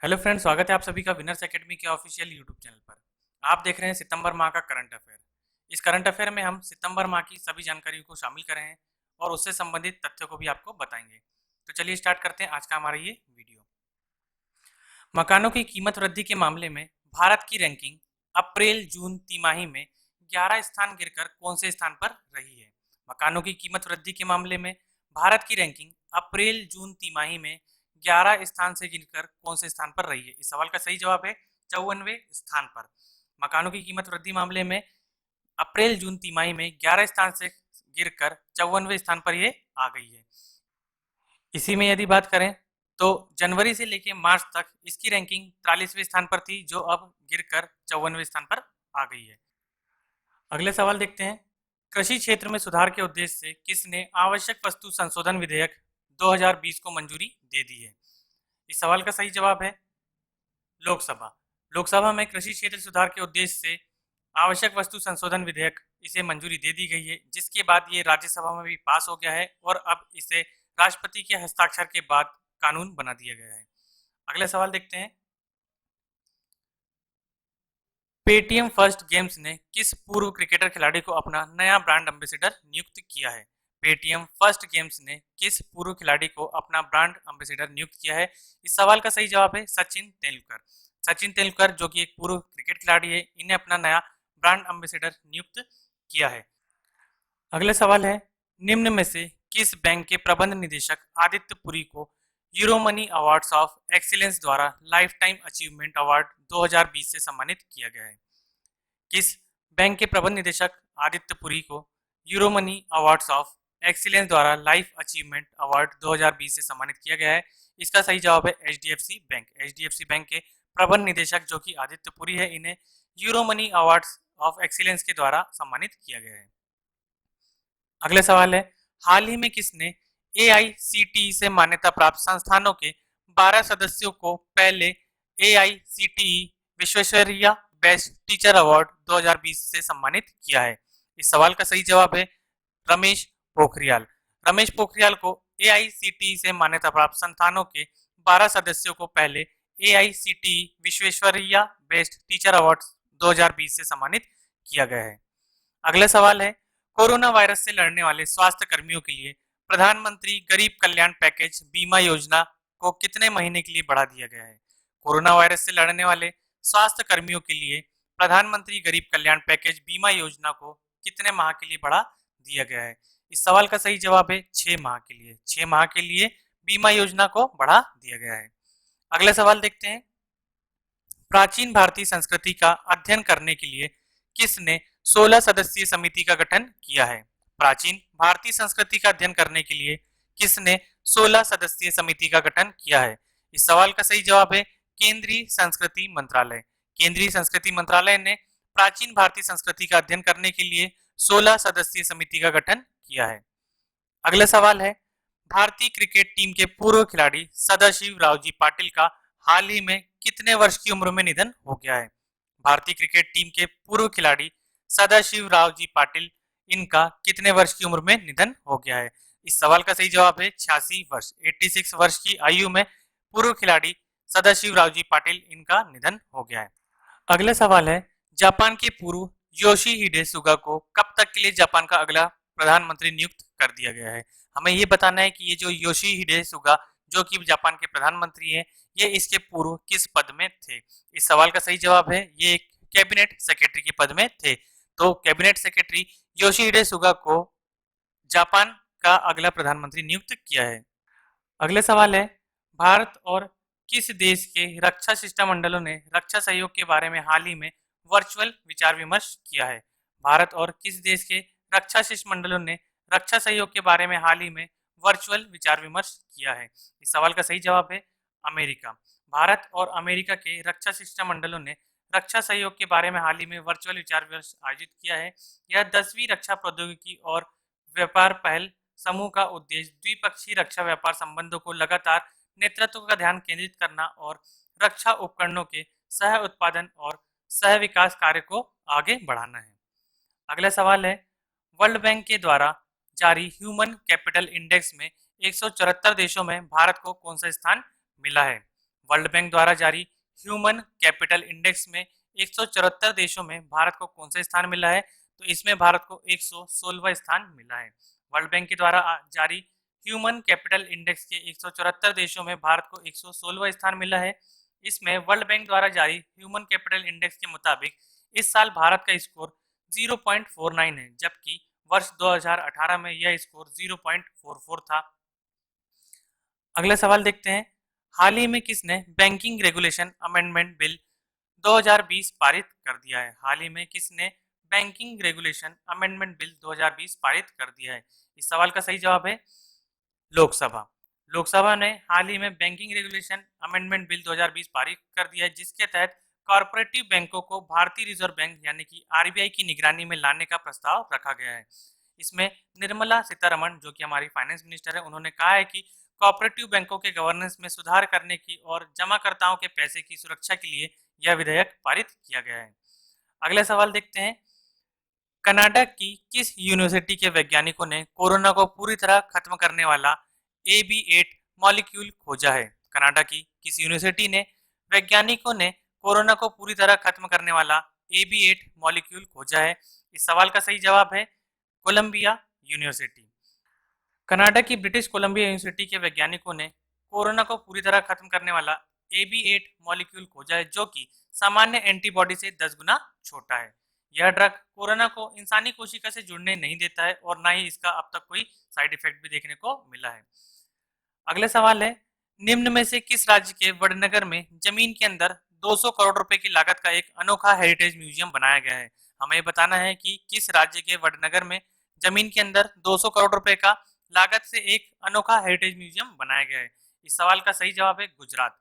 Hello friends, स्वागत है आप सभी का विनर्स एकेडमी के ऑफिशियल यूट्यूब चैनल पर। आप देख रहे हैं सितंबर माह का करंट अफेयर। इस करंट अफेयर में हम सितंबर माह की सभी जानकारियों को शामिल कर रहे हैं और उससे संबंधित तथ्यों को भी आपको बताएंगे। तो चलिए स्टार्ट करते हैं आज का हमारा ये वीडियो। मकानों की कीमत वृद्धि के मामले में भारत की रैंकिंग अप्रैल जून तिमाही में 11 स्थान गिरकर कौन से स्थान पर रही है? मकानों की कीमत वृद्धि के मामले में भारत की रैंकिंग अप्रैल जून तिमाही में 11 स्थान से गिरकर कौन से स्थान पर रही है? इस सवाल का सही जवाब है 54वें स्थान पर। मकानों की कीमत वृद्धि मामले में अप्रैल जून तिमाही में 11 स्थान से गिरकर 54वें स्थान पर ये आ गई है। इसी में यदि बात करें तो जनवरी से लेकर मार्च तक इसकी रैंकिंग 43वें स्थान पर थी, जो अब गिरकर 54वें स्थान पर आ गई है। अगले सवाल देखते हैं। कृषि क्षेत्र में सुधार के उद्देश्य से किसने आवश्यक वस्तु संशोधन विधेयक 2020 को मंजूरी दे दी है? इस सवाल का सही जवाब है लोकसभा। लोकसभा में कृषि क्षेत्र सुधार के उद्देश्य से आवश्यक वस्तु संशोधन विधेयक इसे मंजूरी दे दी गई है, जिसके बाद ये राज्यसभा में भी पास हो गया है और अब इसे राष्ट्रपति के हस्ताक्षर के बाद कानून बना दिया गया है। अगला सवाल देखते हैं। पेटीएम फर्स्ट गेम्स ने किस पूर्व क्रिकेटर खिलाड़ी को अपना नया ब्रांड एम्बेसडर नियुक्त किया है? पेटीएम फर्स्ट गेम्स ने किस पूर्व खिलाड़ी को अपना ब्रांड एम्बेसडर नियुक्त किया है? इस सवाल का सही जवाब है सचिन तेंदुलकर। सचिन तेंदुलकर जो कि एक पूर्व क्रिकेट खिलाड़ी है, इन्हें अपना नया ब्रांड एम्बेसडर नियुक्त किया है। अगला सवाल है, निम्न में से किस बैंक के प्रबंध निदेशक आदित्य पुरी को euro money awards of excellence द्वारा लाइफ टाइम अचीवमेंट अवार्ड 2020 से सम्मानित किया गया है? किस बैंक के प्रबंध निदेशक आदित्य पुरी को euro money awards of excellence द्वारा लाइफ अचीवमेंट अवार्ड 2020 से सम्मानित किया गया है? इसका सही जवाब है एचडीएफसी बैंक। एचडीएफसी बैंक के प्रबंध निदेशक जो कि आदित्य पुरी है, इन्हें euro money awards of excellence के द्वारा सम्मानित किया गया है। अगले सवाल है, हाल ही में किसने एआईसीटीई से मान्यता प्राप्त संस्थानों के 12 सदस्यों को पहले AICTE Visvesvaraya best teacher award 2020 से सम्मानित किया है? इस सवाल का सही जवाब है रमेश पोखरियाल। रमेश पोखरियाल को एआईसीटीई से मान्यता प्राप्त संस्थानों के 12 सदस्यों को पहले AICTE Visvesvaraya best teacher award 2020 से सम्मानित किया गया है। अगला सवाल है, कोरोना वायरस से लड़ने वाले स्वास्थ्य कर्मियों के लिए प्रधानमंत्री गरीब कल्याण पैकेज बीमा योजना को कितने महीने के लिए बढ़ा दिया गया है? कोरोना वायरस से लड़ने वाले स्वास्थ्य कर्मियों के लिए प्रधानमंत्री गरीब कल्याण पैकेज बीमा योजना को कितने माह के लिए बढ़ा दिया गया है? इस सवाल का सही जवाब है 6 माह के लिए। 6 माह के लिए बीमा योजना को बढ़ा दिया गया है। अगला सवाल देखते हैं। प्राचीन भारतीय संस्कृति का अध्ययन करने के लिए किसने 16 सदस्यीय समिति का गठन किया है? प्राचीन भारतीय संस्कृति का अध्ययन करने के लिए किसने 16 सदस्यीय समिति का गठन किया है? इस सवाल का सही जवाब है केंद्रीय संस्कृति मंत्रालय। केंद्रीय संस्कृति मंत्रालय ने प्राचीन भारतीय संस्कृति का अध्ययन करने के लिए 16 सदस्यीय समिति का गठन किया है। अगला सवाल है, भारतीय क्रिकेट टीम के पूर्व खिलाड़ी सदाशिव रावजी पाटिल का हाल ही में कितने वर्ष की उम्र में निधन हो गया है? भारतीय क्रिकेट टीम के पूर्व खिलाड़ी सदाशिव रावजी पाटिल, इनका कितने वर्ष की उम्र में निधन हो गया है? इस सवाल का सही जवाब है 86 वर्ष। 86 वर्ष की आयु में पूर्व खिलाड़ी सदाशिव रावजी पाटिल, इनका निधन हो गया है। अगला सवाल है, जापान के पूर्व योशिहिडे सुगा को कब तक के लिए जापान का अगला प्रधानमंत्री नियुक्त कर दिया गया है? हमें ये बताना है कि ये जो योशिहिडे सुगा जो कि जापान के प्रधानमंत्री हैं, ये इसके पूर्व किस पद में थे? इस सवाल का सही जवाब है ये कैबिनेट सेक्रेटरी के पद में थे। तो कैबिनेट सेक्रेटरी योशिहिडे सुगा को जापान का अगला प्रधानमंत्री नियुक्त किया है। अगले सवाल है, भारत और किस देश के रक्षा शिष्टमंडलों ने रक्षा सहयोग के बारे में हाल ही में वर्चुअल विचार विमर्श किया है? भारत और किस देश के रक्षा शिष्टमंडलों ने रक्षा सहयोग के बारे में हाल ही में वर्चुअल विचार विमर्श किया है? इस सवाल का सही जवाब है अमेरिका। भारत और अमेरिका के रक्षा शिष्टमंडलों ने रक्षा सहयोग के बारे में हाल ही में वर्चुअल विचार विमर्श आयोजित किया है। यह 10वीं रक्षा प्रौद्योगिकी और व्यापार पहल समूह का उद्देश्य द्विपक्षीय रक्षा व्यापार संबंधों को लगातार नेतृत्व का ध्यान केंद्रित करना और रक्षा उपकरणों के सह उत्पादन और सह विकास कार्य को आगे बढ़ाना है। अगला सवाल है, वर्ल्ड बैंक के द्वारा जारी ह्यूमन कैपिटल इंडेक्स में 174 देशों में भारत को कौन सा स्थान मिला है? वर्ल्ड बैंक द्वारा जारी ह्यूमन कैपिटल इंडेक्स में 174 देशों में भारत को कौन सा स्थान मिला है? तो इसमें भारत को 116वां स्थान मिला है। वर्ल्ड बैंक के द्वारा जारी ह्यूमन कैपिटल इंडेक्स के 174 देशों में भारत को 116वां स्थान मिला है। इसमें वर्ल्ड बैंक द्वारा जारी ह्यूमन कैपिटल इंडेक्स के मुताबिक इस साल भारत का स्कोर 0.49 है, जबकि वर्ष 2018 में यह स्कोर 0.44 था। अगला सवाल देखते हैं, हाल ही में किसने बैंकिंग रेगुलेशन अमेंडमेंट बिल 2020 पारित कर दिया है? हाल ही में किसने बैंकिंग रेगुलेशन अमेंडमेंट बिल 2020 पारित कर दिया है? इस सवाल का सही जवाब है लोकसभा। लोकसभा ने हाल ही में बैंकिंग रेगुलेशन अमेंडमेंट बिल 2020 पारित कर दिया है, जिसके तहत कॉर्पोरेटिव बैंकों को भारतीय रिजर्व बैंक यानी कि आरबीआई की निगरानी में लाने का प्रस्ताव रखा गया है। इसमें निर्मला सीतारमण, जो कि हमारी फाइनेंस मिनिस्टर है, उन्होंने कहा है कि कोऑपरेटिव बैंकों के गवर्नेंस में सुधार करने की और जमाकर्ताओं के पैसे की सुरक्षा के लिए यह विधेयक पारित किया गया है। अगला सवाल देखते हैं, कनाडा की किस यूनिवर्सिटी के वैज्ञानिकों ने कोरोना को पूरी तरह खत्म करने वाला AB8 मॉलिक्यूल खोजा है? कनाडा की किस यूनिवर्सिटी ने वैज्ञानिकों ने कोरोना को पूरी तरह खत्म करने वाला AB8 मॉलिक्यूल खोजा है? इस सवाल का सही जवाब है कोलंबिया यूनिवर्सिटी। कनाडा की ब्रिटिश कोलंबिया यूनिवर्सिटी के वैज्ञानिकों ने कोरोना को पूरी तरह खत्म करने वाला AB8 मॉलिक्यूल खोजा है, जो कि सामान्य एंटीबॉडी से 10 गुना छोटा है। यह ड्रग कोरोना को इंसानी कोशिका से जुड़ने नहीं देता है और ना ही इसका अब तक कोई साइड इफेक्ट भी देखने को मिला है। अगला सवाल है, निम्न में से किस राज्य के वडनगर में जमीन के अंदर 200 करोड़ रुपए की लागत का एक अनोखा हेरिटेज म्यूजियम बनाया गया है? हमें बताना है कि किस राज्य के वडनगर में जमीन के अंदर 200 करोड़ रुपए का लागत से एक अनोखा हेरिटेज म्यूजियम बनाया गया है? इस सवाल का सही जवाब है गुजरात।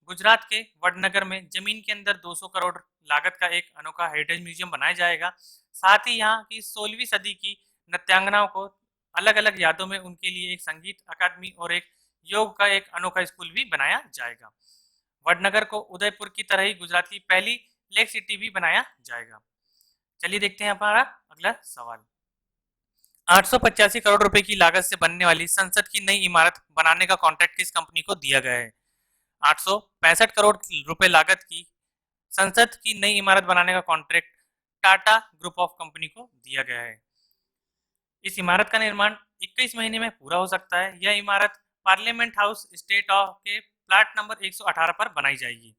गुजरात के वडनगर में जमीन के अंदर 200 करोड़ लागत का एक अनोखा हेरिटेज म्यूजियम बनाया जाएगा। साथ ही यहाँ की 16वीं सदी की नृत्यांगनाओं को अलग अलग यादों में उनके लिए एक संगीत अकादमी और एक योग का एक अनोखा स्कूल भी बनाया जाएगा। वडनगर को उदयपुर की तरह ही गुजरात की पहली लेक सिटी भी बनाया जाएगा। चलिए देखते हैं हमारा अगला सवाल, 885 करोड़ रुपए की लागत से बनने वाली संसद की नई इमारत बनाने का कॉन्ट्रैक्ट किस कंपनी को दिया गया है? 865 करोड़ रुपए लागत की संसद की नई इमारत बनाने का contract Tata group of company को दिया गया है। इस इमारत का निर्माण 21 महीने में पूरा हो सकता है। यह इमारत पार्लियामेंट हाउस स्टेट ऑफ के प्लाट नंबर 118 पर बनाई जाएगी।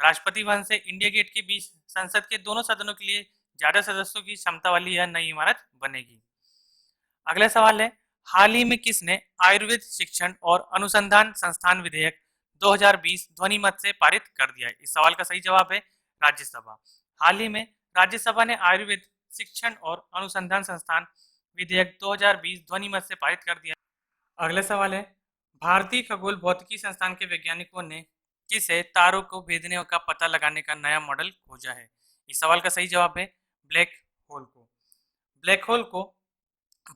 राष्ट्रपति भवन से इंडिया गेट के बीच संसद के दोनों सदनों के लिए ज्यादा सदस्यों की क्षमता वाली यह नई इमारत बनेगी। अगला सवाल है, हाल ही में किसने आयुर्वेद शिक्षण और अनुसंधान संस्थान विधेयक 2020 ध्वनिमत से पारित कर दिया है? इस सवाल का सही जवाब है राज्यसभा। हाल ही में राज्यसभा ने आयुर्वेद शिक्षण और अनुसंधान संस्थान विधेयक 2020 ध्वनिमत से पारित कर दिया। अगला सवाल है, भारतीय खगोल भौतिकी संस्थान के वैज्ञानिकों ने किसे तारों को भेदने का पता लगाने का नया मॉडल खोजा है? इस सवाल का सही जवाब है ब्लैक होल को। ब्लैक होल को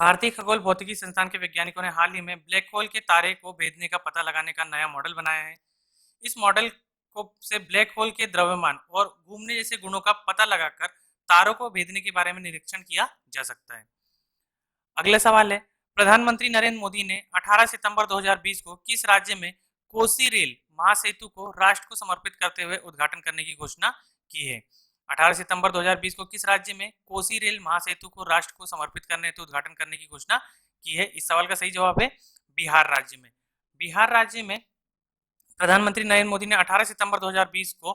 भारतीय खगोल भौतिकी संस्थान के वैज्ञानिकों ने हाल ही में ब्लैक होल के तारे को भेदने का पता लगाने का नया मॉडल बनाया है। इस मॉडल को से ब्लैक होल के द्रव्यमान और घूमने जैसे गुणों का पता लगाकर तारों को भेदने के बारे में निरीक्षण किया जा सकता है। अगला सवाल है, प्रधानमंत्री नरेंद्र मोदी ने 18 सितंबर 2020 को किस राज्य में कोसी रेल महासेतु को राष्ट्र को समर्पित करते हुए उद्घाटन करने की घोषणा की है? 18 सितंबर 2020 को किस राज्य में कोसी रेल महासेतु को राष्ट्र को समर्पित करने हेतु उद्घाटन करने की घोषणा की है? इस सवाल का सही जवाब है बिहार राज्य में। बिहार राज्य में प्रधानमंत्री नरेंद्र मोदी ने 18 सितंबर 2020 को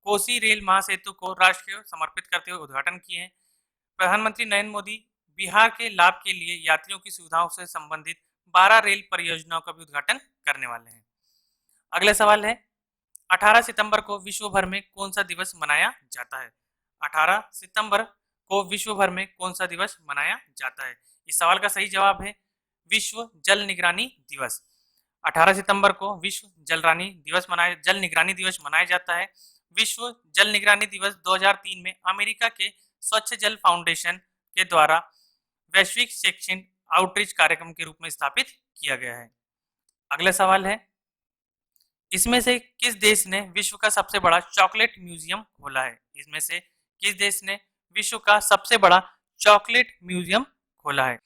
कोसी रेल महासेतु को राष्ट्र को समर्पित करते हुए उद्घाटन किए हैं। प्रधानमंत्री नरेंद्र मोदी बिहार के लाभ के लिए यात्रियों की सुविधाओं से संबंधित 12 रेल परियोजनाओं का भी उद्घाटन करने वाले हैं। अगला सवाल है, 18 सितंबर को विश्व भर में कौन सा दिवस मनाया जाता है? 18 सितंबर को विश्व भर में कौन सा दिवस मनाया जाता है? इस सवाल का सही जवाब है विश्व जल निगरानी दिवस। 18 सितंबर को विश्व जल निगरानी दिवस मनाया जाता है। विश्व जल निगरानी दिवस 2003 में अमेरिका के स्वच्छ जल फाउंडेशन के द्वारा वैश्विक शिक्षण आउटरीच कार्यक्रम के रूप में स्थापित किया गया है। अगला सवाल है, इसमें से किस देश ने विश्व का सबसे बड़ा चॉकलेट म्यूजियम खोला है? इसमें से किस देश ने विश्व का सबसे बड़ा चॉकलेट म्यूजियम खोला है?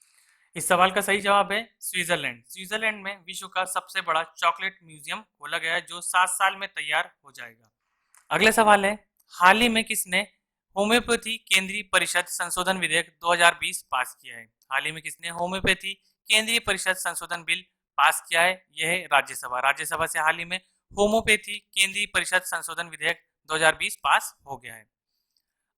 इस सवाल का सही जवाब है स्विट्जरलैंड। स्विट्जरलैंड में विश्व का सबसे बड़ा चॉकलेट म्यूजियम खोला गया है जो 7 साल में तैयार हो जाएगा। अगला सवाल है, हाल ही में किसने होम्योपैथी केंद्रीय परिषद संशोधन विधेयक 2020 पास किया है? हाल ही में किसने होम्योपैथी केंद्रीय परिषद संशोधन बिल पास किया है? यह है राज्यसभा। राज्यसभा से हाल ही में होम्योपैथी केंद्रीय परिषद संशोधन विधेयक 2020 पास हो गया है।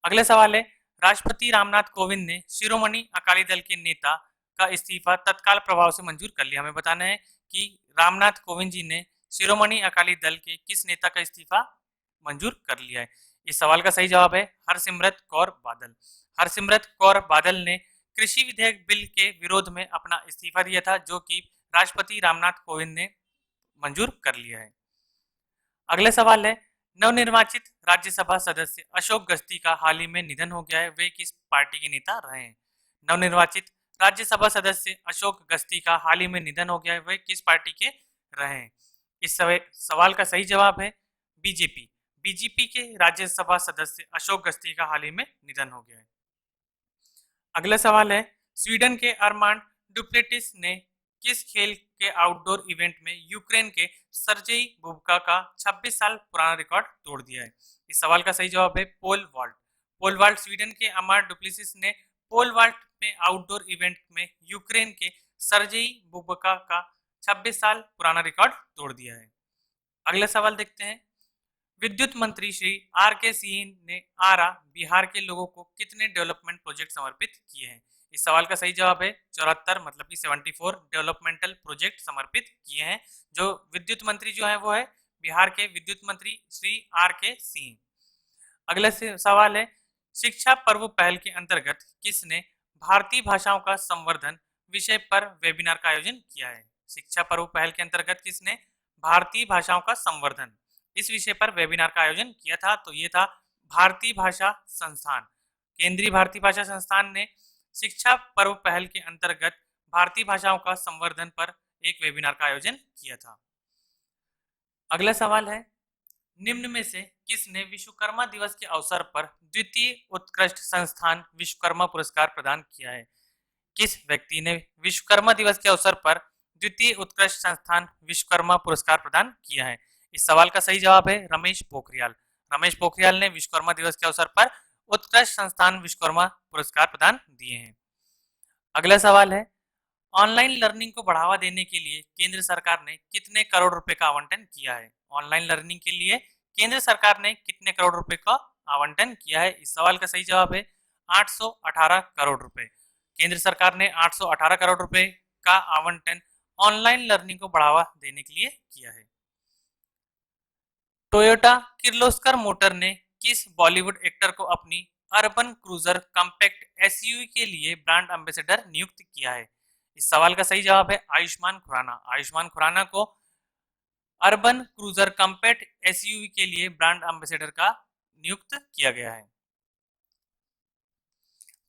अगला सवाल है, राष्ट्रपति रामनाथ कोविंद ने शिरोमणि अकाली दल के नेता का इस्तीफा तत्काल प्रभाव से मंजूर कर लिया। हमें बताना है कि रामनाथ कोविंद जी ने शिरोमणि अकाली दल के किस नेता का इस्तीफा मंजूर कर लिया है? इस सवाल का सही जवाब है हरसिमरत कौर बादल। हरसिमरत कौर बादल ने कृषि विधेयक बिल के विरोध में अपना इस्तीफा दिया था, जो कि राष्ट्रपति रामनाथ कोविंद ने मंजूर कर लिया है। अगला सवाल है, नवनिर्वाचित राज्यसभा सदस्य अशोक गस्ती का हाल ही में निधन हो गया है, वे किस पार्टी के नेता रहे हैं? नवनिर्वाचित राज्यसभा सदस्य अशोक गस्ती का हाल ही में निधन हो गया है, वे किस पार्टी के रहे हैं? इस सवाल का सही जवाब है बीजेपी। बीजेपी के राज्यसभा सदस्य अशोक गस्ती का हाल ही में निधन हो गया है। अगला सवाल है, स्वीडन के अरमांड डुप्लेटिस ने किस खेल के आउटडोर इवेंट में यूक्रेन के सर्जेई बुबका का 26 साल पुराना रिकॉर्ड तोड़ दिया है? इस सवाल का सही जवाब है pole vault. Pole vault Sweden के अरमांड डुप्लेटिस ने पोल वॉल्ट में आउटडोर इवेंट में यूक्रेन के सर्जेई बुबका का 26 साल पुराना रिकॉर्ड तोड़ दिया है। अगला सवाल देखते हैं, विद्युत मंत्री श्री आर के सिंह ने आरा बिहार के लोगों को कितने डेवलपमेंट प्रोजेक्ट समर्पित किए हैं? इस सवाल का सही जवाब है 74, मतलब कि 74 डेवलपमेंटल प्रोजेक्ट समर्पित किए हैं। जो विद्युत मंत्री जो है वो है बिहार के विद्युत मंत्री श्री आर के सिंह। अगला सवाल है, शिक्षा पर्व पहल के अंतर्गत किसने भारतीय भाषाओं का संवर्धन विषय पर वेबिनार का आयोजन किया है? शिक्षा पर्व पहल के अंतर्गत किसने भारतीय भाषाओं का संवर्धन इस विषय पर वेबिनार का आयोजन किया था? तो ये था भारतीय भाषा संस्थान। केंद्रीय भारतीय भाषा संस्थान ने शिक्षा पर्व पहल के अंतर्गत भारतीय भाषाओं का संवर्धन पर एक वेबिनार का आयोजन किया था। अगला सवाल है, निम्न में से किसने विश्वकर्मा दिवस के अवसर पर द्वितीय उत्कृष्ट संस्थान विश्वकर्मा पुरस्कार प्रदान किया है? किस व्यक्ति ने विश्वकर्मा दिवस के अवसर पर द्वितीय उत्कृष्ट संस्थान विश्वकर्मा पुरस्कार प्रदान किया है? इस सवाल का सही जवाब है रमेश पोखरियाल। रमेश पोखरियाल ने विश्वकर्मा दिवस के अवसर पर उत्कृष्ट संस्थान विश्वकर्मा पुरस्कार प्रदान दिए हैं। अगला सवाल है, ऑनलाइन लर्निंग को बढ़ावा देने के लिए केंद्र सरकार ने कितने करोड़ रुपए का आवंटन किया है? ऑनलाइन लर्निंग के लिए केंद्र सरकार ने कितने करोड़ रुपए का आवंटन किया है? इस सवाल का सही जवाब है 818 करोड़ रुपए। केंद्र सरकार ने 818 करोड़ रुपए का आवंटन ऑनलाइन लर्निंग को बढ़ावा देने के लिए किया है। टोयोटा किर्लोस्कर मोटर ने किस बॉलीवुड एक्टर को अपनी अर्बन क्रूजर कॉम्पैक्ट एसयूवी के लिए ब्रांड एम्बेसडर नियुक्त किया है? इस सवाल का सही जवाब है आयुष्मान खुराना। आयुष्मान खुराना को अर्बन क्रूजर कॉम्पैक्ट एसयूवी के लिए ब्रांड एम्बेसडर का नियुक्त किया गया है।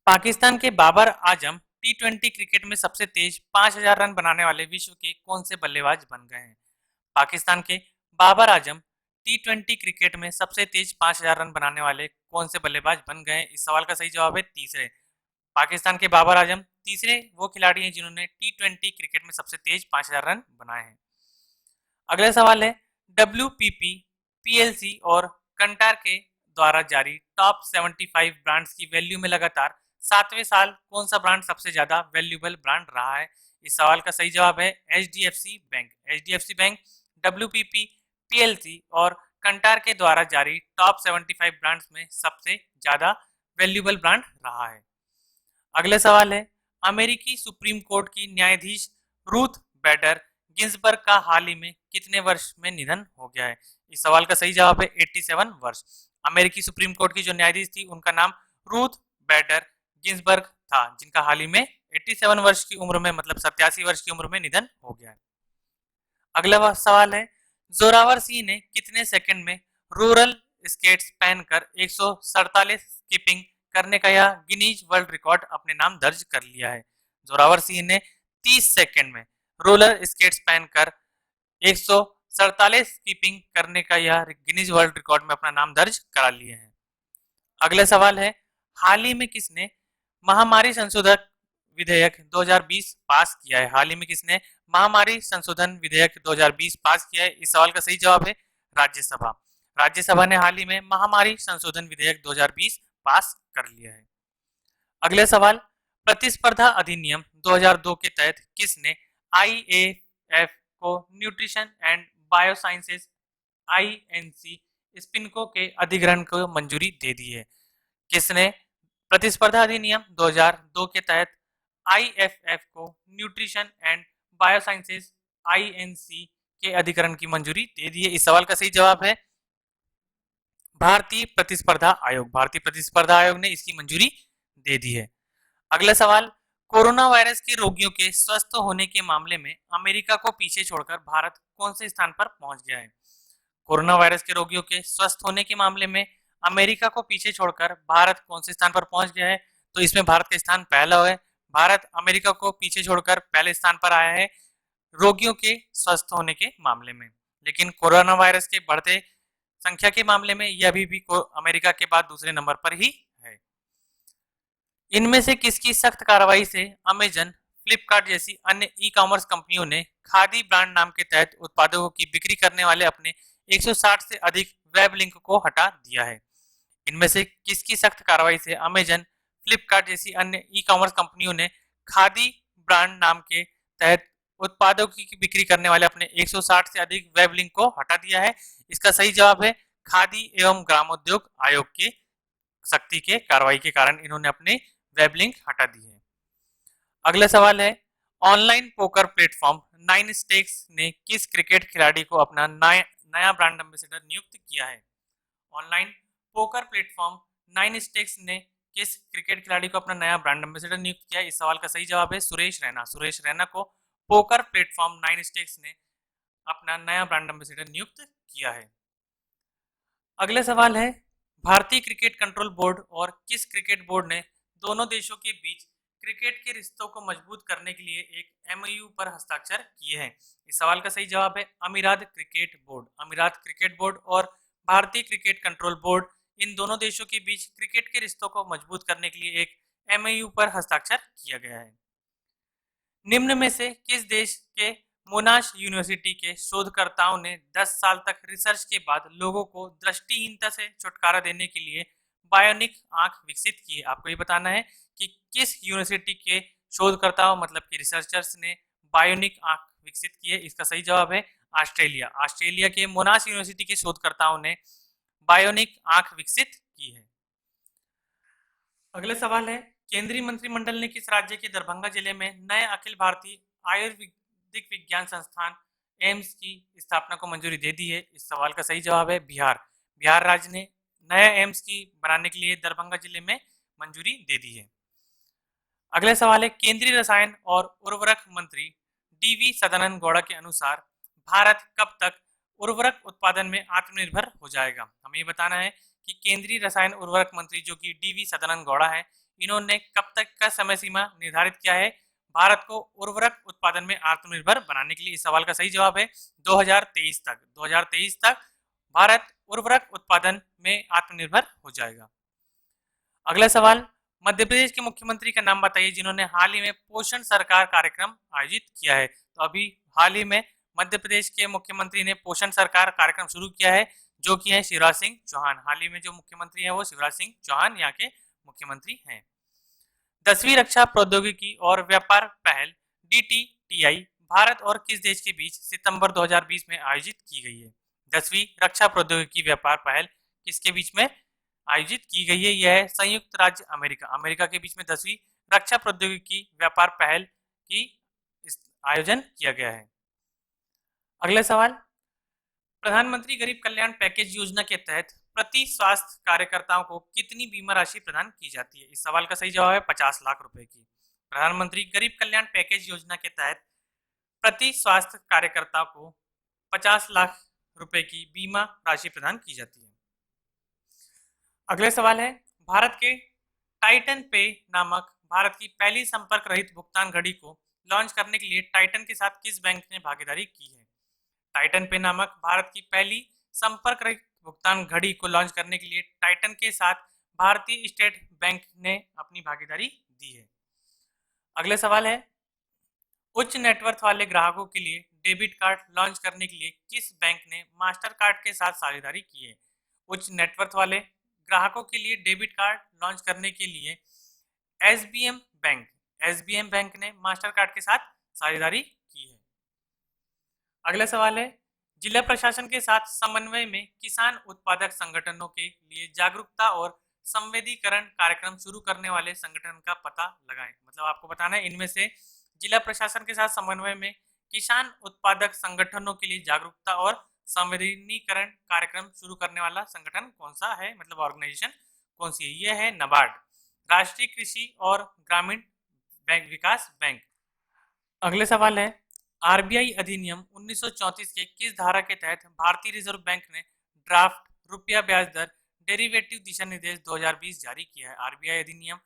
पाकिस्तान के बाबर आजम टी20 क्रिकेट में सबसे तेज 5000 रन बनाने वाले विश्व के कौन से बल्लेबाज बन गए हैं? पाकिस्तान के बाबर आजम टी20 क्रिकेट में सबसे तेज 5000 रन बनाने वाले कौन से बल्लेबाज बन गए हैं? इस सवाल का सही जवाब है तीसरे। पाकिस्तान के बाबर आजम तीसरे वो खिलाड़ी हैं जिन्होंने टी20 क्रिकेट में सबसे तेज 5000 रन बनाए हैं। अगला सवाल है, WPP, PLC और कंटार के द्वारा जारी टॉप 75 ब्रांड्स की वैल्यू में लगातार 7वें साल कौन सा ब्रांड सबसे ज्यादा वैल्यूएबल ब्रांड रहा है? इस सवाल का सही जवाब है HDFC bank. HDFC bank WPP, PLC और कंटार के द्वारा जारी टॉप 75 ब्रांड्स में सबसे ज्यादा वैल्यूएबल ब्रांड रहा है। अगला सवाल है, अमेरिकी सुप्रीम कोर्ट की न्यायाधीश रूथ बैडर गिन्सबर्ग का हाल ही में कितने वर्ष में निधन हो गया है? इस सवाल का सही जवाब है 87 वर्ष। अमेरिकी सुप्रीम कोर्ट की जो न्यायाधीश थी उनका नाम रूथ बैडर गिन्सबर्ग था, जिनका हाल ही में 87 वर्ष की उम्र में, मतलब 87 वर्ष की उम्र में निधन हो गया है। अगला सवाल है, जोरावर सिंह ने कितने सेकंड में रूरल स्केट्स पहनकर 147 स्किपिंग करने का यह गिनीज वर्ल्ड रिकॉर्ड अपने नाम दर्ज कर लिया है? जोरावर सिंह ने 30 सेकंड में रोलर स्केट्स पहनकर 147 स्किपिंग करने का यह गिनीज वर्ल्ड रिकॉर्ड में अपना नाम दर्ज करा लिए हैं। अगला सवाल है, हाल ही में किसने महामारी संशोधक विधेयक 2020 पास किया है? हाल ही में किसने महामारी संशोधन विधेयक 2020 पास किया है? इस सवाल का सही जवाब है राज्यसभा। राज्यसभा ने हाल ही में महामारी संशोधन विधेयक 2020 पास कर लिया है। अगला सवाल, प्रतिस्पर्धा अधिनियम 2002 के तहत किसने आईएएफ को न्यूट्रिशन एंड बायोसाइंसेज आईएनसी स्पिनको के अधिग्रहण को मंजूरी दे दी है? किसने प्रतिस्पर्धा अधिनियम 2002 के तहत आईएफएफ को न्यूट्रिशन एंड बायोसाइंसेज आईएनसी के अधिग्रहण की मंजूरी दे दी है? इस सवाल का सही जवाब है भारतीय प्रतिस्पर्धा आयोग। भारतीय प्रतिस्पर्धा आयोग ने इसकी मंजूरी दे दी है। अगला सवाल, कोरोना वायरस के रोगियों के स्वस्थ होने के मामले में अमेरिका को पीछे छोड़कर भारत कौन से स्थान पर पहुंच गया है? कोरोना वायरस के रोगियों के स्वस्थ होने के मामले में अमेरिका को पीछे छोड़कर भारत कौन से स्थान पर पहुंच गया है? तो इसमें भारत का स्थान पहला है। भारत अमेरिका को पीछे छोड़कर पहले स्थान पर आया है रोगियों के स्वस्थ होने के मामले में। लेकिन कोरोना वायरस के बढ़ते संख्या के मामले में यह अभी भी अमेरिका के बाद दूसरे नंबर पर ही है। इनमें से किसकी सख्त कार्रवाई से अमेजन, फ्लिपकार्ट जैसी अन्य ई कॉमर्स कंपनियों ने खादी ब्रांड नाम के तहत उत्पादों की बिक्री करने वाले अपने 160 से अधिक वेब लिंक को हटा दिया है? इनमें से किसकी सख्त कार्रवाई से अमेजन, फ्लिपकार्ट जैसी अन्य ई कॉमर्स कंपनियों ने खादी ब्रांड नाम के तहत उत्पादों की बिक्री करने वाले अपने 160 से अधिक वेब लिंक को हटा दिया है? इसका सही जवाब है खादी एवं ग्रामोद्योग आयोग के सख्ती के कार्रवाई के कारण इन्होंने अपने वेब लिंक हटा दिए हैं। अगला सवाल है, online poker platform nine stakes ने किस क्रिकेट खिलाड़ी को अपना नया ब्रांड एम्बेसडर नियुक्त किया है? Online poker platform nine stakes ने किस क्रिकेट खिलाड़ी को अपना नया ब्रांड एम्बेसडर नियुक्त किया है? इस सवाल का सही जवाब है सुरेश रैना। सुरेश रैना को पोकर प्लेटफॉर्म नाइन स्टेक्स ने अपना नया ब्रांड एम्बेसडर नियुक्त किया है। अगला सवाल है, भारतीय क्रिकेट कंट्रोल बोर्ड और किस क्रिकेट बोर्ड ने दोनों देशों के बीच क्रिकेट के रिश्तों को मजबूत करने के लिए एक एमओयू पर हस्ताक्षर किए हैं? इस सवाल का सही जवाब है अमीरात क्रिकेट बोर्ड। अमीरात क्रिकेट बोर्ड और भारतीय क्रिकेट कंट्रोल बोर्ड, इन दोनों देशों के बीच क्रिकेट के रिश्तों को मजबूत करने के लिए एक एमओयू पर हस्ताक्षर किया गया है। निम्न में से किस देश के मोनाश यूनिवर्सिटी के शोधकर्ताओं ने 10 साल तक रिसर्च के बाद लोगों को दृष्टिहीनता से छुटकारा देने के लिए बायोनिक आंख विकसित की है? आपको ये बताना है कि किस यूनिवर्सिटी के शोधकर्ताओं मतलब कि रिसर्चर्स ने बायोनिक आंख विकसित की है? इसका सही जवाब है ऑस्ट्रेलिया। ऑस्ट्रेलिया के मोनाश यूनिवर्सिटी के शोधकर्ताओं ने बायोनिक आंख विकसित की है। अगला सवाल है, केंद्रीय मंत्रिमंडल ने किस राज्य के दरभंगा जिले में नए अखिल भारतीय आयुर्वेदिक विज्ञान संस्थान एम्स की स्थापना को मंजूरी दे दी है? इस सवाल का सही जवाब है बिहार। बिहार राज्य ने नया एम्स की बनाने के लिए दरभंगा जिले में मंजूरी दे दी है। अगला सवाल है, केंद्रीय रसायन और उर्वरक मंत्री डीवी सदानंद गौड़ा के अनुसार भारत कब तक उर्वरक उत्पादन में आत्मनिर्भर हो जाएगा? हमें ये बताना है कि केंद्रीय रसायन उर्वरक मंत्री जो कि डीवी सदानंद गौड़ा है, इन्होंने कब तक का समय सीमा निर्धारित किया है भारत को उर्वरक उत्पादन में आत्मनिर्भर बनाने के लिए? इस सवाल का सही जवाब है 2023 तक। 2023 तक भारत उर्वरक उत्पादन में आत्मनिर्भर हो जाएगा। अगला सवाल, मध्य प्रदेश के मुख्यमंत्री का नाम बताइए जिन्होंने हाल ही में पोषण सरकार कार्यक्रम आयोजित किया है? तो अभी हाल ही में मध्य प्रदेश के मुख्यमंत्री ने पोषण सरकार कार्यक्रम शुरू किया है जो कि है शिवराज सिंह चौहान। हाल ही में जो मुख्यमंत्री है वो शिवराज सिंह चौहान यहाँ के मुख्यमंत्री हैं। 10वीं रक्षा प्रौद्योगिकी और व्यापार पहल DTTI भारत और किस देश के बीच सितंबर 2020 में आयोजित की गई है? 10वीं रक्षा प्रौद्योगिकी व्यापार पहल किसके बीच में आयोजित की गई है? यह है संयुक्त राज्य अमेरिका। अमेरिका के बीच में 10वीं रक्षा प्रौद्योगिकी व्यापार पहल की आयोजन किया गया है। अगला सवाल, प्रधानमंत्री गरीब कल्याण पैकेज योजना के तहत प्रति स्वास्थ्य कार्यकर्ताओं को कितनी बीमा राशि प्रदान की जाती है? इस सवाल का सही जवाब है 50 लाख रुपए की। प्रधानमंत्री गरीब कल्याण पैकेज योजना के तहत प्रति स्वास्थ्य कार्यकर्ताओं को 50 लाख रुपए की बीमा राशि प्रदान की जाती है। अगले सवाल है, भारत के टाइटन पे नामक भारत की पहली संपर्क रहित भुगतान घड़ी को लॉन्च करने के लिए टाइटन के साथ किस बैंक ने भागीदारी की है? टाइटन पे नामक भारत की पहली संपर्क रहित भुगतान घड़ी को लॉन्च करने के लिए टाइटन के साथ भारतीय स्टेट बैंक ने अपनी भागीदारी दी है। अगले सवाल है, उच्च नेटवर्थ वाले ग्राहकों के लिए डेबिट कार्ड लॉन्च करने के लिए किस बैंक ने मास्टर कार्ड के साथ साझेदारी की है? उच्च नेटवर्थ वाले ग्राहकों के लिए डेबिट कार्ड लॉन्च करने के लिए एसबीएम बैंक एसबीएम बैंक ने मास्टर कार्ड के साथ साझेदारी की है। अगला सवाल है, जिला प्रशासन के साथ समन्वय में किसान उत्पादक संगठनों के लिए जागरूकता और संवेदीकरण कार्यक्रम शुरू करने वाले संगठन का पता लगाएं। मतलब आपको बताना है इनमें से जिला प्रशासन के साथ समन्वय में किसान उत्पादक संगठनों के लिए जागरूकता और संवेदनीकरण कार्यक्रम शुरू करने वाला संगठन कौन सा है, मतलब ऑर्गेनाइजेशन कौन सी है? यह है नाबार्ड, राष्ट्रीय कृषि और ग्रामीण बैंक विकास बैंक। अगले सवाल है, आरबीआई अधिनियम 1934 के किस धारा के तहत भारतीय रिजर्व बैंक ने ड्राफ्ट रुपया ब्याज दर डेरिवेटिव दिशा निर्देश 2020 जारी किया है? आरबीआई अधिनियम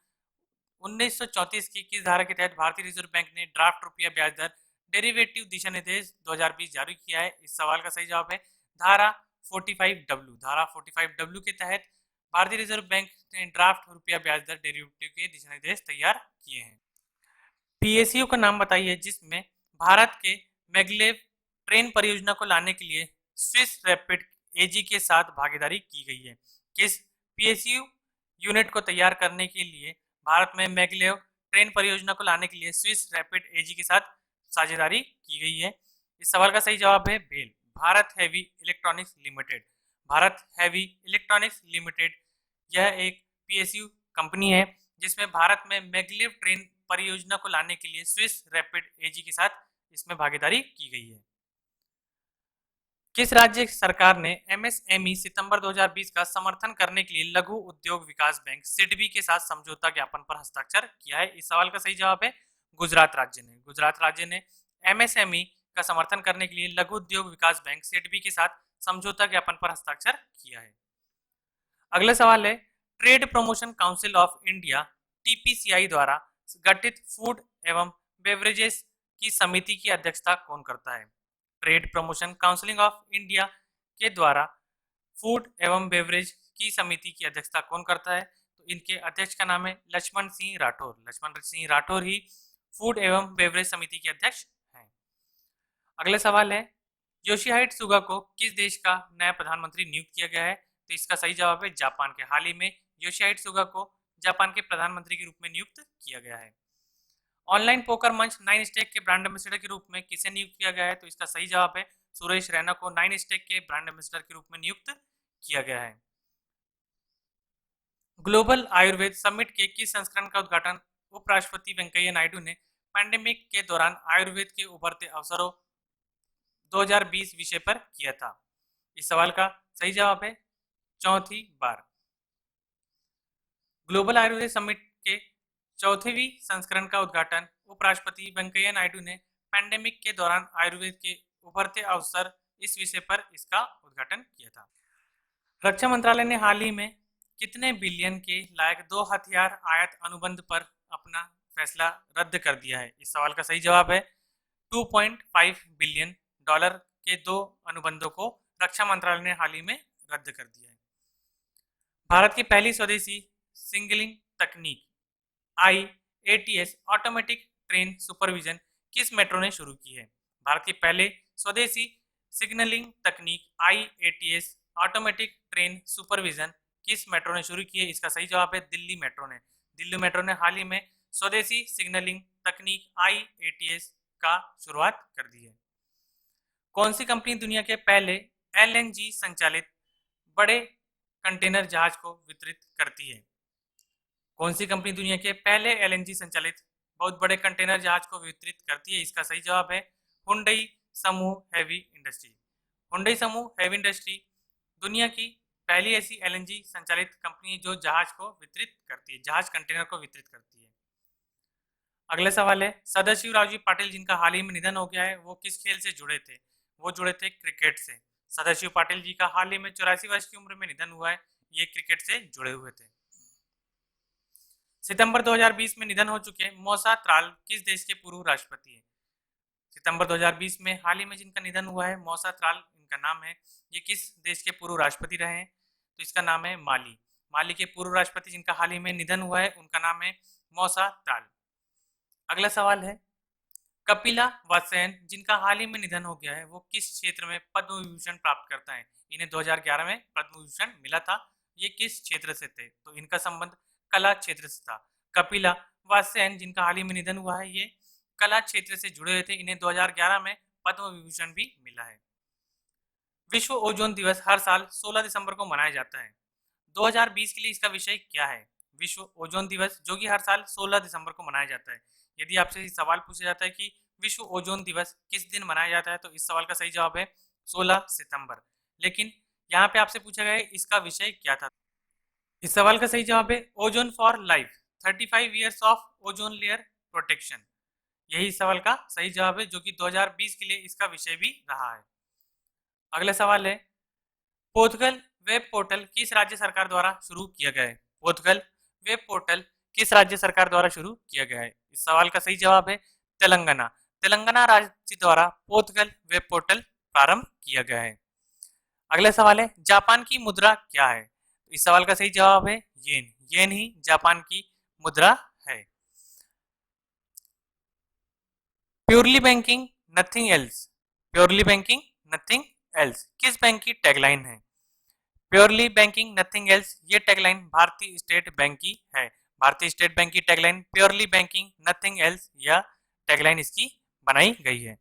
1934 की किस धारा के तहत भारतीय रिजर्व बैंक ने ड्राफ्ट रुपया ब्याज दर डेरिवेटिव दिशा निर्देश 2020 जारी किया है? इस सवाल का सही जवाब है धारा 45W। धारा 45W के तहत भारतीय रिजर्व बैंक ने ड्राफ्ट रुपया ब्याज दर डेरिवेटिव के दिशा निर्देश तैयार किए हैं। पीएसयू का नाम बताइए जिसमें भारत के मैगलेव ट्रेन परियोजना को लाने के लिए स्विस रैपिड एजी के साथ भागीदारी की गई है? किस पीएसयू यूनिट को तैयार करने के लिए भारत में मैगलेव ट्रेन परियोजना को लाने के लिए स्विस रैपिड एजी के साथ साझेदारी की गई है? इस सवाल का सही जवाब है भेल, Bharat heavy electronics limited. Bharat heavy electronics limited यह एक पीएसयू कंपनी है जिसमें भारत में मैगलेव ट्रेन परियोजना को लाने के लिए स्विस रैपिड एजी के साथ इसमें भागीदारी की गई है। किस राज्य सरकार ने एमएसएमई सितंबर 2020 का समर्थन करने के लिए लघु उद्योग विकास बैंक सिडबी के साथ समझौता ज्ञापन पर हस्ताक्षर किया है? इस सवाल का सही जवाब है गुजरात राज्य ने। गुजरात राज्य ने एमएसएमई का समर्थन करने के लिए लघु उद्योग विकास बैंक सिडबी के साथ समझौता ज्ञापन पर हस्ताक्षर किया है। अगला सवाल है, trade promotion council of India TPCI द्वारा गठित फूड एवं बेवरेजेस की समिति की अध्यक्षता कौन करता है? Trade promotion council of India के द्वारा फूड एवं बेवरेज की समिति की अध्यक्षता कौन करता है? तो इनके अध्यक्ष का नाम है लक्ष्मण सिंह राठौर। लक्ष्मण सिंह राठौर ही फूड एवं बेवरेज समिति के अध्यक्ष हैं। अगला सवाल है, योशिहाइड सुगा को किस देश का नया प्रधानमंत्री नियुक्त किया गया है? तो इसका सही जवाब है जापान के। हाल ही में योशिहाइड सुगा को जापान के प्रधानमंत्री के रूप में नियुक्त किया गया है। ऑनलाइन पोकर मंच नाइन स्टेक के ब्रांड एम्बेसडर के रूप में किसे नियुक्त किया गया है? तो इसका सही जवाब है सुरेश रैना को नाइन स्टेक के ब्रांड एम्बेसडर के रूप में नियुक्त किया गया है। ग्लोबल आयुर्वेद समिट के किस संस्करण का उद्घाटन उपराष्ट्रपति वेंकैया नायडू ने पैंडेमिक के दौरान आयुर्वेद के उभरते अवसरों 2020 विषय पर किया था? इस सवाल का सही जवाब है चौथी बार। ग्लोबल आयुर्वेद समिट के चौथीवीं संस्करण का उद्घाटन उपराष्ट्रपति वेंकैया नायडू ने पैंडेमिक के दौरान आयुर्वेद के उभरते अवसर इस विषय पर इसका उद्घाटन किया था। रक्षा मंत्रालय ने हाल ही में कितने बिलियन के लायक 2 हथियार आयात अनुबंध पर अपना फैसला रद्द कर दिया है? इस सवाल का सही जवाब है 2.5 बिलियन डॉलर के 2 अनुबंधों को रक्षा मंत्रालय ने हाल ही में रद्द कर दिया है। भारत की पहली स्वदेशी सिग्नलिंग तकनीक IATS ऑटोमेटिक ट्रेन सुपरविजन किस मेट्रो ने शुरू की है? भारत के पहले स्वदेशी सिग्नलिंग तकनीक IATS ऑटोमेटिक ट्रेन सुपरविजन किस मेट्रो ने शुरू की है? इसका सही जवाब है दिल्ली मेट्रो ने। दिल्ली मेट्रो ने हाल ही में स्वदेशी सिग्नलिंग तकनीक IATS का शुरुआत कर दी है। कौन सी कंपनी दुनिया के पहले LNG संचालित बड़े कंटेनर जहाज को वितरित करती है? कौन सी कंपनी दुनिया के पहले LNG संचालित बहुत बड़े कंटेनर जहाज को वितरित करती है? इसका सही जवाब है हुंडई समूह हैवी इंडस्ट्री। हुंडई समूह हैवी इंडस्ट्री दुनिया की पहली ऐसी LNG संचालित कंपनी जो जहाज को वितरित करती है, जहाज कंटेनर को वितरित करती है। अगला सवाल है, सदाशिवराव जी पाटिल जिनका हाल ही में निधन हो गया है वो किस खेल से जुड़े थे? वो जुड़े थे क्रिकेट से। सदाशिव पाटिल जी का हाल ही में 84 वर्ष की उम्र में निधन हुआ है। ये क्रिकेट से जुड़े हुए थे। सितंबर 2020 में निधन हो चुके मौसा त्राल किस देश के पूर्व राष्ट्रपति हैं? सितंबर 2020 में हाल ही में जिनका निधन हुआ है मौसा त्राल इनका नाम है, ये किस देश के पूर्व राष्ट्रपति रहे हैं? तो इसका नाम है माली। माली के पूर्व राष्ट्रपति जिनका हाल ही में निधन हुआ है उनका नाम है मौसा त्राल। अगला सवाल है, कपिला वात्स्यायन जिनका हाल ही में निधन हो गया है वो किस क्षेत्र में पद्म विभूषण प्राप्त करता है? इन्हें 2011 में पद्म विभूषण मिला था। ये किस क्षेत्र से थे? तो इनका संबंध कला क्षेत्र से था। कपिला वात्स्यायन जिनका हाल ही में निधन हुआ है ये कला क्षेत्र से जुड़े हुए थे। इन्हें 2011 में पद्म विभूषण भी मिला है। विश्व ओजोन दिवस हर साल 16 दिसंबर को मनाया जाता है। 2020 के लिए इसका विषय क्या है? विश्व ओजोन दिवस जो कि हर साल 16 दिसंबर को मनाया जाता है। यदि आपसे सवाल पूछा जाता है कि विश्व ओजोन दिवस किस दिन मनाया जाता है तो इस सवाल का सही जवाब है 16 सितंबर। लेकिन यहाँ पे आपसे पूछा गया है इसका विषय क्या था। इस सवाल का सही जवाब है ozone for life, 35 years of ozone layer protection. यही इस सवाल का सही जवाब है जो कि 2020 के लिए इसका विषय भी रहा है। अगला सवाल है, पोर्टल वेब पोर्टल किस राज्य सरकार द्वारा शुरू किया गया है? पोर्टल वेब पोर्टल किस राज्य सरकार द्वारा शुरू किया गया है? इस सवाल का सही जवाब है तेलंगाना। तेलंगाना राज्य द्वारा पोर्टल वेब पोर्टल प्रारंभ किया गया है। अगला सवाल है, जापान की मुद्रा क्या है? इस सवाल का सही जवाब है येन। येन ही जापान की मुद्रा है। Purely banking nothing else, purely banking nothing else किस बैंक की टैगलाइन है? प्योरली बैंकिंग नथिंग एल्स ये टैगलाइन भारतीय स्टेट बैंक की है। भारतीय स्टेट बैंक की tagline purely banking nothing else या टैगलाइन इसकी बनाई गई है।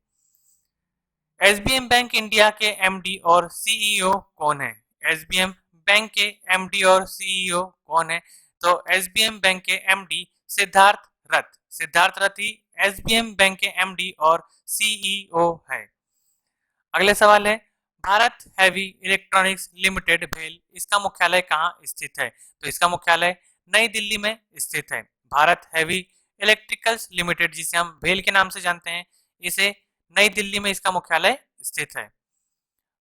एसबीएम बैंक इंडिया के एमडी और सीईओ कौन है? एसबीएम बैंक के एमडी और सीईओ कौन है? तो एसबीएम बैंक के एमडी सिद्धार्थ रथ। सिद्धार्थ रथ ही एसबीएम बैंक के एमडी और सीईओ है। अगले सवाल है, भारत हैवी इलेक्ट्रॉनिक्स लिमिटेड भेल इसका मुख्यालय कहाँ स्थित है? तो इसका मुख्यालय नई दिल्ली में स्थित है। भारत हैवी इलेक्ट्रिकल्स लिमिटेड जिसे हम भेल के नाम से जानते हैं, इसे नई दिल्ली में इसका मुख्यालय स्थित है।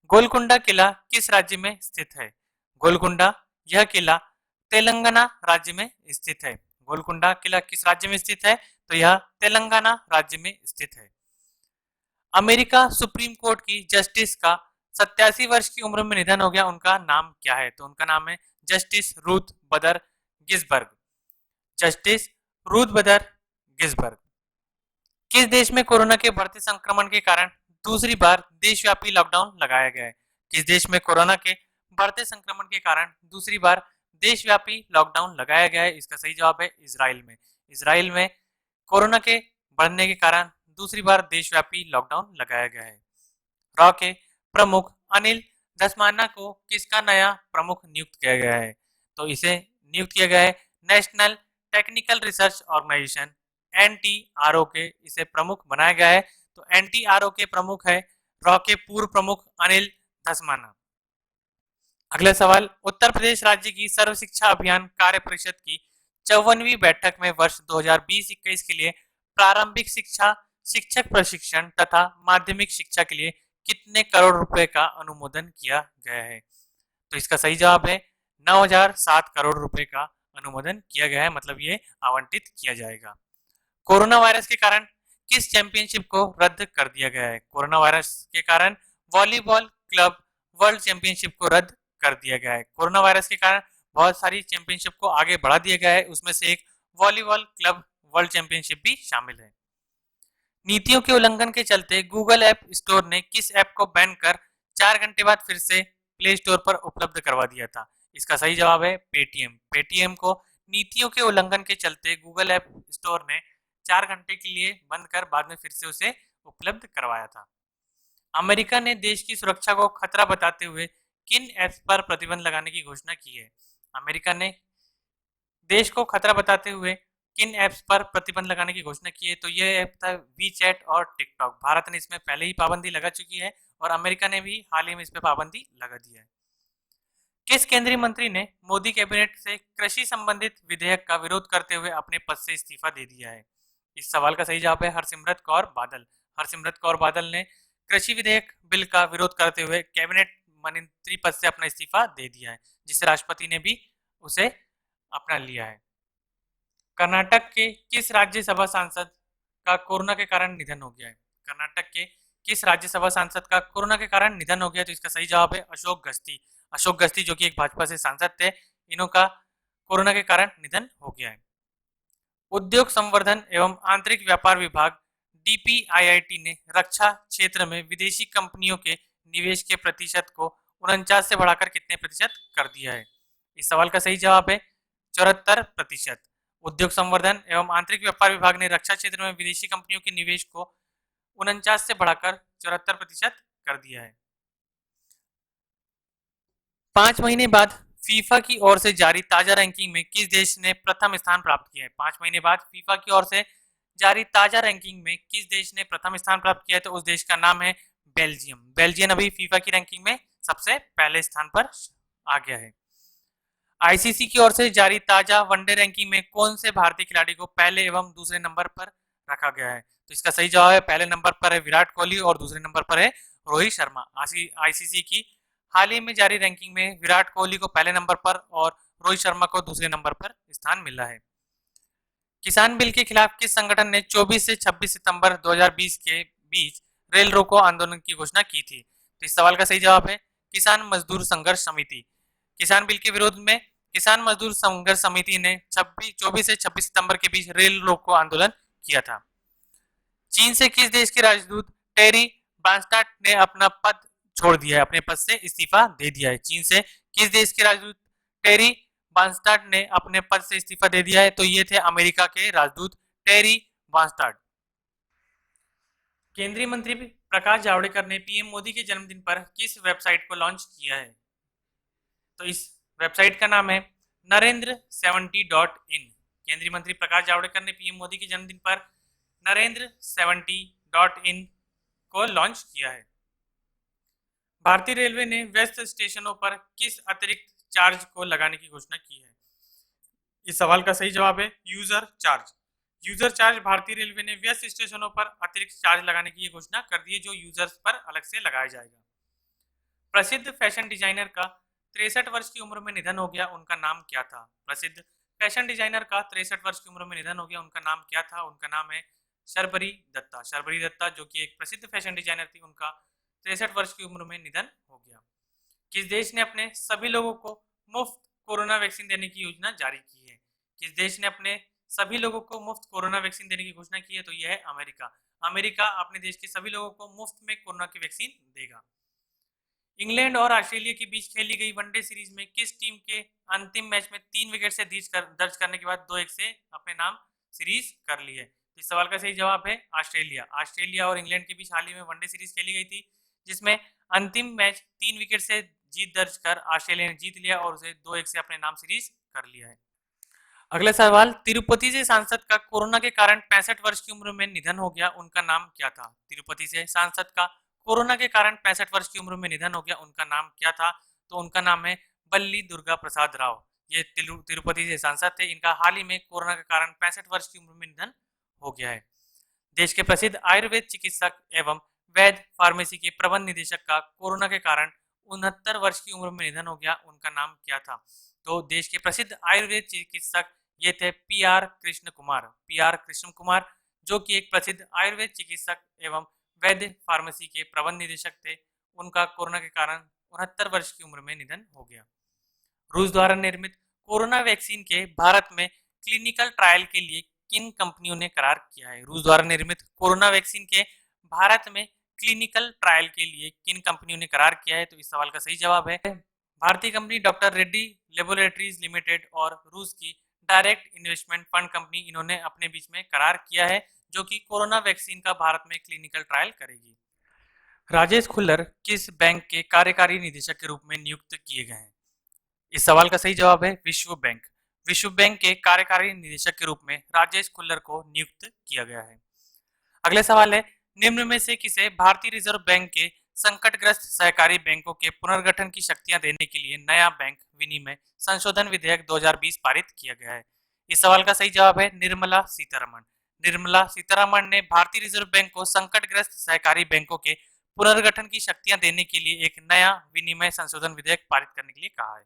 गोलकुंडा किला किस राज्य में स्थित है? गोलकुंडा यह किला तेलंगाना राज्य में स्थित है। गोलकुंडा किला किस राज्य में स्थित है? तो यह तेलंगाना राज्य में स्थित है। अमेरिका सुप्रीम कोर्ट की जस्टिस का 87 वर्ष की उम्र में निधन हो गया, उनका नाम क्या है? तो उनका नाम है जस्टिस रूथ बदर गिस्बर्ग। जस्टिस रूथ बदर गिस्बर्ग। किस देश में कोरोना के बढ़ते संक्रमण के कारण दूसरी बार देशव्यापी लॉकडाउन लगाया गया है? किस देश में कोरोना के बढ़ते संक्रमण के कारण दूसरी बार देशव्यापी लॉकडाउन लगाया गया है? इसका सही जवाब है इजराइल में। इजराइल में कोरोना के बढ़ने के कारण दूसरी बार देशव्यापी लॉकडाउन लगाया गया है। रॉ के प्रमुख अनिल धस्माना को किसका नया प्रमुख नियुक्त किया गया है? तो इसे नियुक्त किया गया है national technical research organisation NTRO के इसे प्रमुख बनाया गया है। तो एनटीआरओ के प्रमुख है रॉ के पूर्व प्रमुख अनिल धस्माना। अगला सवाल, उत्तर प्रदेश राज्य की सर्व शिक्षा अभियान कार्य परिषद की 54वीं बैठक में वर्ष 2020-21 के लिए प्रारंभिक शिक्षा, शिक्षक प्रशिक्षण तथा माध्यमिक शिक्षा के लिए कितने करोड़ रुपए का अनुमोदन किया गया है? तो इसका सही जवाब है 9007 करोड़ रुपए का अनुमोदन किया गया है, मतलब ये आवंटित किया जाएगा। कोरोना वायरस के कारण किस चैंपियनशिप को रद्द कर दिया गया है? कोरोना वायरस के कारण वॉलीबॉल क्लब वर्ल्ड चैंपियनशिप को रद्द कर दिया गया है। कोरोना वायरस के कारण बहुत सारी चैंपियनशिप को आगे बढ़ा दिया गया है, उसमें से एक वॉलीबॉल क्लब वर्ल्ड चैंपियनशिप भी शामिल है। नीतियों के उल्लंघन के चलते गूगल ऐप स्टोर ने किस ऐप को बैन कर 4 घंटे बाद फिर से प्ले स्टोर पर उपलब्ध करवा दिया था? इसका सही जवाब है पेटीएम। पेटीएम को नीतियों के उल्लंघन के चलते गूगल ऐप स्टोर ने 4 घंटे के लिए बंद कर बाद में फिर से उसे उपलब्ध करवाया था। अमेरिका ने देश की सुरक्षा को खतरा बताते हुए किन ऐप्स पर प्रतिबंध लगाने की घोषणा की है? अमेरिका ने देश को खतरा बताते हुए किन ऐप्स पर प्रतिबंध लगाने की घोषणा की है? तो ये ऐप था वी चैट और टिकटॉक। भारत ने इसमें पहले ही पाबंदी लगा चुकी है और अमेरिका ने भी हाल ही में इस पर पाबंदी लगा दी है। किस केंद्रीय मंत्री ने मोदी कैबिनेट से कृषि संबंधित विधेयक का विरोध करते हुए अपने पद से इस्तीफा दे दिया है? इस सवाल का सही जवाब है हरसिमरत कौर बादल। हरसिमरत कौर बादल ने कृषि विधेयक बिल का विरोध करते हुए कैबिनेट मंत्री पद से अपना इस्तीफा दे दिया है, जिसे राष्ट्रपति ने भी उसे अपना लिया है। कर्नाटक के किस राज्यसभा सांसद का कोरोना के कारण निधन हो गया है? कर्नाटक के किस राज्यसभा सांसद का कोरोना के कारण निधन हो गया? तो इसका सही जवाब है अशोक गस्ती। अशोक गस्ती जो कि एक भाजपा से सांसद थे, इन्हों का कोरोना के कारण निधन हो गया है। उद्योग संवर्धन एवं आंतरिक व्यापार विभाग डीपीआईआईटी ने रक्षा क्षेत्र में विदेशी कंपनियों के निवेश के प्रतिशत को 49 से बढ़ाकर कितने प्रतिशत कर दिया है? इस सवाल का सही जवाब है 74%। उद्योग संवर्धन एवं आंतरिक व्यापार विभाग ने रक्षा क्षेत्र में विदेशी कंपनियों के निवेश को 49 से बढ़ाकर 74% कर दिया है। 5 महीने बाद फीफा की ओर से जारी ताजा रैंकिंग में किस देश ने प्रथम स्थान प्राप्त किया है? 5 महीने बाद फीफा की ओर से जारी ताजा रैंकिंग में किस देश ने प्रथम स्थान प्राप्त किया है? तो उस देश का नाम है बेल्जियम। बेल्जियम अभी फीफा की रैंकिंग में सबसे पहले स्थान पर आ गया है। आईसीसी की ओर से जारी ताजा वनडे रैंकिंग में कौन से भारतीय खिलाड़ी को पहले एवं दूसरे नंबर पर रखा गया है? तो इसका सही जवाब है पहले नंबर पर है विराट कोहली और दूसरे नंबर पर है रोहित शर्मा। आईसीसी की हाल ही में जारी रैंकिंग में विराट कोहली को पहले नंबर पर और रोहित शर्मा को दूसरे नंबर पर स्थान मिला है। किसान बिल के खिलाफ किस संगठन ने 24 से 26 सितंबर 2020 के बीच रेल रोको आंदोलन की घोषणा की थी? तो इस सवाल का सही जवाब है किसान मजदूर संघर्ष समिति। किसान बिल के विरोध में किसान मजदूर संघर्ष समिति ने 24 से 26 सितंबर के बीच रेल रोको आंदोलन किया था। चीन से किस देश के राजदूत टेरी ब्रांस्टाड ने अपना पद छोड़ दिया है, अपने पद से इस्तीफा दे दिया है? चीन से किस देश के राजदूत टेरी ब्रांस्टाड ने अपने पद से इस्तीफा दे दिया है? तो ये थे अमेरिका के राजदूत टेरी ब्रांस्टाड। केंद्रीय मंत्री प्रकाश जावड़ेकर ने पीएम मोदी के जन्मदिन पर किस वेबसाइट को लॉन्च किया है? तो इस वेबसाइट का नाम है नरेंद्र70.in। केंद्रीय मंत्री प्रकाश जावड़ेकर ने पीएम मोदी के जन्मदिन पर नरेंद्र70.in को लॉन्च किया है। भारतीय रेलवे ने व्यस्त स्टेशनों पर किस अतिरिक्त चार्ज को लगाने की घोषणा की है? इस सवाल का सही जवाब है यूजर चार्ज। यूजर चार्ज भारतीय रेलवे ने व्यस्त स्टेशनों पर अतिरिक्त चार्ज लगाने की घोषणा कर दी है, जो यूजर्स पर अलग से लगाया जाएगा। प्रसिद्ध फैशन डिजाइनर का 63 वर्ष की उम्र में निधन हो गया, उनका नाम क्या था? प्रसिद्ध फैशन डिजाइनर का 63 वर्ष की उम्र में निधन हो गया, उनका नाम क्या था? उनका नाम है शर्बरी दत्ता। शर्बरी दत्ता जो कि एक प्रसिद्ध फैशन डिजाइनर थी, उनका 63 वर्ष की उम्र में निधन हो गया। किस देश ने अपने सभी लोगों को मुफ्त कोरोना वैक्सीन देने की योजना जारी की है? किस देश ने अपने सभी लोगों को मुफ्त कोरोना वैक्सीन देने की घोषणा की है? तो यह है अमेरिका। अमेरिका अपने देश के सभी लोगों को मुफ्त में कोरोना की वैक्सीन देगा। इंग्लैंड और ऑस्ट्रेलिया के बीच खेली गई वनडे सीरीज में किस टीम के अंतिम मैच में 3 विकेट से दर्ज करने के बाद 2-1 से अपने नाम सीरीज कर ली है? इस सवाल का सही जवाब है ऑस्ट्रेलिया। ऑस्ट्रेलिया और इंग्लैंड के बीच हाल ही में वनडे सीरीज खेली गई थी, जिसमें अंतिम मैच 3 विकेट से जीत दर्ज कर ऑस्ट्रेलिया ने जीत लिया और उसे 2-1 से अपने नाम सीरीज कर लिया है। अगला सवाल, तिरुपति से सांसद का कोरोना के कारण 65 वर्ष की उम्र में निधन हो गया, उनका नाम क्या था? तिरुपति से सांसद का कोरोना के कारण 65 वर्ष की उम्र में निधन हो गया, उनका नाम क्या था? तो उनका नाम है बल्ली दुर्गा प्रसाद राव। ये तिरुपति से सांसद थे, इनका हाल ही में कोरोना के कारण 65 वर्ष की उम्र में निधन हो गया है। देश के प्रसिद्ध आयुर्वेद चिकित्सक एवं वैद्य फार्मेसी के प्रबंध निदेशक का कोरोना के कारण 69 वर्ष की उम्र में निधन हो गया, उनका नाम क्या था? तो देश के प्रसिद्ध आयुर्वेद चिकित्सक ये थे पीआर कृष्ण कुमार। पीआर कृष्ण कुमार जो कि एक प्रसिद्ध आयुर्वेद चिकित्सक एवं वैद्य फार्मेसी के प्रबंध निदेशक थे, उनका कोरोना के कारण 69 वर्ष की उम्र में निधन हो गया। रूस द्वारा निर्मित कोरोना वैक्सीन के भारत में क्लिनिकल ट्रायल के लिए किन कंपनियों ने करार किया है? रूस द्वारा निर्मित कोरोना वैक्सीन के भारत में क्लिनिकल ट्रायल के लिए किन कंपनियों ने करार किया है? तो इस सवाल का सही जवाब है भारतीय company doctor Reddy laboratories limited और रूस की डायरेक्ट इन्वेस्टमेंट फंड कंपनी, इन्होंने अपने बीच में करार किया है, जो कि कोरोना वैक्सीन का भारत में क्लिनिकल ट्रायल करेगी। राजेश खुल्लर किस बैंक के कार्यकारी निदेशक के रूप में नियुक्त किए गए हैं? इस सवाल का सही जवाब है विश्व बैंक। विश्व बैंक के कार्यकारी निदेशक के रूप में राजेश खुल्लर को नियुक्त किया गया है। अगला सवाल है, निम्न में से किसे भारतीय रिजर्व बैंक के संकटग्रस्त सहकारी बैंकों के पुनर्गठन की शक्तियां देने के लिए नया बैंक विनिमय संशोधन विधेयक 2020 पारित किया गया है? इस सवाल का सही जवाब है निर्मला सीतारमण। निर्मला सीतारमण ने भारतीय रिजर्व बैंक को संकटग्रस्त सहकारी बैंकों के पुनर्गठन की शक्तियां देने के लिए एक नया विनिमय संशोधन विधेयक पारित करने के लिए कहा है।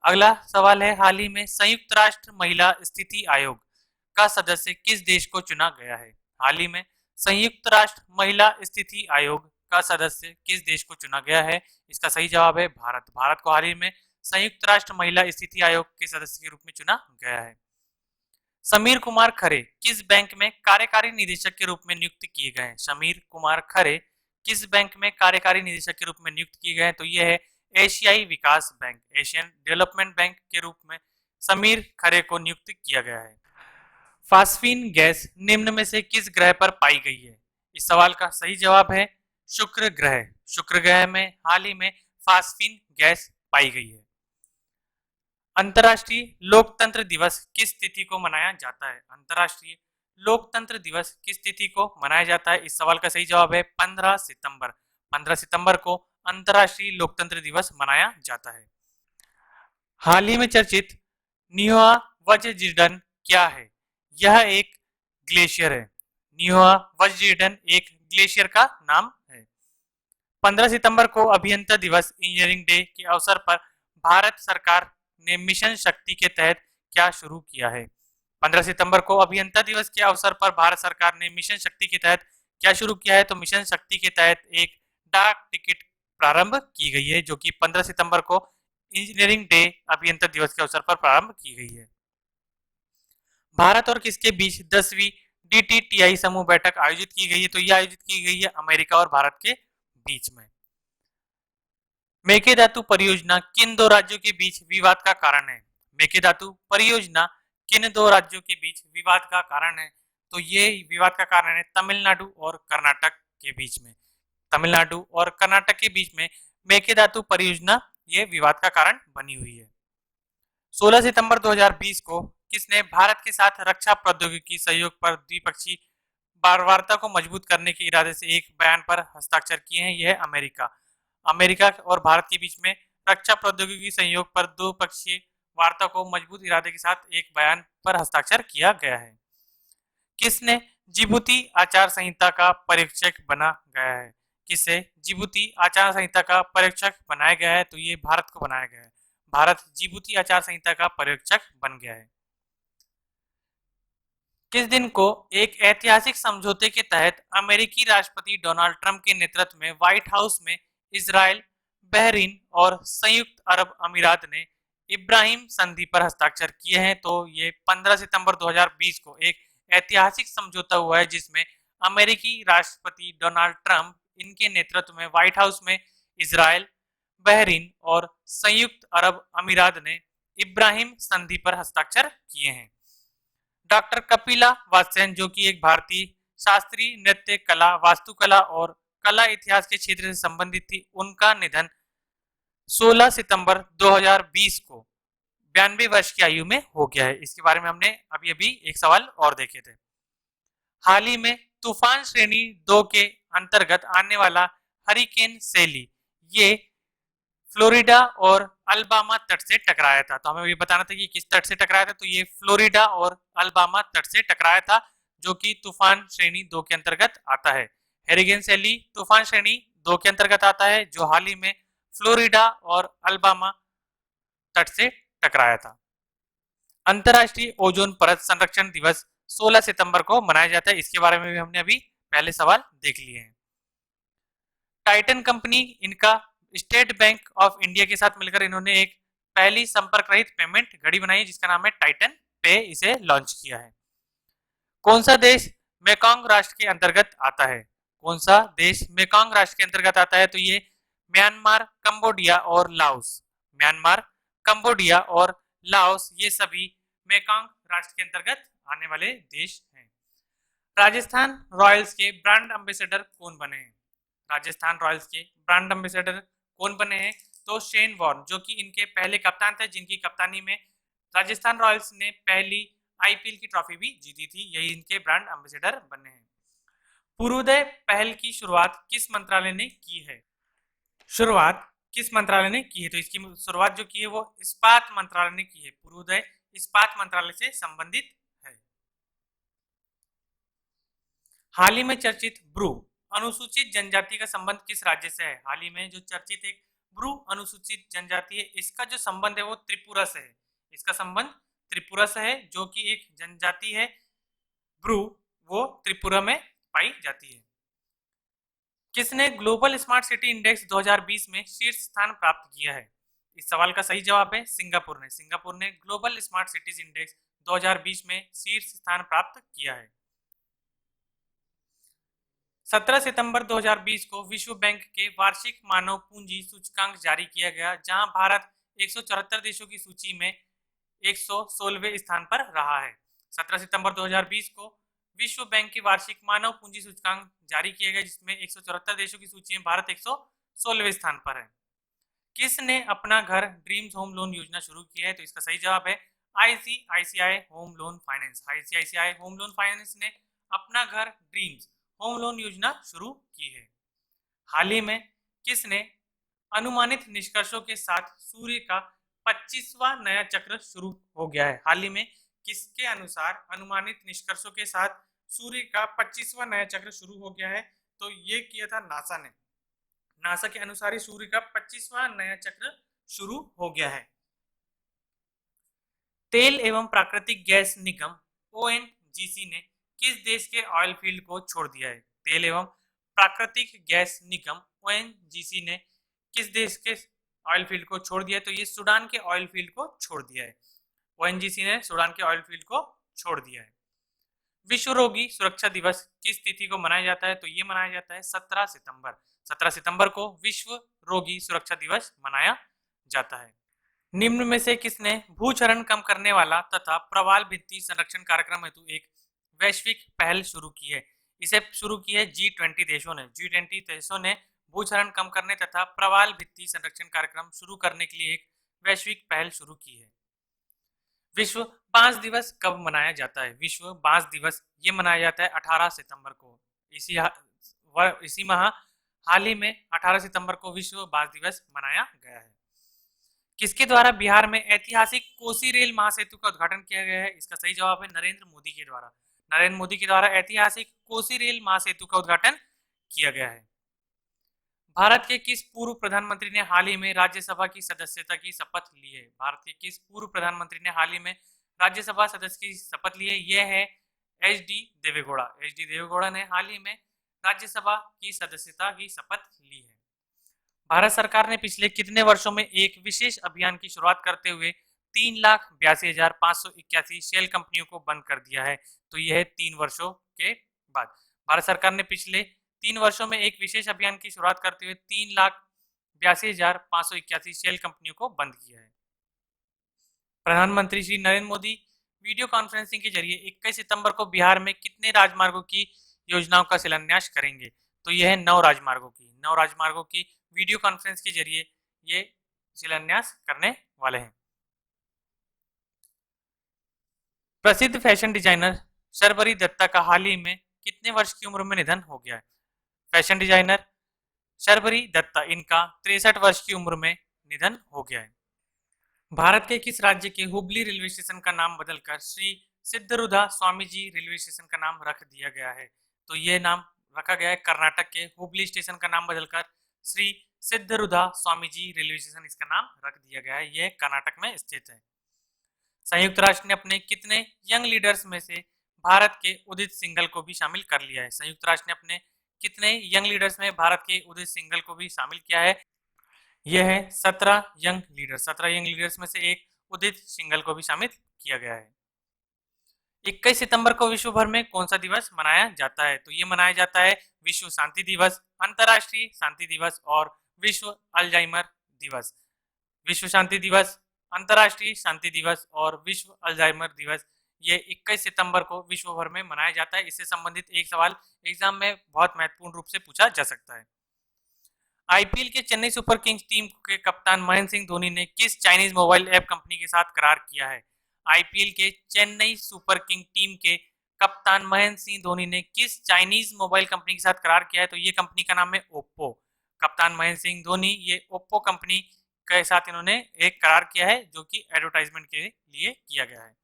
अगला सवाल है, हाल ही में संयुक्त राष्ट्र महिला स्थिति आयोग का सदस्य किस देश को चुना गया है? हाल ही में संयुक्त राष्ट्र महिला स्थिति आयोग का सदस्य किस देश को चुना गया है? इसका सही जवाब है भारत। भारत को हाल ही में संयुक्त राष्ट्र महिला स्थिति आयोग के सदस्य के रूप में चुना गया है। समीर कुमार खरे किस बैंक में कार्यकारी निदेशक के रूप में नियुक्त किए गए हैं? समीर कुमार खरे किस बैंक में कार्यकारी निदेशक के रूप में नियुक्त किए गए हैं? तो यह है एशियाई विकास बैंक, एशियन डेवलपमेंट बैंक के रूप में समीर खरे को नियुक्त किया गया है। फास्फीन गैस निम्न में से किस ग्रह पर पाई गई है? इस सवाल का सही जवाब है शुक्र ग्रह। शुक्र ग्रह में हाल ही में फास्फीन गैस पाई गई है। अंतर्राष्ट्रीय लोकतंत्र दिवस किस तिथि को मनाया जाता है? अंतर्राष्ट्रीय लोकतंत्र दिवस किस तिथि को मनाया जाता है? इस सवाल का सही जवाब है 15 सितंबर। 15 सितंबर को अंतर्राष्ट्रीय लोकतंत्र दिवस मनाया जाता है। हाल ही में चर्चित न्यूआ वज्रजीडन क्या है? यह एक ग्लेशियर है। न्यूआ वज्रजीडन एक ग्लेशियर का नाम है। 15 सितंबर को अभियंता दिवस इंजीनियरिंग डे के अवसर पर भारत सरकार ने मिशन शक्ति के तहत क्या शुरू किया है? 15 सितंबर को अभियंता दिवस के अवसर पर भारत सरकार ने मिशन शक्ति के तहत क्या शुरू किया है? तो मिशन शक्ति के तहत एक डाक टिकट प्रारंभ की गई है, जो कि 15 सितंबर को इंजीनियरिंग डे अभियंता दिवस के अवसर पर प्रारंभ की गई है। भारत और किसके बीच 10वीं DTTI समूह बैठक आयोजित की गई है? तो यह आयोजित की गई है अमेरिका और भारत के बीच में। मेकेदातु परियोजना किन दो राज्यों के बीच विवाद का कारण है? मेकेदातु परियोजना किन दो राज्यों के बीच विवाद का कारण है? तो ये विवाद का कारण है तमिलनाडु और कर्नाटक के बीच में। तमिलनाडु और कर्नाटक के बीच में मेकेदातु परियोजना ये विवाद का कारण बनी हुई है। 16 सितंबर 2020 को किसने भारत के साथ रक्षा प्रौद्योगिकी सहयोग पर द्विपक्षीय वार्ता को मजबूत करने के इरादे से एक बयान पर हस्ताक्षर किए हैं? यह अमेरिका। अमेरिका और भारत के बीच में रक्षा प्रौद्योगिकी सहयोग पर द्विपक्षीय वार्ता को मजबूत इरादे के साथ एक बयान पर हस्ताक्षर किया गया है। किसने जिबूती आचार संहिता का पर्यवेक्षक बना गया है? किसे जिबूती आचार संहिता का पर्यवेक्षक बनाया गया है? तो ये भारत को बनाया गया है। भारत जिबूती आचार संहिता का पर्यवेक्षक बन गया है। किस दिन को एक ऐतिहासिक समझौते के तहत अमेरिकी राष्ट्रपति डोनाल्ड ट्रंप के नेतृत्व में व्हाइट हाउस में इजराइल, बहरीन और संयुक्त अरब अमीरात ने इब्राहिम संधि पर हस्ताक्षर किए हैं? तो ये 15 सितंबर 2020 को एक ऐतिहासिक समझौता हुआ है, जिसमें अमेरिकी राष्ट्रपति डोनाल्ड ट्रंप इनके नेतृत्व में व्हाइट हाउस में इजराइल, बहरीन और संयुक्त अरब अमीरात ने इब्राहिम संधि पर हस्ताक्षर किए हैं। डॉक्टर कपिला वात्स्यन, जो कि एक भारतीय शास्त्रीय नृत्य कला, वास्तुकला और कला इतिहास के क्षेत्र से संबंधित थी, उनका निधन 16 सितंबर 2020 को 92 वर्ष की आयु में हो गया है। इसके बारे में हमने अभी अभी एक सवाल और देखे थे। हाल ही में तूफान श्रेणी 2 के अंतर्गत आने वाला हरिकेन सैली ये फ्लोरिडा और अल्बामा तट से टकराया था। तो हमें ये बताना था कि किस तट से टकराया था। तो ये फ्लोरिडा और अल्बामा तट से टकराया था, जो कि तूफान श्रेणी 2 के अंतर्गत आता है। हरिकेन सैली तूफान श्रेणी 2 के अंतर्गत आता है, जो हाल ही में फ्लोरिडा और अल्बामा तट से टकराया था। अंतर्राष्ट्रीय ओजोन परत संरक्षण दिवस 16 सितंबर को मनाया जाता है। इसके बारे में भी हमने अभी पहले सवाल देख लिए हैं। टाइटन कंपनी, इनका स्टेट बैंक ऑफ इंडिया के साथ मिलकर इन्होंने एक पहली संपर्क रहित पेमेंट घड़ी बनाई, जिसका नाम है टाइटन पे। इसे लॉन्च किया है। कौन सा देश मेकॉन्ग राष्ट्र के अंतर्गत आता है? कौन सा देश मेकॉन्ग राष्ट्र के अंतर्गत आता है? तो ये म्यांमार, कंबोडिया और लाओस। म्यांमार, कंबोडिया और लाओस ये सभी मेकॉन्ग राष्ट्र के अंतर्गत आने वाले देश हैं। राजस्थान रॉयल्स के ब्रांड एम्बेसडर कौन बने हैं? राजस्थान रॉयल्स के ब्रांड एम्बेसडर कौन बने हैं? तो शेन वॉर्न, जो कि इनके पहले कप्तान थे, जिनकी कप्तानी में राजस्थान रॉयल्स ने पहली IPL की ट्रॉफी भी जीती थी। यही इनके ब्रांड एम्बेसडर बने हैं। पूर्वोदय पहल की शुरुआत किस मंत्रालय ने की है? शुरुआत किस मंत्रालय ने की है? तो इसकी शुरुआत जो की है वो इस्पात मंत्रालय ने की है। पूर्वोदय इस्पात मंत्रालय से संबंधित है। हाल ही में चर्चित ब्रू अनुसूचित जनजाति का संबंध किस राज्य से है? हाल ही में जो चर्चित एक ब्रू अनुसूचित जनजाति है, इसका जो संबंध है वो त्रिपुरा से है। इसका संबंध त्रिपुरा से है, जो कि एक जनजाति है ब्रू, वो त्रिपुरा में पाई जाती है। किसने ग्लोबल स्मार्ट सिटी इंडेक्स 2020 में शीर्ष स्थान प्राप्त किया है? इस सवाल का सही जवाब है सिंगापुर ने। सिंगापुर ने ग्लोबल स्मार्ट सिटीज इंडेक्स 2020 में शीर्ष स्थान प्राप्त किया है। 17 सितंबर 2020 को विश्व बैंक के वार्षिक मानव पूंजी सूचकांक जारी किया गया, जहां भारत 174 देशों की सूची में 116वें स्थान पर रहा है। 17 सितंबर 2020 को विश्व बैंक की वार्षिक मानव पूंजी सूचकांक जारी किया गया, जिसमें 174 देशों की सूची में भारत 116वें स्थान पर है। किसने अपना घर ड्रीम्स होम लोन योजना शुरू की है? तो इसका सही जवाब है ICICI home loan finance. ICICI home loan finance ने अपना घर ड्रीम्स होम लोन योजना शुरू की है। हाल ही में किसने अनुमानित निष्कर्षों के साथ सूर्य का 25वां नया चक्र शुरू हो गया है? हाल ही में किसके अनुसार अनुमानित निष्कर्षों के साथ सूर्य का 25वां नया चक्र शुरू हो गया है? तो ये किया था नासा ने। नासा के अनुसार ही सूर्य का 25वां नया चक्र शुरू हो गया है। तेल एवं प्राकृतिक गैस निगम ओएनजीसी ने किस देश के ऑयल फील्ड को छोड़ दिया है? तेल एवं प्राकृतिक गैस निगम ओएनजीसी ने किस देश के ऑयल फील्ड को छोड़ दिया है? तो ये सूडान के ऑयल फील्ड को छोड़ दिया है। ओएनजीसी ने सूडान के ऑयल फील्ड को छोड़ दिया है। विश्व रोगी सुरक्षा दिवस किस तिथि को मनाया जाता है? तो ये मनाया जाता है 17 सितंबर। 17 सितंबर को विश्व रोगी सुरक्षा दिवस मनाया जाता है। निम्न में से किसने भूक्षरण कम करने वाला तथा प्रवाल भित्ति संरक्षण कार्यक्रम हेतु एक वैश्विक पहल शुरू की है? इसे शुरू की है G20 देशों ने। G20 देशों ने भूक्षरण कम करने तथा प्रवाल भित्ति संरक्षण कार्यक्रम शुरू करने के लिए एक वैश्विक पहल शुरू की है। विश्व बांस दिवस कब मनाया जाता है? विश्व बांस दिवस ये मनाया जाता है 18 सितंबर को। इसी माह हाल ही में 18 सितंबर को विश्व बांस दिवस मनाया गया है। किसके द्वारा बिहार में ऐतिहासिक कोसी रेल महासेतु का उद्घाटन किया गया है? इसका सही जवाब है नरेंद्र मोदी के द्वारा। नरेंद्र मोदी के द्वारा ऐतिहासिक कोसी रेल महासेतु का उद्घाटन किया गया है। भारत के किस पूर्व प्रधानमंत्री ने हाल ही में राज्यसभा की सदस्यता की शपथ ली है? भारत के किस पूर्व प्रधानमंत्री ने हाल ही में राज्यसभा सदस्य की शपथ ली है? यह है एच.डी. देवेगौड़ा। एच.डी. देवेगौड़ा ने हाल ही में राज्यसभा की सदस्यता की शपथ ली है। भारत सरकार ने पिछले कितने वर्षों में एक विशेष अभियान की शुरुआत करते हुए 3,82,581 शेल कंपनियों को बंद कर दिया है? तो यह है 3 वर्षों के बाद। भारत सरकार ने पिछले 3 वर्षों में एक विशेष अभियान की शुरुआत करते हुए 3,82,581 शेल कंपनियों को बंद किया है। प्रधानमंत्री श्री नरेंद्र मोदी वीडियो कॉन्फ्रेंसिंग के जरिए 21 सितंबर को बिहार में कितने राजमार्गों की योजनाओं का शिलान्यास करेंगे? तो यह है 9 राजमार्गों की। 9 राजमार्गों की वीडियो कॉन्फ्रेंस के जरिए ये शिलान्यास करने वाले हैं। प्रसिद्ध फैशन डिजाइनर शर्वरी दत्ता का हाल ही में कितने वर्ष की उम्र में निधन हो गया है? फैशन डिजाइनर शर्वरी दत्ता, इनका 63 वर्ष की उम्र में निधन हो गया है। भारत के किस राज्य के हुबली रेलवे स्टेशन का नाम बदलकर श्री सिद्धरूढ़ा स्वामी जी रेलवे स्टेशन का नाम रख दिया गया है? तो यह नाम रखा गया है कर्नाटक के हुबली स्टेशन का नाम बदलकर श्री सिद्धरूढ़ा स्वामी जी रेलवे स्टेशन इसका नाम रख दिया गया है। यह कर्नाटक में स्थित है। संयुक्त राष्ट्र ने अपने कितने यंग लीडर्स में से भारत के उदित सिंघल को भी शामिल कर लिया है? संयुक्त राष्ट्र ने अपने कितने यंग लीडर्स में भारत के उदित सिंघल को भी शामिल किया है? यह है 17 यंग लीडर्स। 17 यंग लीडर्स में से एक उदित सिंघल को भी शामिल किया गया है। 21 सितंबर को विश्व भर में कौन सा दिवस मनाया जाता है? तो ये मनाया जाता है विश्व शांति दिवस, अंतर्राष्ट्रीय शांति दिवस और विश्व अल्जाइमर दिवस। विश्व शांति दिवस, अंतर्राष्ट्रीय शांति दिवस और विश्व अल्जाइमर दिवस ये 21 सितंबर को विश्व भर में मनाया जाता है। इससे संबंधित एक सवाल एग्जाम में बहुत महत्वपूर्ण रूप से पूछा जा सकता है। आईपीएल के चेन्नई सुपर किंग्स टीम के कप्तान महेंद्र सिंह धोनी ने किस चाइनीज मोबाइल ऐप कंपनी के साथ करार किया है? आईपीएल के चेन्नई सुपर किंग टीम के कप्तान महेंद्र सिंह धोनी ने किस चाइनीज मोबाइल कंपनी के साथ करार किया है? तो ये कंपनी का नाम है ओप्पो। कप्तान महेंद्र सिंह धोनी ये ओप्पो कंपनी के साथ इन्होंने एक करार किया है, जो कि एडवर्टाइजमेंट के लिए किया गया है।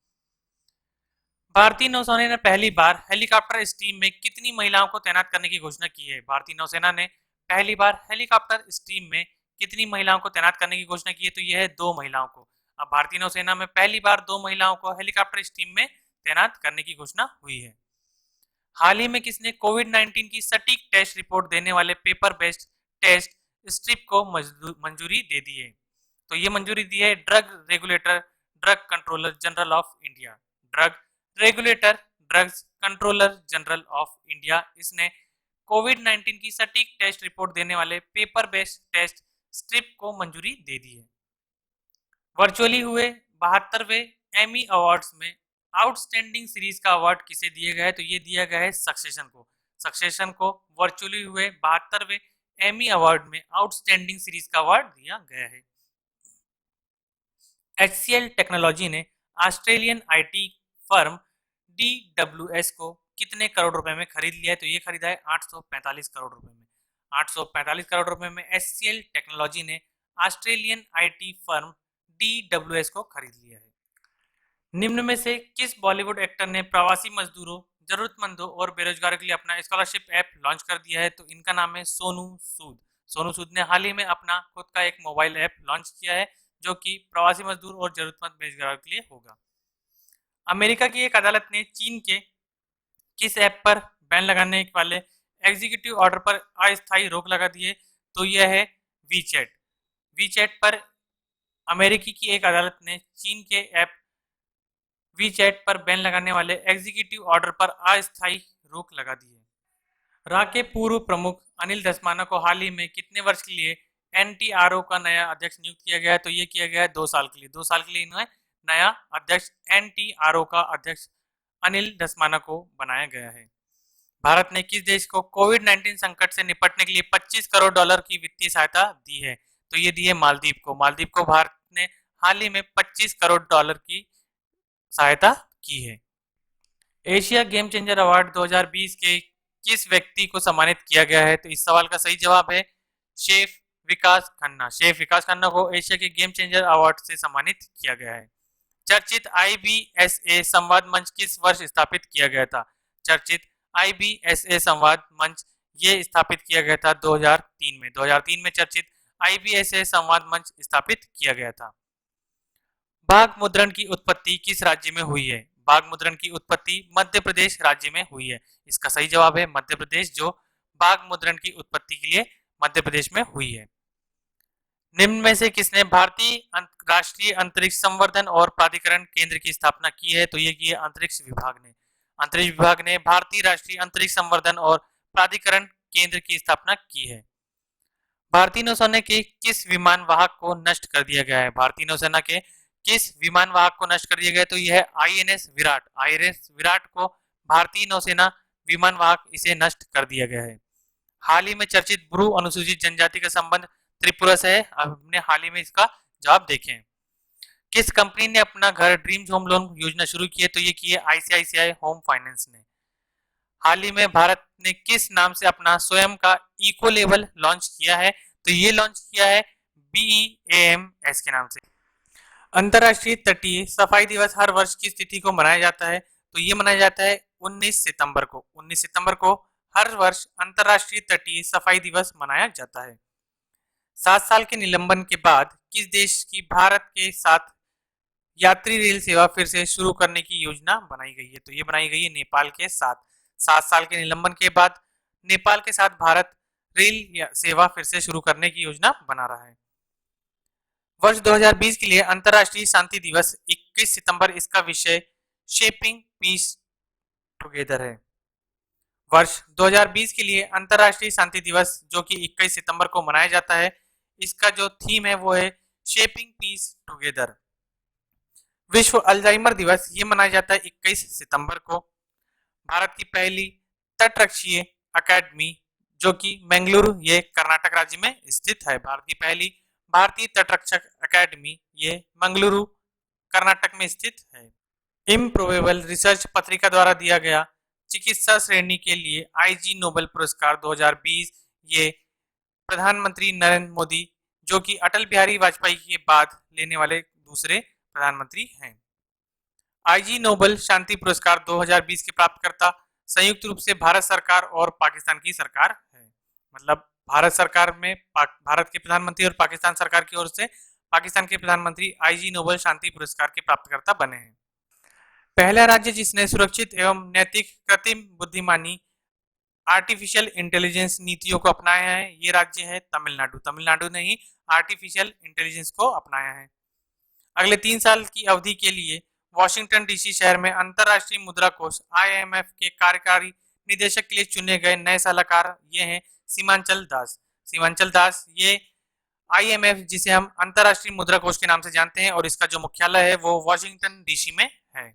भारतीय नौसेना ने पहली बार हेलीकॉप्टर स्ट्रीम में कितनी महिलाओं को तैनात करने की घोषणा की है? भारतीय नौसेना ने पहली बार हेलीकॉप्टर स्ट्रीम में कितनी महिलाओं को तैनात करने की घोषणा की है? तो यह है 2 महिलाओं को। अब भारतीय नौसेना में पहली बार 2 महिलाओं को हेलीकॉप्टर स्ट्रीम में तैनात करने की घोषणा हुई है। हाल ही में किसने कोविड-19 की सटीक टेस्ट रिपोर्ट देने वाले पेपर बेस्ड टेस्ट स्ट्रिप को मंजूरी दे दी है? तो ये मंजूरी दी है drug regulator drug controller general of India. Drug regulator drugs controller general of India इसने कोविड-19 की सटीक टेस्ट रिपोर्ट देने वाले पेपर बेस्ड टेस्ट स्ट्रिप को मंजूरी दे दी है। वर्चुअली हुए 72वें एमी अवार्ड्स में आउटस्टैंडिंग सीरीज का अवार्ड किसे दिया गया है? तो ये दिया गया है सक्सेशन को। सक्सेशन को वर्चुअली हुए 72वें एमी अवार्ड में आउटस्टैंडिंग सीरीज का अवार्ड दिया गया है। HCL टेक्नोलॉजी ने ऑस्ट्रेलियन आईटी फर्म DWS को कितने करोड़ रुपए में खरीद लिया है? तो ये खरीदा है 845 करोड़ रुपए में। 845 करोड़ रुपए में HCL टेक्नोलॉजी ने ऑस्ट्रेलियन आईटी फर्म DWS को खरीद लिया है। निम्न में से किस बॉलीवुड एक्टर ने प्रवासी मजदूरों, जरूरतमंदों और बेरोजगारों के लिए अपना स्कॉलरशिप ऐप लॉन्च कर दिया है? तो इनका नाम है सोनू सूद। सोनू सूद ने हाल ही में अपना खुद का एक मोबाइल ऐप लॉन्च किया है जो कि प्रवासी मजदूर और जरूरतमंद बेरोजगारों के लिए होगा। अमेरिका की एक अदालत ने चीन के किस ऐप पर बैन लगाने वाले एग्जीक्यूटिव ऑर्डर पर अस्थायी रोक लगा दी है? तो यह है वीचैट। वीचैट पर अमेरिकी की एक अदालत ने चीन के ऐप वीचैट पर बैन लगाने वाले एग्जीक्यूटिव ऑर्डर पर अस्थायी रोक लगा दी है। रा के पूर्व प्रमुख अनिल धस्माना को हाल ही में कितने वर्ष के लिए NTRO का नया अध्यक्ष नियुक्त किया गया है? तो ये किया गया है 2 साल के लिए। 2 साल के लिए इन्हें नया अध्यक्ष NTRO का अध्यक्ष अनिल धस्माना को बनाया गया है। भारत ने किस देश को कोविड-19 संकट से निपटने के लिए 25 करोड़ डॉलर की वित्तीय सहायता दी है? तो ये दी है मालदीव को। मालदीव को भारत ने हाल ही में 25 करोड़ डॉलर की सहायता की है। एशिया गेम चेंजर अवार्ड 2020 के किस व्यक्ति को सम्मानित किया गया है? तो इस सवाल का सही जवाब है शेफ विकास खन्ना। शेफ विकास खन्ना को एशिया के गेम चेंजर अवार्ड से सम्मानित किया गया है। चर्चित IBSA संवाद मंच किस वर्ष स्थापित किया गया था? चर्चित IBSA संवाद मंच ये स्थापित किया गया था 2003 में। 2003 में चर्चित IBSA संवाद मंच स्थापित किया गया था। बाघ मुद्रण की उत्पत्ति किस राज्य में हुई है? बाघ मुद्रण की उत्पत्ति मध्य प्रदेश राज्य में हुई है। इसका सही जवाब है मध्य प्रदेश, जो बाघ मुद्रण की उत्पत्ति के लिए मध्य प्रदेश में हुई है। निम्न में से किसने भारतीय राष्ट्रीय अंतरिक्ष संवर्धन और प्राधिकरण केंद्र की स्थापना की है? तो ये की है अंतरिक्ष विभाग ने। अंतरिक्ष विभाग ने भारतीय राष्ट्रीय अंतरिक्ष संवर्धन और प्राधिकरण केंद्र की स्थापना की है। भारतीय नौसेना के किस विमान वाहक को नष्ट कर दिया गया है? भारतीय नौसेना के किस विमान वाहक को नष्ट कर दिया गया? तो यह है INS विराट। INS विराट को भारतीय नौसेना विमान वाहक इसे नष्ट कर दिया गया है। हाल ही में चर्चित ब्रू अनुसूचित जनजाति का संबंध त्रिपुरा से है। हमने हाल ही में इसका जवाब देखें। किस कंपनी ने अपना घर ड्रीम्स होम लोन योजना शुरू की है? तो ये की है ICICI होम फाइनेंस ने। हाल ही में भारत ने किस नाम से अपना स्वयं का इको लेबल लॉन्च किया है? तो ये लॉन्च किया है BEAMS के नाम से। अंतर्राष्ट्रीय तटीय सफाई दिवस हर वर्ष किस तिथि को मनाया जाता है? तो ये मनाया जाता है 19 सितंबर को। 19 सितंबर को हर वर्ष अंतर्राष्ट्रीय तटीय सफाई दिवस मनाया जाता है। 7 साल के निलंबन के बाद किस देश की भारत के साथ यात्री रेल सेवा फिर से शुरू करने की योजना बनाई गई है? तो ये बनाई गई है नेपाल के साथ। 7 साल के निलंबन के बाद नेपाल के साथ भारत रेल सेवा फिर से शुरू करने की योजना बना रहा है। वर्ष 2020 के लिए अंतर्राष्ट्रीय शांति दिवस 21 सितंबर, इसका विषय शेपिंग पीस टुगेदर है। वर्ष 2020 के लिए अंतर्राष्ट्रीय शांति दिवस जो कि 21 सितंबर को मनाया जाता है, इसका जो थीम है वो है शेपिंग पीस टुगेदर। विश्व अल्जाइमर दिवस ये मनाया जाता है 21 सितंबर को। भारत की पहली तटरक्षीय अकादमी जो कि मंगलुरु ये कर्नाटक राज्य में स्थित है। भारत की पहली भारतीय तटरक्षक अकादमी ये मंगलुरु कर्नाटक में स्थित है। इम्प्रोबेबल रिसर्च पत्रिका द्वारा दिया गया चिकित्सा श्रेणी के लिए IG नोबेल पुरस्कार 2020 ये प्रधानमंत्री नरेंद्र मोदी जो कि अटल बिहारी वाजपेयी के बाद लेने वाले दूसरे प्रधानमंत्री हैं। IG नोबेल शांति पुरस्कार 2020 के प्राप्तकर्ता संयुक्त रूप से भारत सरकार और पाकिस्तान की सरकार है। मतलब भारत सरकार में भारत के प्रधानमंत्री और पाकिस्तान सरकार की ओर से पाकिस्तान के प्रधानमंत्री IG नोबेल शांति पुरस्कार के प्राप्तकर्ता बने हैं। पहला राज्य जिसने सुरक्षित एवं नैतिक कृत्रिम बुद्धिमानी आर्टिफिशियल इंटेलिजेंस नीतियों को अपनाया है, ये राज्य है तमिलनाडु। तमिलनाडु ने ही आर्टिफिशियल इंटेलिजेंस को अपनाया है। अगले 3 साल की अवधि के लिए वॉशिंगटन डीसी शहर में अंतर्राष्ट्रीय मुद्रा कोष IMF के कार्यकारी निदेशक के लिए चुने गए नए सलाहकार ये हैं सीमांचल दास। सीमांचल दास ये IMF जिसे हम अंतर्राष्ट्रीय मुद्रा कोष के नाम से जानते हैं और इसका जो मुख्यालय है वो वॉशिंगटन डीसी में है।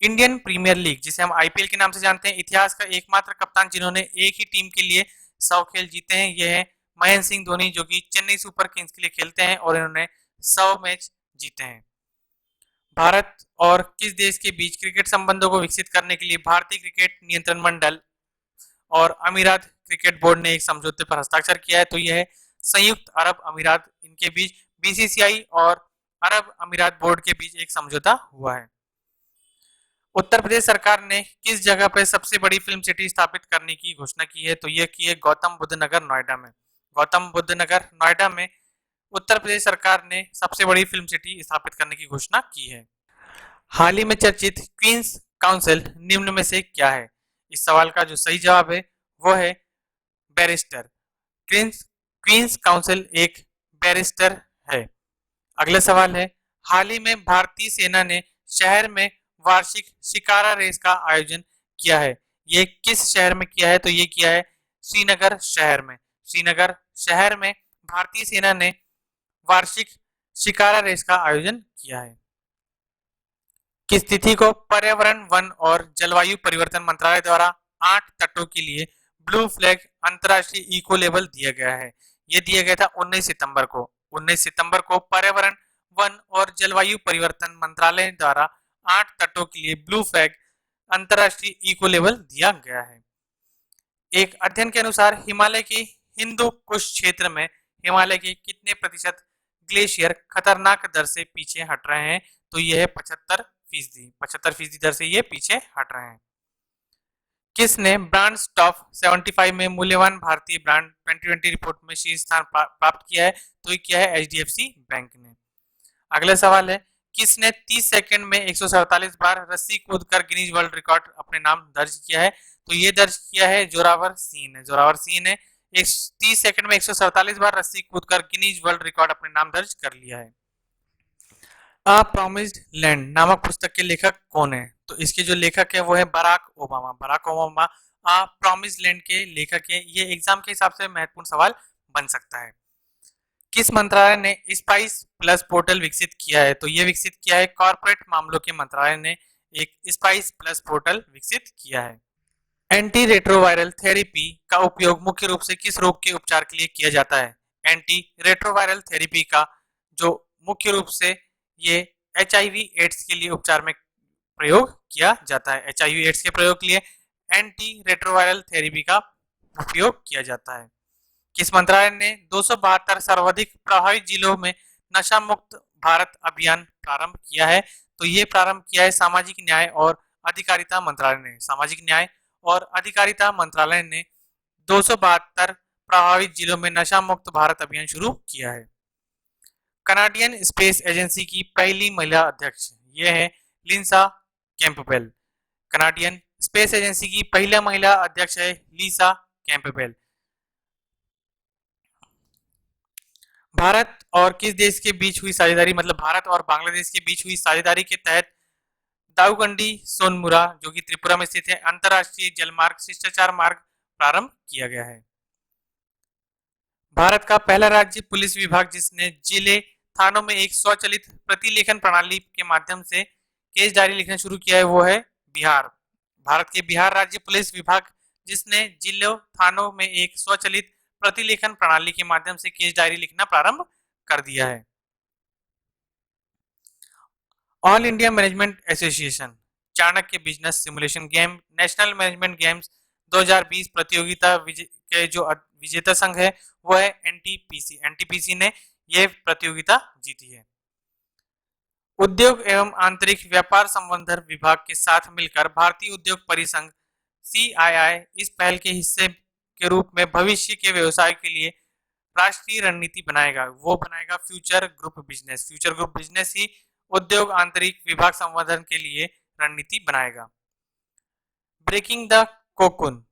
इंडियन प्रीमियर लीग जिसे हम IPL के नाम से जानते हैं, इतिहास का एकमात्र कप्तान जिन्होंने एक ही टीम के लिए 100 खेल जीते हैं ये है महेंद्र सिंह धोनी, जो कि चेन्नई सुपर किंग्स के लिए खेलते हैं और इन्होंने 100 मैच जीते हैं। भारत और किस देश के बीच क्रिकेट संबंधों को विकसित करने के लिए भारतीय क्रिकेट नियंत्रण मंडल और अमीरात क्रिकेट बोर्ड ने एक समझौते पर हस्ताक्षर किया है? तो यह है संयुक्त अरब अमीरात। इनके बीच BCCI और अरब अमीरात बोर्ड के बीच एक समझौता हुआ है। उत्तर प्रदेश सरकार ने किस जगह पर सबसे बड़ी फिल्म सिटी स्थापित करने की घोषणा की है? तो यह की है गौतम बुद्ध नगर नोएडा में। गौतम बुद्ध नगर नोएडा में उत्तर प्रदेश सरकार ने सबसे बड़ी फिल्म सिटी स्थापित करने की घोषणा की है। हाल ही में चर्चित क्वींस काउंसिल निम्न में से क्या है? इस सवाल का जो सही जवाब है वो है बैरिस्टर। क्वींस काउंसिल एक बैरिस्टर है। अगला सवाल है, हाल ही में भारतीय सेना ने शहर में वार्षिक शिकारा रेस का आयोजन किया है, ये किस शहर में किया है? तो ये किया है श्रीनगर शहर में। श्रीनगर शहर में भारतीय सेना ने वार्षिक शिकारा रेस का आयोजन किया है। किस तिथि को पर्यावरण, वन और जलवायु परिवर्तन मंत्रालय द्वारा 8 तटों के लिए ब्लू फ्लैग अंतर्राष्ट्रीय इको लेबल दिया गया है? ये दिया गया था 19 सितंबर को। 19 सितंबर को पर्यावरण, वन और जलवायु परिवर्तन मंत्रालय द्वारा 8 तटों के लिए ब्लू फ्लैग अंतर्राष्ट्रीय इको लेबल दिया गया है। एक अध्ययन के अनुसार हिमालय के हिंदू कुश क्षेत्र में हिमालय के कितने प्रतिशत ग्लेशियर खतरनाक दर से पीछे हट रहे हैं? तो यह है 75%। 75% दर से ये पीछे हट रहे हैं। किसने ब्रांड्स टॉप 75 में मूल्यवान भारतीय ब्रांड 2020 रिपोर्ट में शीर्ष स्थान प्राप्त किया है? तो ये किया है HDFC बैंक ने। अगला सवाल है, किसने 30 सेकंड में 147 बार रस्सी कूदकर गिनीज वर्ल्ड रिकॉर्ड अपने नाम दर्ज किया है? तो ये दर्ज किया है जोरावर सिंह ने। जोरावर सिंह ने 30 सेकंड में 147 बार रस्सी कूदकर गिनीज वर्ल्ड रिकॉर्ड अपने नाम दर्ज कर लिया है। अ प्रॉमिस्ड लैंड नामक पुस्तक के लेखक कौन है? तो इसके जो लेखक है वो है बराक ओबामा। बराक ओबामा अ प्रॉमिस्ड लैंड के लेखक है। ये एग्जाम के हिसाब से महत्वपूर्ण सवाल बन सकता है। किस मंत्रालय ने स्पाइस प्लस पोर्टल विकसित किया है? तो ये विकसित किया है कॉर्पोरेट मामलों के मंत्रालय ने एक स्पाइस प्लस पोर्टल विकसित किया है। एंटी रेट्रोवायरल थेरेपी का उपयोग मुख्य रूप से किस रोग के उपचार के लिए किया जाता है? एंटी रेट्रोवायरल थेरेपी का जो मुख्य रूप से ये HIV एड्स के लिए उपचार में प्रयोग किया जाता है। HIV एड्स के प्रयोग के लिए एंटी रेट्रोवायरल थेरेपी का उपयोग किया जाता है। किस मंत्रालय ने 272 सर्वाधिक प्रभावित जिलों में नशा मुक्त भारत अभियान प्रारंभ किया है? तो ये प्रारंभ किया है सामाजिक न्याय और अधिकारिता मंत्रालय ने। सामाजिक न्याय और अधिकारिता मंत्रालय ने 272 प्रभावित जिलों में नशा मुक्त भारत अभियान शुरू किया है। कनाडियन स्पेस एजेंसी की पहली महिला अध्यक्ष ये है लिंसा कैंपबेल। कनाडियन स्पेस एजेंसी की पहला महिला अध्यक्ष है लिसा कैंपबेल। भारत और किस देश के बीच हुई साझेदारी, मतलब भारत और बांग्लादेश के बीच हुई साझेदारी के तहत दाऊगंडी सोनमुरा जो कि त्रिपुरा में स्थित है अंतरराष्ट्रीय जलमार्ग शिष्टाचार मार्ग प्रारंभ किया गया है। भारत का पहला राज्य पुलिस विभाग जिसने जिले थानों में एक स्वचालित प्रतिलेखन प्रणाली के माध्यम से केस डायरी लिखना शुरू किया है वो है बिहार। भारत के बिहार राज्य पुलिस विभाग जिसने जिलों थानों में एक स्वचालित प्रतिलेखन प्रणाली के माध्यम से केस डायरी लिखना प्रारंभ कर दिया है। All India management association Chanakya business simulation game national management games 2020 प्रतियोगिता के जो विजेता संघ है वो है NTPC। NTPC ने यह प्रतियोगिता जीती है। उद्योग एवं आंतरिक व्यापार संवर्धन विभाग के साथ मिलकर भारतीय उद्योग परिसंघ CII इस पहल के हिस्से के रूप में भविष्य के व्यवसाय के लिए राष्ट्रीय रणनीति बनाएगा। वो बनाएगा future group business. Future group business ही उद्योग आंतरिक विभाग संवर्धन के लिए रणनीति बनाएगा। Breaking the cocoon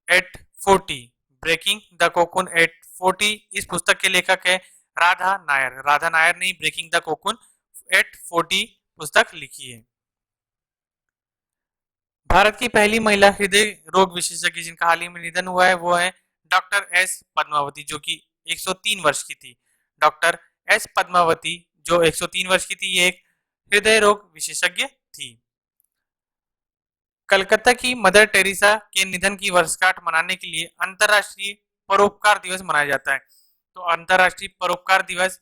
at 40 breaking the cocoon at 40 इस पुस्तक के लेखक है राधा नायर। राधा नायर ने ब्रेकिंग द कोकून एट 40 पुस्तक लिखी है। भारत की पहली महिला हृदय रोग विशेषज्ञ जिनका हाल ही में निधन हुआ है वो है डॉक्टर एस पद्मावती, जो कि 103 वर्ष की थी। डॉक्टर एस पद्मावती जो 103 वर्ष की थी, ये एक हृदय रोग विशेषज्ञ थी। कलकत्ता की मदर टेरेसा के निधन की वर्षगांठ मनाने के लिए अंतर्राष्ट्रीय परोपकार दिवस मनाया जाता है। तो अंतर्राष्ट्रीय परोपकार दिवस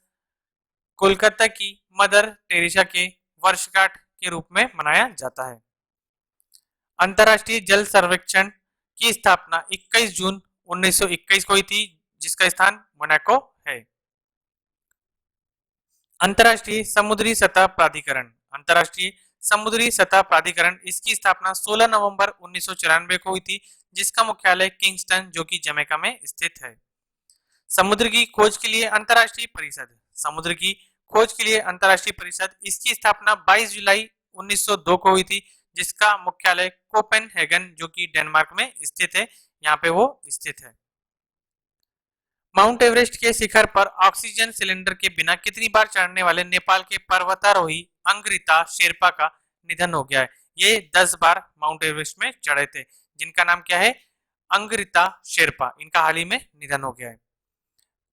कोलकाता की मदर टेरेसा के वर्षगांठ के रूप में मनाया जाता है। अंतर्राष्ट्रीय जल सर्वेक्षण की स्थापना 21 जून 1921 को हुई थी, जिसका स्थान मोनाको है। अंतर्राष्ट्रीय समुद्री सतह प्राधिकरण, अंतर्राष्ट्रीय समुद्री सतह प्राधिकरण, इसकी स्थापना 16 नवंबर 1994 को हुई थी, जिसका मुख्यालय किंगस्टन जो कि जमैका में स्थित है। समुद्र की खोज के लिए अंतर्राष्ट्रीय परिषद, समुद्र की खोज के लिए अंतर्राष्ट्रीय परिषद, इसकी स्थापना 22 जुलाई 1902 को हुई थी, जिसका मुख्यालय कोपेनहेगन जो कि डेनमार्क में स्थित है, यहाँ पे वो स्थित है। माउंट एवरेस्ट के शिखर पर ऑक्सीजन सिलेंडर के बिना कितनी बार चढ़ने वाले नेपाल के पर्वतारोही अंग्रिता शेरपा का निधन हो गया है? ये 10 बार माउंट एवरेस्ट में चढ़े थे, जिनका नाम क्या है? अंग्रिता शेरपा। इनका हाल ही में निधन हो गया है।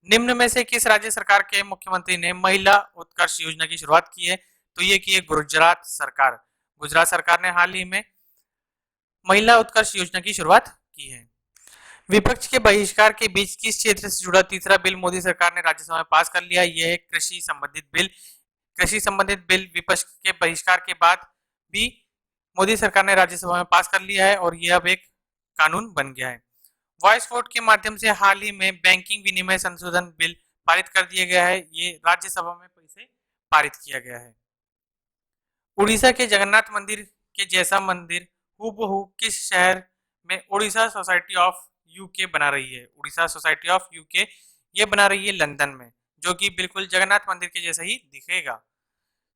निम्न में से किस राज्य सरकार के मुख्यमंत्री ने महिला उत्कर्ष योजना की शुरुआत की है? तो ये की है गुजरात सरकार। गुजरात सरकार ने हाल ही में महिला उत्कर्ष योजना की शुरुआत की है। विपक्ष के बहिष्कार के बीच किस क्षेत्र से जुड़ा तीसरा बिल मोदी सरकार ने राज्यसभा में पास कर लिया? यह है कृषि संबंधित बिल। कृषि संबंधित बिल विपक्ष के बहिष्कार के बाद भी मोदी सरकार ने राज्यसभा में पास कर लिया है और यह अब एक कानून बन गया है। वॉइस वोट के माध्यम से हाल ही में बैंकिंग विनिमय संशोधन बिल पारित कर दिया गया है। ये राज्यसभा में पैसे पारित किया गया है। उड़ीसा के जगन्नाथ मंदिर के जैसा मंदिर हूबहू किस शहर में उड़ीसा सोसाइटी ऑफ यूके बना रही है? उड़ीसा सोसाइटी ऑफ यूके ये बना रही है लंदन में, जो कि बिल्कुल जगन्नाथ मंदिर के जैसा ही दिखेगा।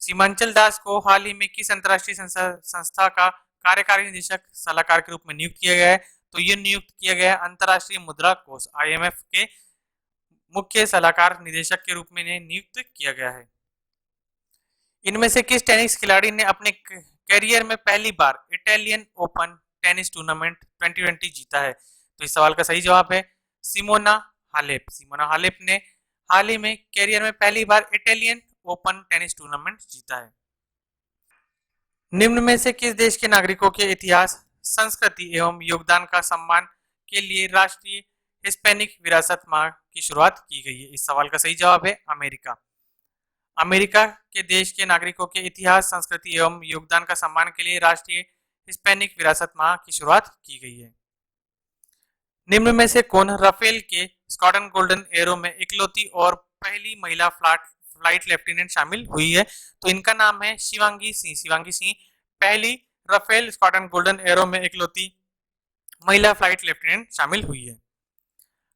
सीमांचल दास को हाल ही में किस अंतर्राष्ट्रीय संस्था का कार्यकारी निदेशक सलाहकार के रूप में नियुक्त किया गया है? तो ये नियुक्त किया गया अंतर्राष्ट्रीय मुद्रा कोष IMF के मुख्य सलाहकार निदेशक के रूप में नियुक्त किया गया है। इनमें से किस टेनिस खिलाड़ी ने अपने करियर में पहली बार इटालियन ओपन टेनिस टूर्नामेंट 2020 जीता है? तो इस सवाल का सही जवाब है सिमोना हालेप। सिमोना हालेप ने हाल ही में करियर में पहली बार इटालियन ओपन टेनिस टूर्नामेंट जीता है। निम्न में से किस देश के नागरिकों के इतिहास, संस्कृति एवं योगदान का सम्मान के लिए राष्ट्रीय हिस्पैनिक विरासत माह की शुरुआत की गई है? इस सवाल का सही जवाब है अमेरिका। अमेरिका के देश के नागरिकों के इतिहास, संस्कृति एवं योगदान का सम्मान के लिए राष्ट्रीय हिस्पैनिक विरासत माह की शुरुआत की गई है। निम्न में से कौन राफेल के स्क्वाड्रन गोल्डन एरो में इकलौती और पहली महिला फ्लाइट लेफ्टिनेंट शामिल हुई है? तो इनका नाम है शिवांगी सिंह। शिवांगी सिंह पहली राफेल स्क्वाड्रन गोल्डन एरो में इकलौती महिला फ्लाइट लेफ्टिनेंट शामिल हुई है।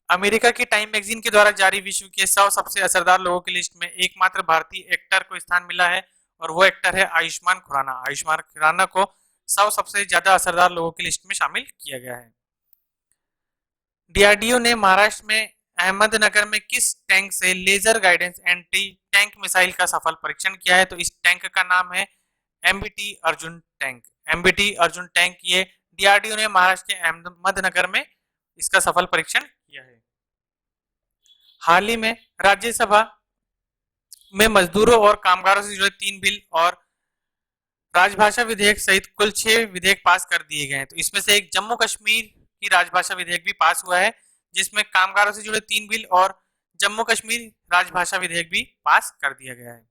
अमेरिका की टाइम मैगजीन के द्वारा जारी विश्व के 100 सबसे असरदार लोगों की लिस्ट में एकमात्र भारतीय एक्टर को स्थान मिला है और वो एक्टर है आयुष्मान खुराना। आयुष्मान खुराना को 100 सबसे ज्यादा असरदार लोगों की लिस्ट में शामिल किया गया है। डीआरडीओ ने महाराष्ट्र में अहमदनगर में किस टैंक से laser guidance anti tank missile का सफल परीक्षण किया है? तो इस टैंक का नाम है MBT Arjun tank. MBT Arjun tank ये डीआरडीओ ने महाराष्ट्र के अहमदनगर में इसका सफल परीक्षण किया है। हाल ही में राज्यसभा में मजदूरों और कामगारों से जुड़े 3 बिल और राजभाषा विधेयक सहित कुल 6 विधेयक पास कर दिए गए हैं। तो इसमें से एक जम्मू कश्मीर की राजभाषा विधेयक भी पास हुआ है, जिसमें कामगारों से जुड़े 3 बिल और जम्मू कश्मीर राजभाषा विधेयक भी पास कर दिया गया है।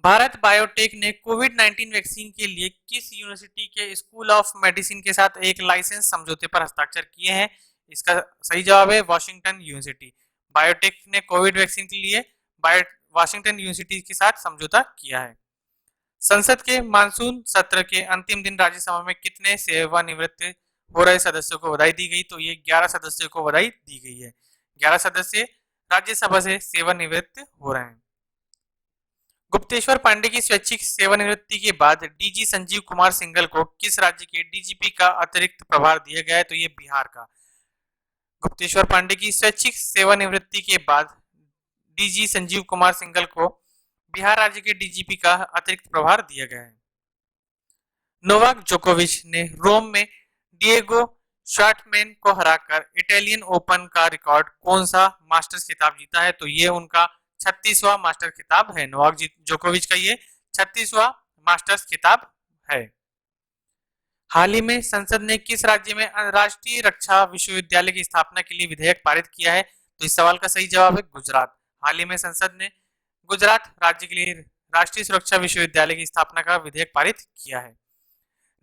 भारत बायोटेक ने कोविड-19 वैक्सीन के लिए किस यूनिवर्सिटी के स्कूल ऑफ मेडिसिन के साथ एक लाइसेंस समझौते पर हस्ताक्षर किए हैं? इसका सही जवाब है वॉशिंगटन यूनिवर्सिटी। बायोटेक ने कोविड वैक्सीन के लिए वॉशिंगटन यूनिवर्सिटी के साथ समझौता किया है। संसद के मानसून सत्र के अंतिम दिन राज्यसभा में कितने सेवानिवृत्त हो रहे सदस्यों को बधाई दी गई? तो ये 11 सदस्यों को बधाई दी गई है। 11 सदस्य राज्यसभा से सेवानिवृत्त हो रहे हैं। गुप्तेश्वर पांडे की स्वैच्छिक सेवानिवृत्ति के बाद डीजी संजीव कुमार सिंघल को किस राज्य के डीजीपी का अतिरिक्त प्रभार दिया गया है? तो ये बिहार का। गुप्तेश्वर पांडे की स्वैच्छिक सेवानिवृत्ति के बाद डीजी संजीव कुमार सिंघल को बिहार राज्य के डीजीपी का अतिरिक्त प्रभार दिया गया है। नोवाक जोकोविच ने रोम में डिएगो श्वार्टमैन को हराकर इटालियन ओपन का रिकॉर्ड कौन सा मास्टर्स खिताब जीता है? तो ये उनका 36वां मास्टर खिताब है। नोवाक जोकोविच का ये 36वां मास्टर्स खिताब है। हाल ही में संसद ने किस राज्य में राष्ट्रीय रक्षा विश्वविद्यालय की स्थापना के लिए विधेयक पारित किया है? तो इस सवाल का सही जवाब है गुजरात। हाल ही में संसद ने गुजरात राज्य के लिए राष्ट्रीय सुरक्षा विश्वविद्यालय की स्थापना का विधेयक पारित किया है।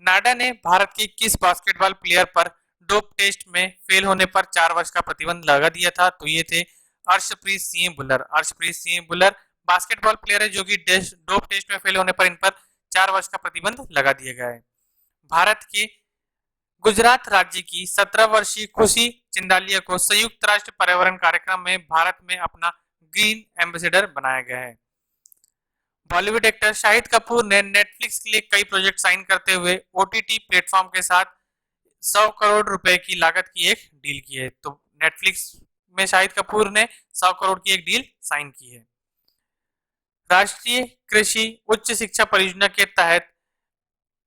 नाडा ने भारत के किस बास्केटबॉल प्लेयर पर डोप टेस्ट में फेल होने पर 4 वर्ष का प्रतिबंध लगा दिया था? तो ये थे अर्शप्रीत सिंह भुल्लर। अर्शप्रीत सिंह भुल्लर बास्केटबॉल प्लेयर है जो कि डोप टेस्ट में फेल होने पर इन पर 4 वर्ष का प्रतिबंध लगा दिया गया है। भारत के गुजरात राज्य की 17 वर्षीय खुशी चिंदालिया को संयुक्त राष्ट्र पर्यावरण कार्यक्रम में भारत में अपना ग्रीन एम्बेसडर बनाया गया है। बॉलीवुड एक्टर शाहिद कपूर ने नेटफ्लिक्स के लिए कई प्रोजेक्ट साइन करते हुए ओटीटी प्लेटफॉर्म के साथ 100 करोड़ रुपए की लागत की एक डील की है। तो नेटफ्लिक्स में शाहिद कपूर ने 100 करोड़ की एक डील साइन की है। राष्ट्रीय कृषि उच्च शिक्षा परियोजना के तहत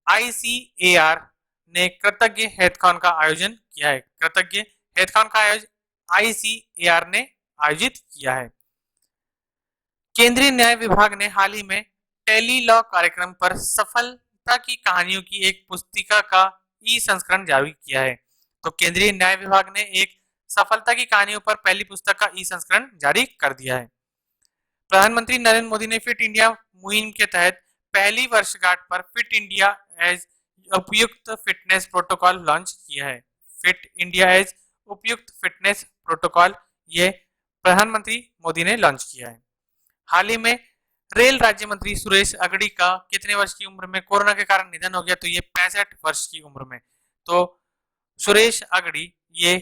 आईसीएआर ने कृतज्ञ हैकाथॉन का आयोजन किया है। कृतज्ञ हैकाथॉन का आयोजन आईसीएआर ने आयोजित किया है। केंद्रीय न्याय विभाग ने हाल ही में टेली लॉ कार्यक्रम पर सफलता की कहानियों की एक पुस्तिका का ई संस्करण जारी किया है। तो केंद्रीय न्याय विभाग ने एक सफलता की कहानियों पर पहली पुस्तक का ई संस्करण जारी कर दिया है। प्रधानमंत्री नरेंद्र मोदी ने फिट इंडिया मुहिम के तहत पहली वर्षगांठ पर फिट इंडिया एज उपयुक्त फिटनेस प्रोटोकॉल लॉन्च किया है। फिट इंडिया एज उपयुक्त फिटनेस प्रोटोकॉल ये प्रधानमंत्री मोदी ने लॉन्च किया है। हाल ही में रेल राज्य मंत्री सुरेश अगड़ी का कितने वर्ष की उम्र में कोरोना के कारण निधन हो गया? तो ये 65 वर्ष की उम्र में। तो सुरेश अगड़ी ये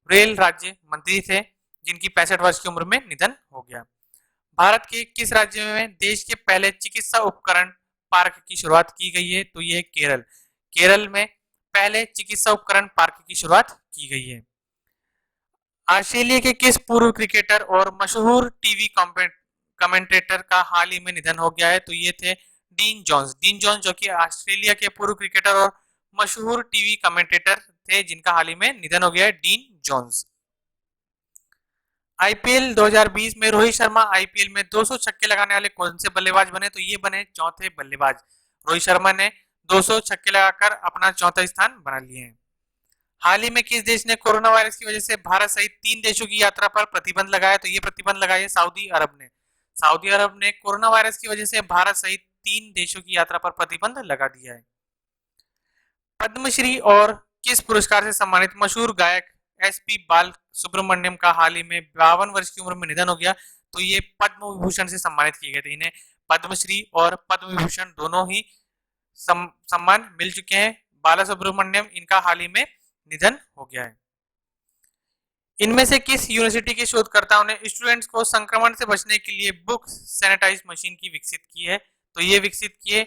रेल राज्य मंत्री थे जिनकी 65 वर्ष की उम्र में निधन हो गया। भारत के किस राज्य में देश के पहले चिकित्सा उपकरण पार्क की शुरुआत की गई है? तो ये केरल। केरल में पहले चिकित्सा उपकरण पार्क की शुरुआत की गई है। ऑस्ट्रेलिया के किस पूर्व क्रिकेटर और मशहूर टीवी कमेंटेटर का हाल ही में निधन हो गया है? तो ये थे डीन जोन्स। डीन जोन्स जो कि ऑस्ट्रेलिया के पूर्व क्रिकेटर और मशहूर टीवी कमेंटेटर थे जिनका हाल ही में निधन हो गया है, डीन जोन्स। आईपीएल 2020 में रोहित शर्मा आईपीएल में 200 छक्के लगाने वाले कौन से बल्लेबाज बने? तो ये बने चौथे बल्लेबाज। रोहित शर्मा ने 200 छक्के लगाकर अपना चौथा स्थान बना लिए हैं। हाल ही में किस देश ने कोरोना वायरस की वजह से भारत सहित 3 देशों की यात्रा पर प्रतिबंध लगाया? तो ये प्रतिबंध लगाया सऊदी अरब ने। सऊदी अरब ने कोरोना वायरस की वजह से भारत सहित 3 देशों की यात्रा पर प्रतिबंध लगा दिया है। पद्मश्री और किस पुरस्कार से सम्मानित मशहूर गायक एसपी बाल सुब्रमण्यम का हाल ही में 52 वर्ष की उम्र में निधन हो गया? तो ये पद्म विभूषण से सम्मानित किए गए थे। इन्हें पद्मश्री और पद्म विभूषण दोनों ही सम्मान मिल चुके हैं। बाला सुब्रमण्यम इनका हाल ही में निधन हो गया है। इनमें से किस यूनिवर्सिटी के शोधकर्ताओं ने स्टूडेंट्स को संक्रमण से बचने के लिए बुक सैनिटाइज मशीन की विकसित की है? तो ये विकसित किए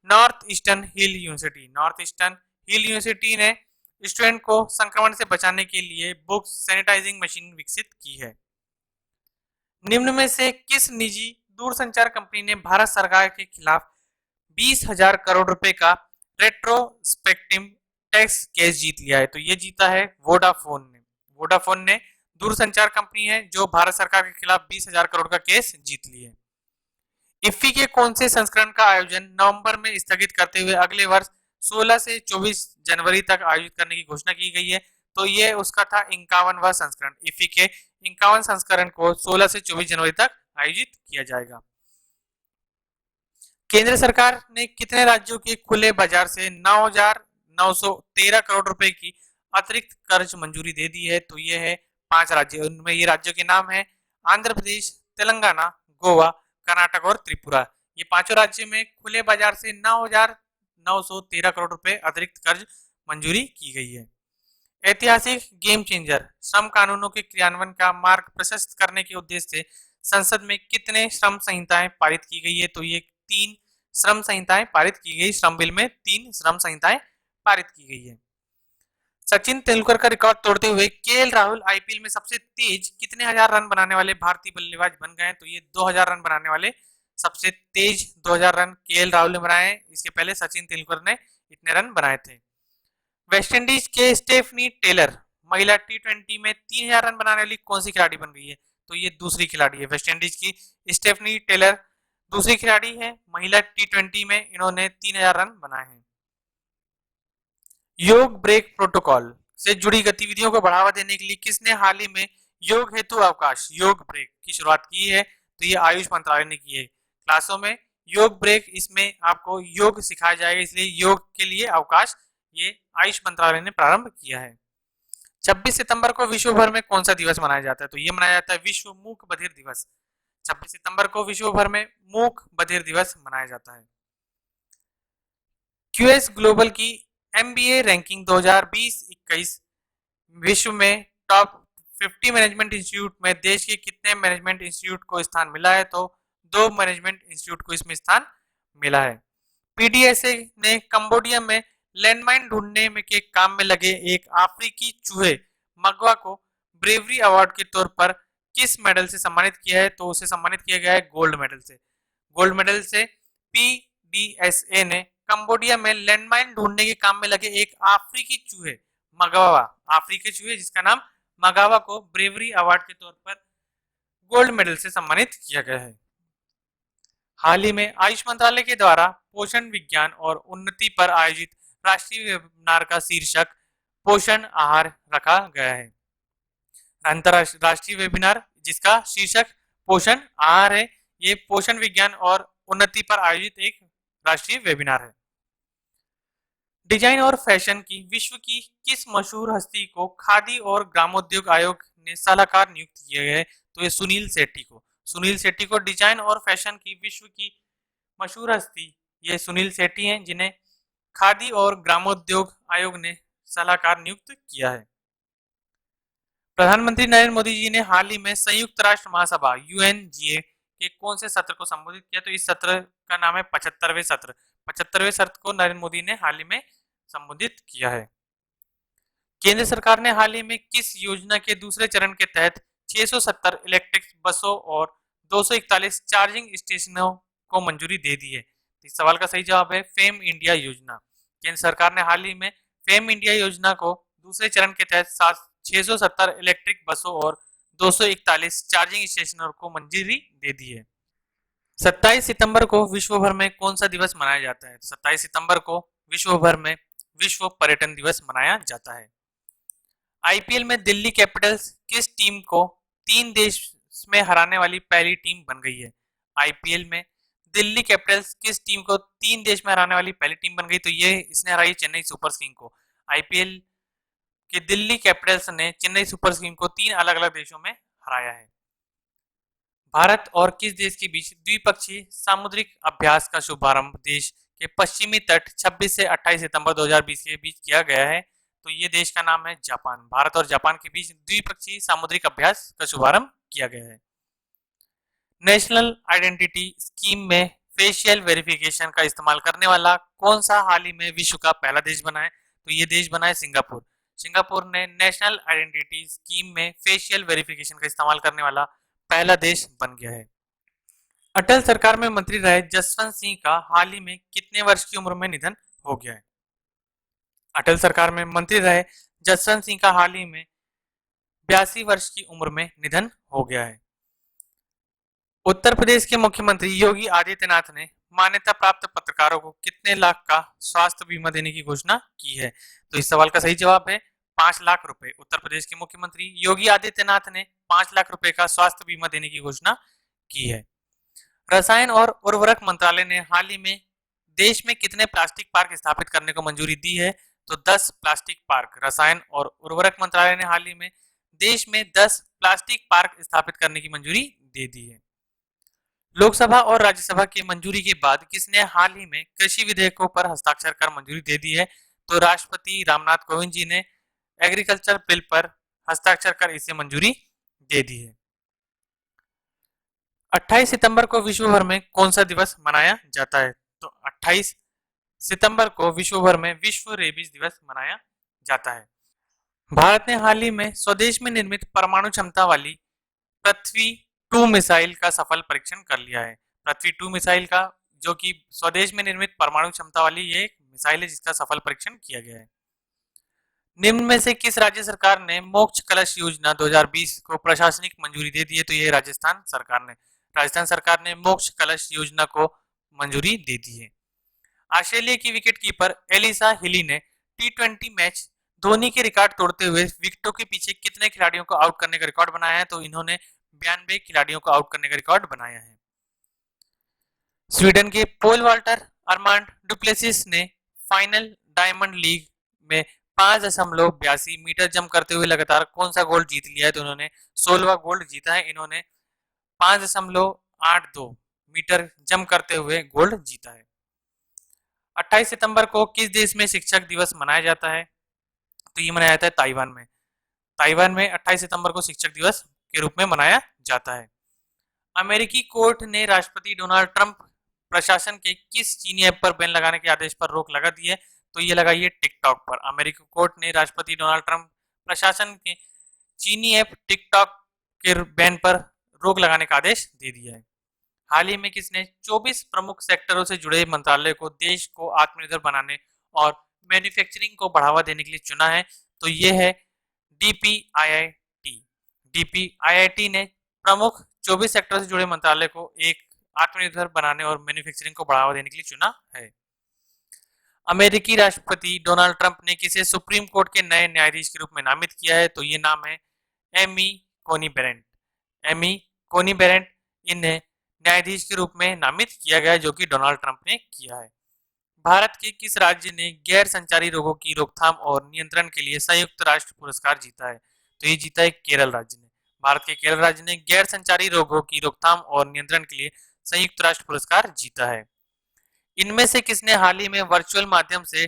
नॉर्थ ईस्टर्न हिल यूनिवर्सिटी। नॉर्थ ईस्टर्न हिल यूनिवर्सिटी ने स्टूडेंट को संक्रमण से बचाने के लिए बुक सैनिटाइजिंग मशीन विकसित की है। निम्न में से किस निजी दूरसंचार कंपनी ने भारत सरकार के खिलाफ 20,000 करोड़ रुपए का रेट्रोस्पेक्टिव टैक्स केस जीत लिया है? तो ये जीता है वोडाफोन ने। वोडाफोन ने दूरसंचार कंपनी है जो भारत सरकार के खिलाफ 20,000 करोड़ का केस जीत ली है। इफ्फी के कौन से संस्करण का आयोजन नवंबर में स्थगित करते हुए अगले वर्ष 16 से 24 जनवरी तक आयोजित करने की घोषणा की गई है? तो ये उसका था 51वां संस्करण। इफ्फी के 51 संस्करण को 16 से 24 जनवरी तक आयोजित किया जाएगा। केंद्र सरकार ने कितने राज्यों के खुले बाजार से 9,913 करोड़ रुपए की अतिरिक्त कर्ज मंजूरी दे दी है? तो ये है 5 राज्य। उनमें ये राज्यों के नाम है आंध्र प्रदेश, तेलंगाना, गोवा, कर्नाटक और त्रिपुरा। ये पांचों राज्यों में खुले बाजार से 9,913 करोड़ रुपए अतिरिक्त कर्ज मंजूरी की गई है। ऐतिहासिक गेम चेंजर श्रम कानूनों के क्रियान्वयन का मार्ग प्रशस्त करने के उद्देश्य से संसद में कितने श्रम संहिताएं पारित की गई है? तो ये 3 श्रम संहिताएं पारित की गई। श्रम बिल में 3 श्रम संहिताएं पारित की गई है। सचिन तेंदुलकर का रिकॉर्ड तोड़ते हुए केएल राहुल आईपीएल में सबसे तेज कितने हजार रन बनाने वाले भारतीय बल्लेबाज बन गए? तो ये 2,000 रन बनाने वाले सबसे तेज 2000 रन केएल राहुल ने बनाए हैं। इसके पहले सचिन तेंदुलकर ने इतने रन बनाए थे। वेस्ट इंडीज के स्टेफनी टेलर महिला टी20 में 3000 रन बनाने वाली कौन सी खिलाड़ी बन गई है? तो ये दूसरी खिलाड़ी है। वेस्ट इंडीज की स्टेफनी टेलर दूसरी खिलाड़ी है। महिला टी20 में इन्होंने 3000 रन बनाए हैं। योग ब्रेक प्रोटोकॉल से जुड़ी गतिविधियों को बढ़ावा देने के लिए किसने हाल ही में योग हेतु अवकाश योग ब्रेक की शुरुआत की है? तो ये आयुष मंत्रालय ने की है। क्लासों में योग ब्रेक, इसमें आपको योग सिखाया जाएगा, इसलिए योग के लिए अवकाश ये आयुष मंत्रालय ने प्रारंभ किया है। 26 सितंबर को विश्व भर में कौन सा दिवस मनाया जाता है? तो ये मनाया जाता है विश्व मूक बधिर दिवस। 26 सितंबर को विश्व भर में मूक बधिर दिवस मनाया जाता है। क्यूएस ग्लोबल की एमबीए रैंकिंग 2020-21 विश्व में टॉप 50 मैनेजमेंट इंस्टीट्यूट में देश के कितने मैनेजमेंट इंस्टीट्यूट को स्थान मिला है? तो 2 मैनेजमेंट इंस्टीट्यूट को इसमें स्थान मिला है। पीडीएसए ने कंबोडिया में लैंडमाइन ढूंढने में के काम में लगे एक अफ्रीकी चूहे मगवा को ब्रेवरी अवार्ड के तौर पर किस मेडल से सम्मानित किया है? तो उसे सम्मानित किया गया है गोल्ड मेडल से। गोल्ड मेडल से पीडीएसए ने कंबोडिया में लैंडमाइन ढूंढने के काम में लगे एक अफ्रीकी चूहे मगावा, अफ्रीकी चूहे जिसका नाम मगावा, को ब्रेवरी अवार्ड के तौर पर गोल्ड मेडल से सम्मानित किया गया है। हाल ही में आयुष मंत्रालय के द्वारा पोषण विज्ञान और उन्नति पर आयोजित राष्ट्रीय वेबिनार का शीर्षक पोषण आहार रखा गया है। अंतरराष्ट्रीय वेबिनार जिसका शीर्षक पोषण आहार है, ये पोषण विज्ञान और उन्नति पर आयोजित एक राष्ट्रीय वेबिनार है। डिजाइन और फैशन की विश्व की किस मशहूर हस्ती को खादी और ग्रामोद्योग आयोग ने सलाहकार नियुक्त किया है? तो ये सुनील शेट्टी को। सुनील शेट्टी को डिजाइन और फैशन की विश्व की मशहूर हस्ती ये सुनील शेट्टी हैं, जिन्हें खादी और ग्रामोद्योग आयोग ने सलाहकार नियुक्त किया है। प्रधानमंत्री नरेंद्र मोदी जी ने हाल ही में संयुक्त राष्ट्र महासभा यूएनजीए के कौन से सत्र को संबोधित किया? तो इस सत्र का नाम है 75वें सत्र। 75वें सत्र को नरेंद्र मोदी ने हाल ही में संबोधित किया है। केंद्र सरकार ने हाल ही में किस योजना के दूसरे चरण के तहत 670 इलेक्ट्रिक बसों और 241 चार्जिंग स्टेशनों को मंजूरी दे दी है? इस सवाल का सही जवाब है फेम इंडिया योजना। केंद्र सरकार ने हाल ही में फेम इंडिया योजना को दूसरे चरण के तहत 670 इलेक्ट्रिक बसों और 241 चार्जिंग स्टेशनों को मंजूरी दे दी है। 27 सितंबर को विश्व भर में कौन सा दिवस मनाया जाता है? 27 सितंबर को विश्व भर में विश्व पर्यटन दिवस मनाया जाता है। आईपीएल में दिल्ली कैपिटल्स किस टीम को 3 देश में हराने वाली पहली टीम बन गई है? आईपीएल में दिल्ली कैपिटल्स किस टीम को 3 देश में हराने वाली पहली टीम बन गई? तो ये इसने हराई चेन्नई सुपर किंग को। आईपीएल के दिल्ली कैपिटल्स ने चेन्नई सुपर किंग को 3 अलग अलग देशों में हराया है। भारत और किस देश के बीच द्विपक्षीय सामुद्रिक अभ्यास का शुभारंभ देश के पश्चिमी तट 26 से 28 सितंबर 2020 के बीच किया गया है? तो ये देश का नाम है जापान। भारत और जापान के बीच द्विपक्षीय सामुद्रिक अभ्यास का शुभारंभ किया गया है। नेशनल आइडेंटिटी स्कीम में फेशियल वेरिफिकेशन का इस्तेमाल करने वाला कौन सा हाल ही में विश्व का पहला देश बना है? तो ये देश बना है सिंगापुर। सिंगापुर ने नेशनल आइडेंटिटी स्कीम में फेशियल वेरिफिकेशन का इस्तेमाल करने वाला पहला देश बन गया है। अटल सरकार में मंत्री रहे जसवंत सिंह का हाल ही में कितने वर्ष की उम्र में निधन हो गया है? अटल सरकार में मंत्री रहे जसवंत सिंह का हाल ही में 82 वर्ष की उम्र में निधन हो गया है। उत्तर प्रदेश के मुख्यमंत्री योगी आदित्यनाथ ने मान्यता प्राप्त पत्रकारों को कितने लाख का स्वास्थ्य बीमा देने की घोषणा की है? तो इस सवाल का सही जवाब है 5 लाख रुपए। उत्तर प्रदेश के मुख्यमंत्री योगी आदित्यनाथ ने 5 लाख रुपए का स्वास्थ्य बीमा देने की घोषणा की है। रसायन और उर्वरक मंत्रालय ने हाल ही में देश में कितने प्लास्टिक पार्क स्थापित करने को मंजूरी दी है? तो 10 प्लास्टिक पार्क। रसायन और उर्वरक मंत्रालय ने हाल ही में देश में 10 प्लास्टिक पार्क स्थापित करने की मंजूरी दे दी है। लोकसभा और राज्यसभा की मंजूरी के बाद किसने हाल ही में कृषि विधेयकों पर हस्ताक्षर कर मंजूरी दे दी है? तो राष्ट्रपति रामनाथ कोविंद जी ने एग्रीकल्चर बिल पर हस्ताक्षर कर इसे मंजूरी दे दी है। 28 सितंबर को विश्व भर में कौन सा दिवस मनाया जाता है? तो 28 सितंबर को विश्व भर में विश्व रेबीज दिवस मनाया जाता है। भारत ने हाल ही में स्वदेश में निर्मित परमाणु क्षमता वाली पृथ्वी 2 मिसाइल का सफल परीक्षण कर लिया है। पृथ्वी 2 मिसाइल का, जो कि स्वदेश में निर्मित परमाणु क्षमता वाली ये मिसाइल है जिसका सफल परीक्षण किया गया है। निम्न में से किस राज्य सरकार ने मोक्ष कलश योजना 2020 को प्रशासनिक मंजूरी दे दी है? तो ये राजस्थान सरकार ने। राजस्थान सरकार ने मोक्ष कलश योजना को मंजूरी दे दी है। ऑस्ट्रेलिया की विकेटकीपर एलिसा हिली ने T20 मैच धोनी के रिकॉर्ड तोड़ते हुए विकेटों के पीछे कितने खिलाड़ियों को आउट करने का रिकॉर्ड बनाया है? तो इन्होंने 92 खिलाड़ियों को आउट करने का रिकॉर्ड बनाया है। स्वीडन के पोल वाल्टर अरमांड डुप्लेसिस ने फाइनल डायमंड लीग में 5.82 मीटर जंप करते हुए लगातार कौन सा गोल्ड जीत लिया है? तो उन्होंने 16वां गोल्ड जीता है। इन्होंने 5.82 मीटर जंप करते हुए गोल्ड जीता है। 28 सितंबर को किस देश में शिक्षक दिवस मनाया जाता है? तो ये मनाया जाता है ताइवान में। ताइवान में 28 सितंबर को शिक्षक दिवस के रूप में मनाया जाता है। अमेरिकी कोर्ट ने राष्ट्रपति डोनाल्ड ट्रंप प्रशासन के किस चीनी ऐप पर बैन लगाने के आदेश पर रोक लगा दी है? तो ये लगाई है टिकटॉक पर। अमेरिकी कोर्ट ने राष्ट्रपति डोनाल्ड ट्रंप प्रशासन के चीनी ऐप टिकटॉक के बैन पर रोक लगाने का आदेश दे दिया है। हाल ही में किसने 24 प्रमुख सेक्टरों से जुड़े मंत्रालय को देश को आत्मनिर्भर बनाने और मैन्युफैक्चरिंग को बढ़ावा देने के लिए चुना है? तो ये है DPIIT। DPIIT ने प्रमुख 24 सेक्टरों से जुड़े मंत्रालय को एक आत्मनिर्भर बनाने और मैन्युफैक्चरिंग को बढ़ावा देने के लिए चुना है। अमेरिकी राष्ट्रपति डोनाल्ड ट्रंप ने किसे सुप्रीम कोर्ट के नए न्यायाधीश के रूप में नामित किया है? तो ये नाम है एमी कोनी बेरेंट। एमी कोनी बेरेंट इन्हें न्यायाधीश के रूप में नामित किया गया है, जो कि डोनाल्ड ट्रंप ने किया है। भारत के किस राज्य ने गैर संचारी रोगों की रोकथाम और नियंत्रण के लिए संयुक्त राष्ट्र पुरस्कार जीता है? तो ये जीता है केरल राज्य ने। भारत के केरल राज्य ने गैर संचारी रोगों की रोकथाम और नियंत्रण के लिए संयुक्त राष्ट्र पुरस्कार जीता है। इनमें से किसने हाल ही में वर्चुअल माध्यम से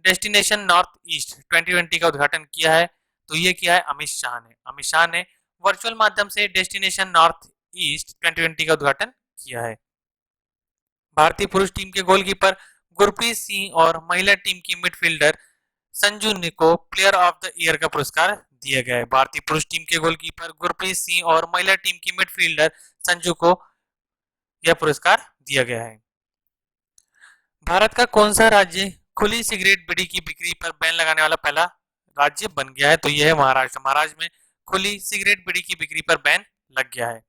डेस्टिनेशन नॉर्थ ईस्ट 2020 का उद्घाटन किया है? तो ये किया है अमित शाह ने। अमित शाह ने वर्चुअल माध्यम से डेस्टिनेशन नॉर्थ ईस्ट 2020 का उद्घाटन किया है। भारतीय पुरुष टीम के गोलकीपर गुरप्रीत सिंह और महिला टीम की मिडफील्डर संजू को प्लेयर ऑफ द ईयर का पुरस्कार दिया गया है। भारतीय पुरुष टीम के गोलकीपर गुरप्रीत सिंह और महिला टीम की मिडफील्डर संजू को यह पुरस्कार दिया गया है। भारत का कौन सा राज्य खुली सिगरेट बीड़ी की बिक्री पर बैन लगाने वाला पहला राज्य बन गया है? तो यह है महाराष्ट्र। महाराष्ट्र में खुली सिगरेट बीड़ी की बिक्री पर बैन लग गया है।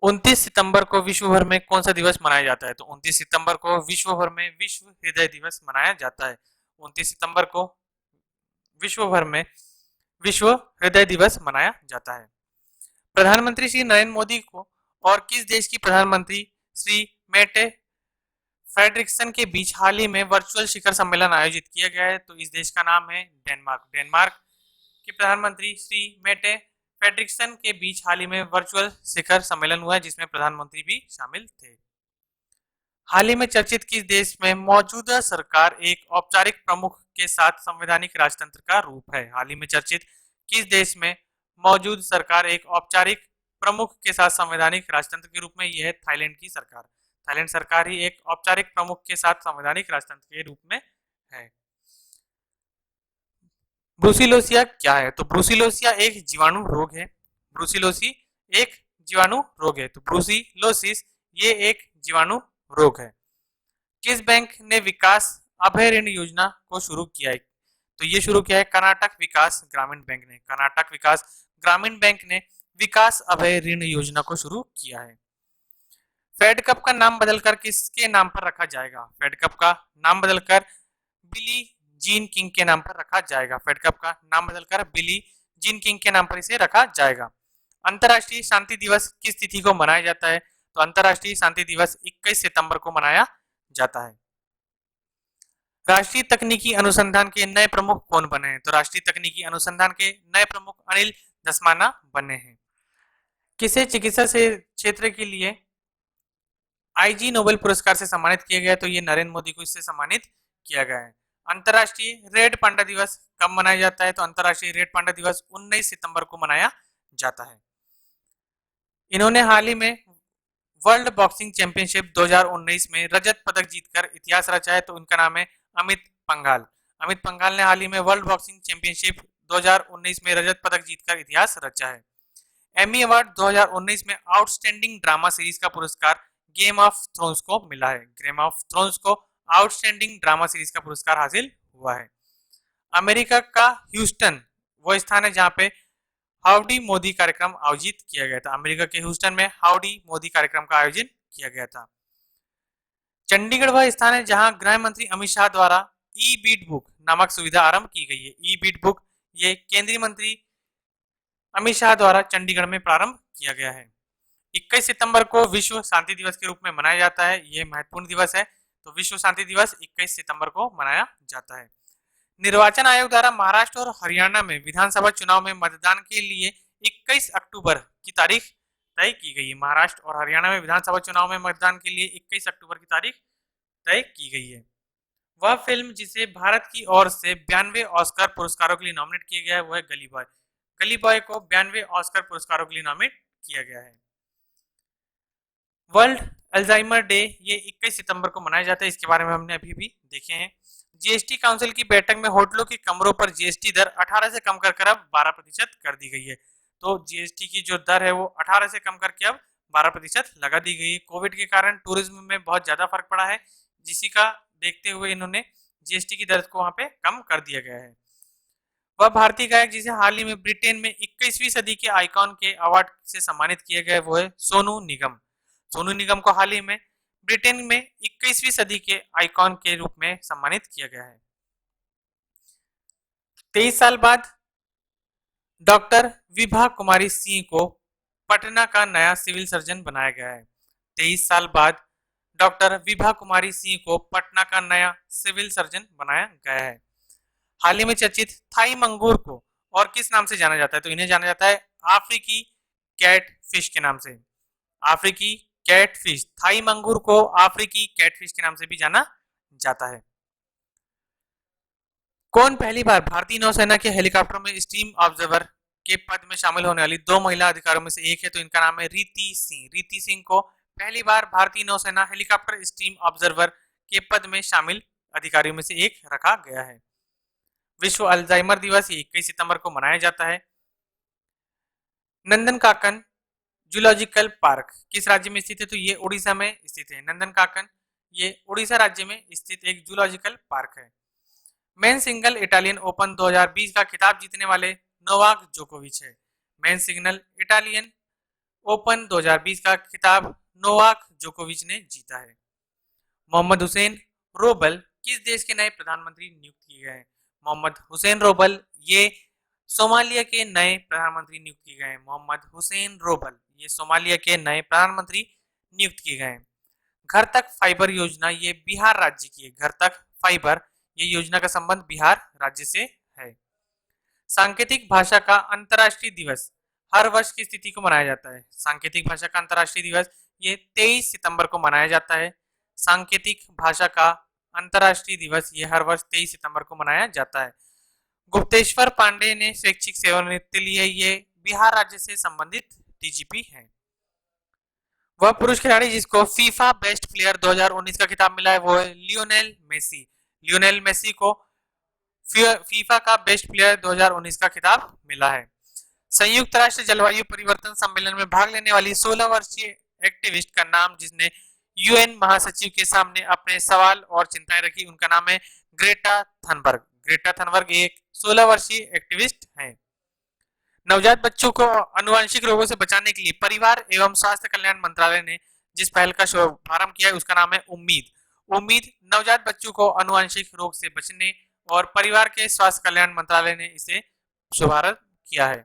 29 सितंबर को विश्व भर में कौन सा दिवस मनाया जाता है? तो 29 सितंबर को विश्व भर में विश्व हृदय दिवस मनाया जाता है। 29 सितंबर को विश्व भर में विश्व हृदय दिवस मनाया जाता है। प्रधानमंत्री श्री नरेंद्र मोदी को और किस देश की प्रधानमंत्री श्री मेटे फ्रेडरिक्सन के बीच हाल ही में वर्चुअल शिखर सम्मेलन आयोजित किया गया है? तो इस देश का नाम है डेनमार्क। डेनमार्क के प्रधानमंत्री श्री मेटे फ्रेडरिक्सन के बीच हाल ही में वर्चुअल शिखर सम्मेलन हुआ है, जिसमें प्रधानमंत्री भी शामिल थे। हाल ही में चर्चित किस देश में मौजूदा सरकार एक औपचारिक प्रमुख के साथ संवैधानिक राजतंत्र का रूप है? हाल ही में चर्चित किस देश में मौजूद सरकार एक औपचारिक प्रमुख के साथ संवैधानिक राजतंत्र के रूप में? यह है थाईलैंड की सरकार। थाईलैंड सरकार ही एक औपचारिक प्रमुख के साथ संवैधानिक राजतंत्र के रूप में है। ब्रूसिलोसिया क्या है? तो ब्रूसिलोसिया एक जीवाणु रोग है। ब्रूसिलोसी एक जीवाणु रोग है। तो ब्रूसिलोसिस ये एक जीवाणु रोग है। किस बैंक ने विकास अभय ऋण योजना को शुरू किया है? तो ये शुरू किया है कर्नाटक विकास ग्रामीण बैंक ने। कर्नाटक विकास ग्रामीण बैंक ने विकास अभय ऋण योजना को शुरू किया है। फेड कप का नाम बदलकर किसके नाम पर रखा जाएगा? फेड कप का नाम बदलकर बिली जीन किंग के नाम पर रखा जाएगा। फेड कप का नाम बदलकर बिली जीन किंग के नाम पर इसे रखा जाएगा। अंतर्राष्ट्रीय शांति दिवस किस तिथि को मनाया जाता है? तो अंतर्राष्ट्रीय शांति दिवस 21 सितंबर को मनाया जाता है। राष्ट्रीय तकनीकी अनुसंधान के नए प्रमुख कौन बने हैं? तो राष्ट्रीय तकनीकी अनुसंधान के नए प्रमुख अनिल दसमाना बने हैं। किसे चिकित्सा से क्षेत्र के लिए IG नोबेल पुरस्कार से सम्मानित किया गया? तो ये नरेंद्र मोदी को इससे सम्मानित किया गया है। अंतर्राष्ट्रीय रेड पांडा दिवस कब मनाया जाता है? तो अंतर्राष्ट्रीय रेड पांडा दिवस 19 सितंबर को मनाया जाता है। इन्होंने हाल ही में वर्ल्ड बॉक्सिंग चैंपियनशिप 2019 में रजत पदक जीतकर इतिहास रचा है। तो उनका नाम है अमित पंघाल। अमित पंघाल ने हाल ही में वर्ल्ड बॉक्सिंग चैंपियनशिप 2019 में रजत पदक जीतकर इतिहास रचा है। एमी अवार्ड 2019 में आउटस्टैंडिंग ड्रामा सीरीज का पुरस्कार गेम ऑफ थ्रोन्स को मिला है। गेम ऑफ थ्रोन्स को आउटस्टैंडिंग ड्रामा सीरीज का पुरस्कार हासिल हुआ है। अमेरिका का ह्यूस्टन वो स्थान है जहां पे हाउडी मोदी कार्यक्रम आयोजित किया गया था। अमेरिका के ह्यूस्टन में हाउडी मोदी कार्यक्रम का आयोजन किया गया था। चंडीगढ़ वह स्थान है जहां गृह मंत्री अमित शाह द्वारा ई बीट बुक नामक सुविधा आरंभ की गई है। ई बीट बुक ये केंद्रीय मंत्री अमित शाह द्वारा चंडीगढ़ में प्रारंभ किया गया है। 21 सितंबर को विश्व शांति दिवस के रूप में मनाया जाता है। यह महत्वपूर्ण दिवस है, तो विश्व शांति दिवस 21 सितंबर को मनाया जाता है। निर्वाचन आयोग द्वारा महाराष्ट्र और हरियाणा में विधानसभा चुनाव में मतदान के लिए 21 अक्टूबर की तारीख तय की गई है। महाराष्ट्र और हरियाणा में विधानसभा चुनाव में मतदान के लिए 21 अक्टूबर की तारीख तय की गई है। वह फिल्म जिसे भारत की ओर से 92 ऑस्कर पुरस्कारों के लिए नॉमिनेट किया गया है वो है गली बॉय। गली बॉय को 92 ऑस्कर पुरस्कारों के लिए नॉमिनेट किया गया है। वर्ल्ड अल्जाइमर डे ये 21 सितंबर को मनाया जाता है। इसके बारे में हमने अभी भी देखे हैं। जीएसटी काउंसिल की बैठक में होटलों के कमरों पर जीएसटी दर 18 से कम कर अब 12% कर दी गई है। तो जीएसटी की जो दर है वो 18 से कम करके अब 12% लगा दी गई है। कोविड के कारण टूरिज्म में बहुत ज्यादा फर्क पड़ा है, जिसी का देखते हुए इन्होंने जीएसटी की दर को वहां पे कम कर दिया गया है। वह भारतीय गायक जिसे हाल ही में ब्रिटेन में 21वीं सदी के आइकॉन के अवार्ड से सम्मानित किया गया वो है सोनू निगम। सोनू निगम को हाल ही में ब्रिटेन में 21वीं सदी के आइकॉन के रूप में सम्मानित किया गया है। 23 साल बाद डॉक्टर विभा कुमारी सिंह को पटना का नया सिविल सर्जन बनाया गया है। 23 साल बाद डॉक्टर विभा कुमारी सिंह को पटना का नया सिविल सर्जन बनाया गया है। हाल ही में चर्चित थाई मंगूर को और किस नाम से जाना जाता है? तो इन्हें जाना जाता है अफ्रीकी कैट फिश के नाम से। अफ्रीकी कैट फिश, थाई मंगूर को अफ्रीकी कैट फिश के नाम से भी जाना जाता है। कौन पहली बार भारतीय नौसेना के हेलीकॉप्टर में स्टीम ऑब्जर्वर के पद में शामिल होने वाली 2 महिला अधिकारियों में से एक है? तो इनका नाम है रीति सिंह। रीति सिंह को पहली बार भारतीय नौसेना हेलीकॉप्टर स्टीम ऑब्जर्वर के पद में शामिल अधिकारियों में से एक रखा गया है। विश्व अल्जाइमर दिवस 21 सितंबर को मनाया जाता है। नंदनकानन जूलॉजिकल पार्क किस राज्य में स्थित है? तो ये उड़ीसा में स्थित है। नंदनकानन ये उड़ीसा राज्य में स्थित एक जूलॉजिकल पार्क है। मेन सिंगल इटालियन ओपन 2020 का खिताब जीतने वाले नोवाक जोकोविच है। मेन सिंगल इटालियन ओपन 2020 का खिताब नोवाक जोकोविच ने जीता है। मोहम्मद हुसैन रोबल किस देश के नए प्रधानमंत्री नियुक्त किए गए हैं? मोहम्मद हुसैन रोबल ये सोमालिया के नए प्रधानमंत्री नियुक्त किए गए हैं। मोहम्मद हुसैन रोबल ये सोमालिया के नए प्रधानमंत्री नियुक्त किए गए हैं। घर तक फाइबर योजना ये बिहार राज्य की है। घर तक फाइबर ये योजना का संबंध बिहार राज्य से है। सांकेतिक भाषा का अंतर्राष्ट्रीय दिवस हर वर्ष की स्थिति को मनाया जाता है। सांकेतिक भाषा का अंतर्राष्ट्रीय दिवस ये 23 सितंबर को मनाया जाता है। सांकेतिक भाषा का अंतर्राष्ट्रीय दिवस ये हर वर्ष 23 सितंबर को मनाया जाता है। गुप्तेश्वर पांडे ने स्वैच्छिक सेवानिवृत्ति ली है। ये बिहार राज्य से संबंधित डीजीपी हैं। वह पुरुष खिलाड़ी जिसको फीफा बेस्ट प्लेयर 2019 का खिताब मिला है वो है लियोनेल मेसी। लियोनेल मेसी को फीफा का बेस्ट प्लेयर 2019 का खिताब मिला है। संयुक्त राष्ट्र जलवायु परिवर्तन सम्मेलन में भाग लेने वाली 16 वर्षीय एक्टिविस्ट का नाम जिसने यूएन महासचिव के सामने अपने सवाल और चिंताएं रखी, उनका नाम है ग्रेटा थनबर्ग। ग्रेटा थनबर्ग एक 16 वर्षीय एक्टिविस्ट हैं। नवजात बच्चों को आनुवंशिक रोगों से बचाने के लिए परिवार एवं स्वास्थ्य कल्याण मंत्रालय ने जिस पहल का शुभारंभ किया है उसका नाम है उम्मीद। उम्मीद नवजात बच्चों को आनुवंशिक रोग से बचने और परिवार के स्वास्थ्य कल्याण मंत्रालय ने इसे शुभारंभ किया है।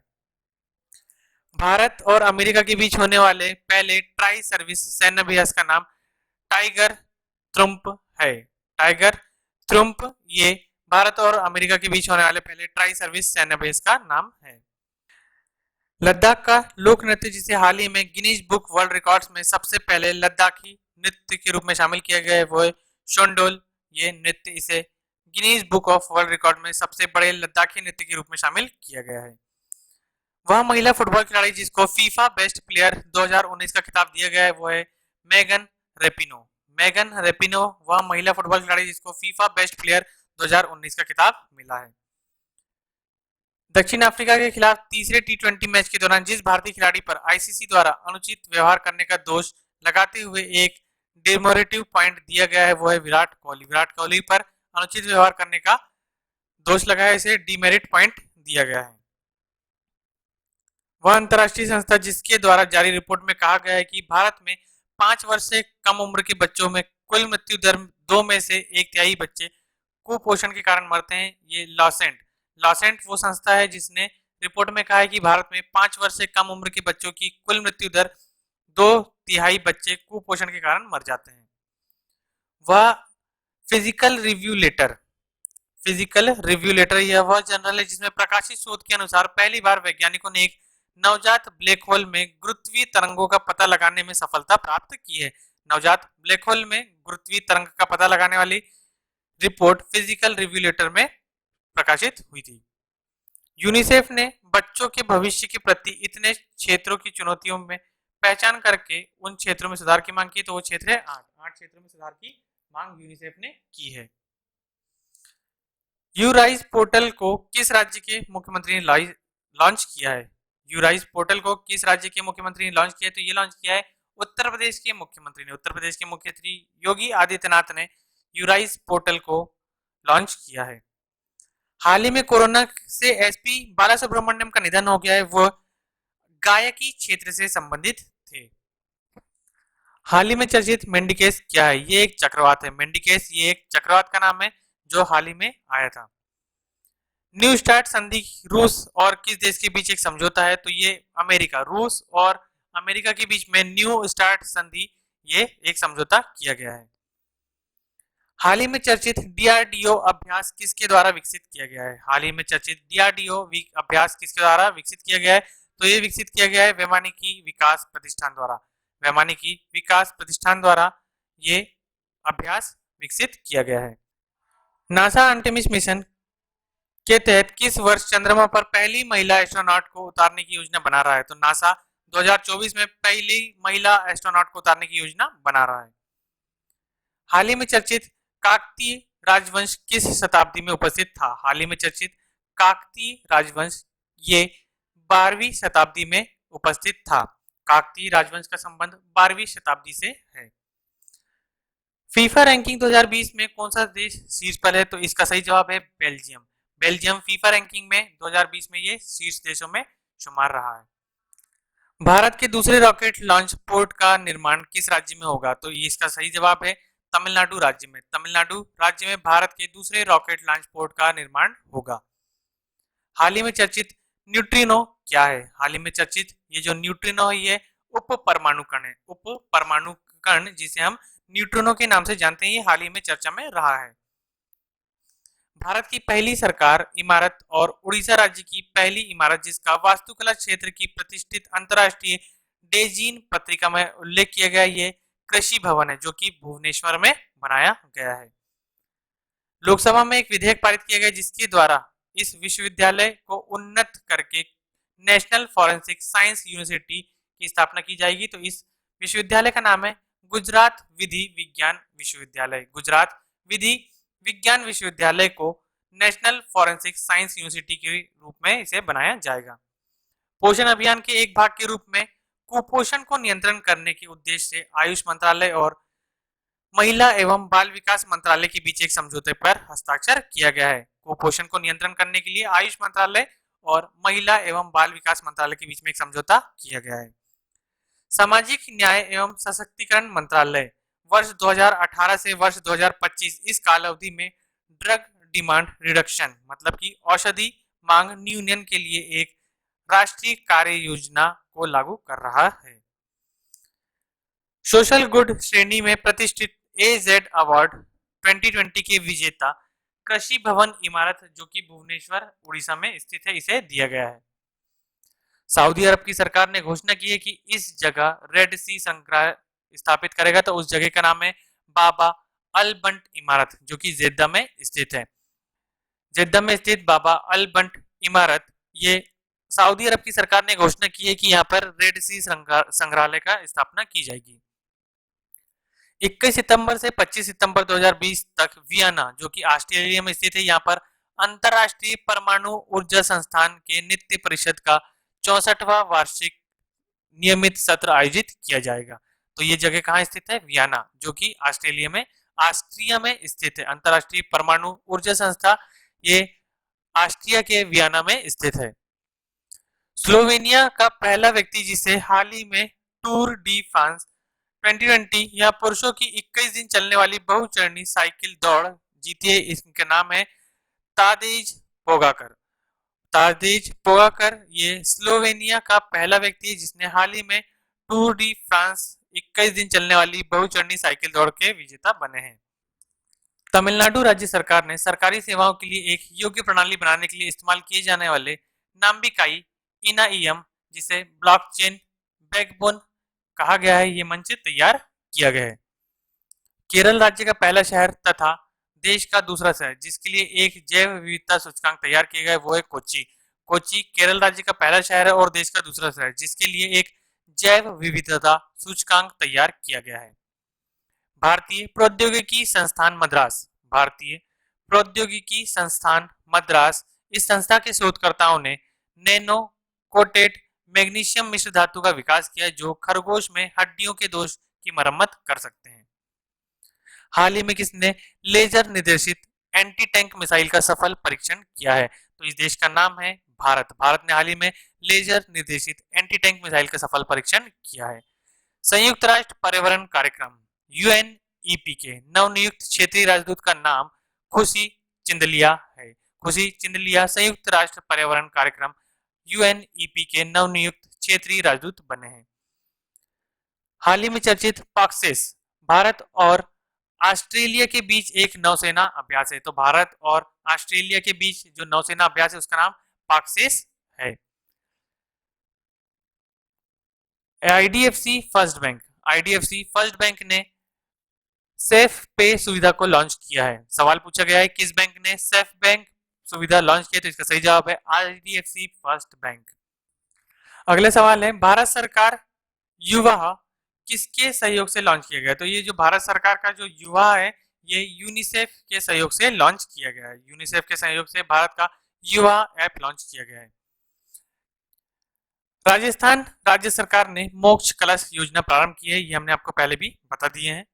भारत और अमेरिका के बीच होने वाले पहले ट्राई सर्विस सैन्य अभ्यास का नाम टाइगर ट्रम्प है। टाइगर ट्रम्प ये भारत और अमेरिका के बीच होने वाले पहले ट्राई सर्विस सैन्य अभ्यास का नाम है। लद्दाख का लोक नृत्य जिसे हाल ही में गिनीज बुक वर्ल्ड रिकॉर्ड्स में सबसे पहले लद्दाखी नृत्य के रूप में शामिल किया गया है वो है शोंडोल। ये नृत्य इसे Guinness book of world record में सबसे बड़े लद्दाखी नृत्य के रूप में शामिल किया गया है। वह महिला फुटबॉल खिलाड़ी जिसको फीफा बेस्ट प्लेयर 2019 का खिताब दिया गया है वो है मेगन रेपिनो। मेगन रेपिनो वह महिला फुटबॉल खिलाड़ी जिसको फीफा बेस्ट प्लेयर 2019 का खिताब मिला है। दक्षिण अफ्रीका के खिलाफ तीसरे टी20 मैच के दौरान जिस भारतीय खिलाड़ी पर आईसीसी द्वारा अनुचित व्यवहार करने का दोष लगाते हुए एक डिमोरेटिव पॉइंट दिया गया है वो है विराट कोहली। विराट कोहली पर अनुचित व्यवहार करने का दोष लगा है, इसे डीमेरिट पॉइंट दिया गया है। वह अंतर्राष्ट्रीय संस्था जिसके द्वारा जारी रिपोर्ट में कहा गया है कि भारत में 5 वर्ष से कम उम्र के बच्चों में कुल मृत्यु दर 2 में से 1/3 बच्चे कुपोषण के कारण मरते हैं, ये लॉसेंट लॉसेंट वो संस्था है जिसने रिपोर्ट में कहा है कि भारत में 5 वर्ष से कम उम्र के बच्चों की कुल मृत्यु दर 2/3 बच्चे कुपोषण के कारण मर जाते हैं। वह फिजिकल रिव्यू लेटर यह वह जर्नल है जिसमें प्रकाशित शोध के अनुसार पहली बार वैज्ञानिकों ने एक नवजात ब्लैक होल में गुरुत्वीय तरंगों का पता लगाने में सफलता प्राप्त की है। नवजात ब्लैक होल में गुरुत्वीय तरंग का पता लगाने वाली रिपोर्ट फिजिकल रिव्यू लेटर में प्रकाशित हुई थी। यूनिसेफ ने बच्चों के भविष्य के प्रति इतने क्षेत्रों की चुनौतियों में पहचान करके उन क्षेत्रों में सुधार की मांग की, तो वो क्षेत्र है 8 क्षेत्रों में सुधार की मांग यूनिसेफ ने की है। यूराइज पोर्टल को किस राज्य के मुख्यमंत्री ने लॉन्च किया है? यूराइज पोर्टल को किस राज्य के मुख्यमंत्री ने लॉन्च किया है? तो ये लॉन्च किया है उत्तर प्रदेश के मुख्यमंत्री ने। उत्तर प्रदेश के मुख्यमंत्री योगी आदित्यनाथ ने यूराइज पोर्टल को लॉन्च किया है। हाल ही में कोरोना से एसपी बालासुब्रमण्यम का निधन हो गया है, वह गायकी क्षेत्र से संबंधित थे। हाल ही में चर्चित मेंडिकेस क्या है? ये एक चक्रवात है। मेंडिकेस ये एक चक्रवात का नाम है जो हाल ही में आया था। न्यू स्टार्ट संधि रूस और किस देश के बीच एक समझौता है? तो ये अमेरिका, रूस और अमेरिका के बीच में न्यू स्टार्ट संधि ये एक समझौता किया गया है। हाल ही में चर्चित डीआरडीओ अभ्यास किसके द्वारा विकसित किया गया है? हाल ही में चर्चित डीआरडीओ अभ्यास किसके द्वारा विकसित किया गया है? तो ये विकसित किया गया है वैमानिकी विकास प्रतिष्ठान द्वारा। वैमानिकी विकास प्रतिष्ठान द्वारा ये अभ्यास विकसित किया गया है। नासा आर्टेमिस मिशन के तहत किस वर्ष चंद्रमा पर पहली महिला एस्ट्रोनॉट को उतारने की योजना बना रहा है? तो नासा 2024 में पहली महिला एस्ट्रोनॉट को उतारने की योजना बना रहा है। हाल ही में चर्चित काकतीय राजवंश किस शताब्दी में उपस्थित था? हाल ही में चर्चित काकतीय राजवंश ये 12वीं शताब्दी में उपस्थित था। काकतीय राजवंश का संबंध 12वीं शताब्दी से है। फीफा रैंकिंग 2020 में कौन सा देश शीर्ष पर है? तो इसका सही जवाब है बेल्जियम। बेल्जियम फीफा रैंकिंग में 2020 में ये शीर्ष देशों में शुमार रहा है। भारत के दूसरे रॉकेट लॉन्च पोर्ट का निर्माण किस राज्य में होगा? तो इसका सही जवाब है तमिलनाडु राज्य में। तमिलनाडु राज्य में भारत के दूसरे रॉकेट लॉन्च पोर्ट का निर्माण होगा। हाल ही में चर्चित न्यूट्रिनो क्या है? हाल ही में चर्चित ये जो न्यूट्रिनो है ये उप परमाणु कण है। उप परमाणु कण जिसे हम न्यूट्रिनो के नाम से जानते हैं, ये हाल ही में चर्चा में रहा है। भारत की पहली सरकार इमारत और उड़ीसा राज्य की पहली इमारत जिसका वास्तुकला क्षेत्र की प्रतिष्ठित अंतरराष्ट्रीय डेजीन पत्रिका में उल्लेख किया गया, ये कृषि भवन है जो कि भुवनेश्वर में बनाया गया है। लोकसभा में एक विधेयक पारित किया गया जिसके द्वारा इस विश्वविद्यालय को उन्नत करके नेशनल फॉरेंसिक साइंस यूनिवर्सिटी की स्थापना की जाएगी। तो इस विश्वविद्यालय का नाम है गुजरात विधि विज्ञान विश्वविद्यालय। गुजरात विधि विज्ञान विश्वविद्यालय को नेशनल फॉरेंसिक साइंस यूनिवर्सिटी के रूप में इसे बनाया जाएगा। पोषण अभियान के एक भाग के रूप में कुपोषण को नियंत्रण करने के उद्देश्य से आयुष मंत्रालय और महिला एवं बाल विकास मंत्रालय के बीच एक समझौते पर हस्ताक्षर किया गया है। कुपोषण को नियंत्रण करने के लिए आयुष मंत्रालय और महिला एवं बाल विकास मंत्रालय के बीच में एक समझौता किया गया है। सामाजिक न्याय एवं सशक्तिकरण मंत्रालय वर्ष 2018 से वर्ष 2025 इस काल अवधि में ड्रग डिमांड रिडक्शन मतलब कि औषधि मांग न्यूनयन के लिए एक राष्ट्रीय कार्य योजना को लागू कर रहा है। सोशल गुड श्रेणी में प्रतिष्ठित एजेड अवार्ड 2020 के विजेता कृषि भवन इमारत जो कि भुवनेश्वर उड़ीसा में स्थित है, इसे दिया गया है। सऊदी अरब की सरकार ने घोषणा की है कि इस जगह रेड सी संग्रह स्थापित करेगा, तो उस जगह का नाम है बाबा अलबंट इमारत जो कि जेद्दा में स्थित है। जेद्दा में स्थित बाबा अलबंट इमारत ये सऊदी अरब की सरकार ने घोषणा की है कि यहाँ पर रेड सी संग्रहालय का स्थापना की जाएगी। 21 सितंबर से 25 सितंबर 2020 तक वियना जो कि ऑस्ट्रेलिया में स्थित है, यहाँ पर अंतर्राष्ट्रीय परमाणु ऊर्जा संस्थान के नित्य परिषद का 64वां वार्षिक नियमित सत्र आयोजित किया जाएगा। तो ये जगह कहाँ स्थित है? वियना, जो कि ऑस्ट्रिया में स्थित है। अंतर्राष्ट्रीय परमाणु ऊर्जा संस्था ये ऑस्ट्रिया के वियना में स्थित है। स्लोवेनिया का पहला व्यक्ति जिसे हाल ही में टूर डी फ्रांस 2020 या पुरुषों की 21 दिन चलने वाली बहुचरणीय साइकिल दौड़ जीती है, इसका नाम है तादेज पोगाकर। तादेज पोगाकर ये स्लोवेनिया का पहला व्यक्ति है जिसने हाल ही में टूर डी फ्रांस 21 दिन चलने वाली बहुचरणीय साइकिल दौड़ के विजेता बने हैं। तमिलनाडु राज्य सरकार ने सरकारी सेवाओं के लिए एक योग्य प्रणाली बनाने के लिए इस्तेमाल किए जाने वाले नाम्बिकाई इनाईएम, जिसे ब्लॉकचेन बैकबोन कहा गया है, ये मंच तैयार किया गया है। केरल राज्य का पहला शहर तथा देश का दूसरा शहर जिसके लिए एक जैव विविधता सूचकांक तैयार किया गया है वो है कोच्चि। कोच्चि केरल राज्य का पहला शहर है और देश का दूसरा शहर जिसके लिए एक जैव विविधता सूचकांक तैयार किया गया है। भारतीय प्रौद्योगिकी संस्थान मद्रास, भारतीय प्रौद्योगिकी संस्थान मद्रास, इस संस्था के शोधकर्ताओं ने नैनो कोटेड मैग्नीशियम मिश्र धातु का विकास किया जो खरगोश में हड्डियों के दोष की मरम्मत कर सकते हैं। हाल ही में किसने लेजर निर्देशित एंटी टैंक मिसाइल का सफल परीक्षण किया है? तो इस देश का नाम है भारत। भारत ने हाल ही में लेजर निर्देशित एंटी टैंक मिसाइल का सफल परीक्षण किया है। संयुक्त राष्ट्र पर्यावरण कार्यक्रम यूएनईपी के नवनियुक्त क्षेत्रीय राजदूत का नाम खुशी चिंदलिया है। खुशी चिंदलिया संयुक्त राष्ट्र पर्यावरण कार्यक्रम यूएनईपी के नवनियुक्त क्षेत्रीय राजदूत बने हैं। हाल ही में चर्चित पाक्सेस भारत और ऑस्ट्रेलिया के बीच एक नौसेना अभ्यास है। तो भारत और ऑस्ट्रेलिया के बीच जो नौसेना अभ्यास है उसका नाम पाक्सेस है। आईडीएफसी फर्स्ट बैंक ने सेफ पे सुविधा को लॉन्च किया है। सवाल पूछा गया है किस बैंक ने सेफ बैंक सुविधा लॉन्च किया, तो इसका सही जवाब है आईडीएफसी फर्स्ट बैंक। अगले सवाल है भारत सरकार युवा किसके सहयोग से लॉन्च किया गया? तो ये जो भारत सरकार का जो युवा है ये यूनिसेफ के सहयोग से लॉन्च किया गया है। यूनिसेफ के सहयोग से भारत का युवा ऐप लॉन्च किया गया है। राजस्थान राज्य सरकार ने मोक्ष कलश योजना प्रारंभ की है, ये हमने आपको पहले भी बता दिए हैं।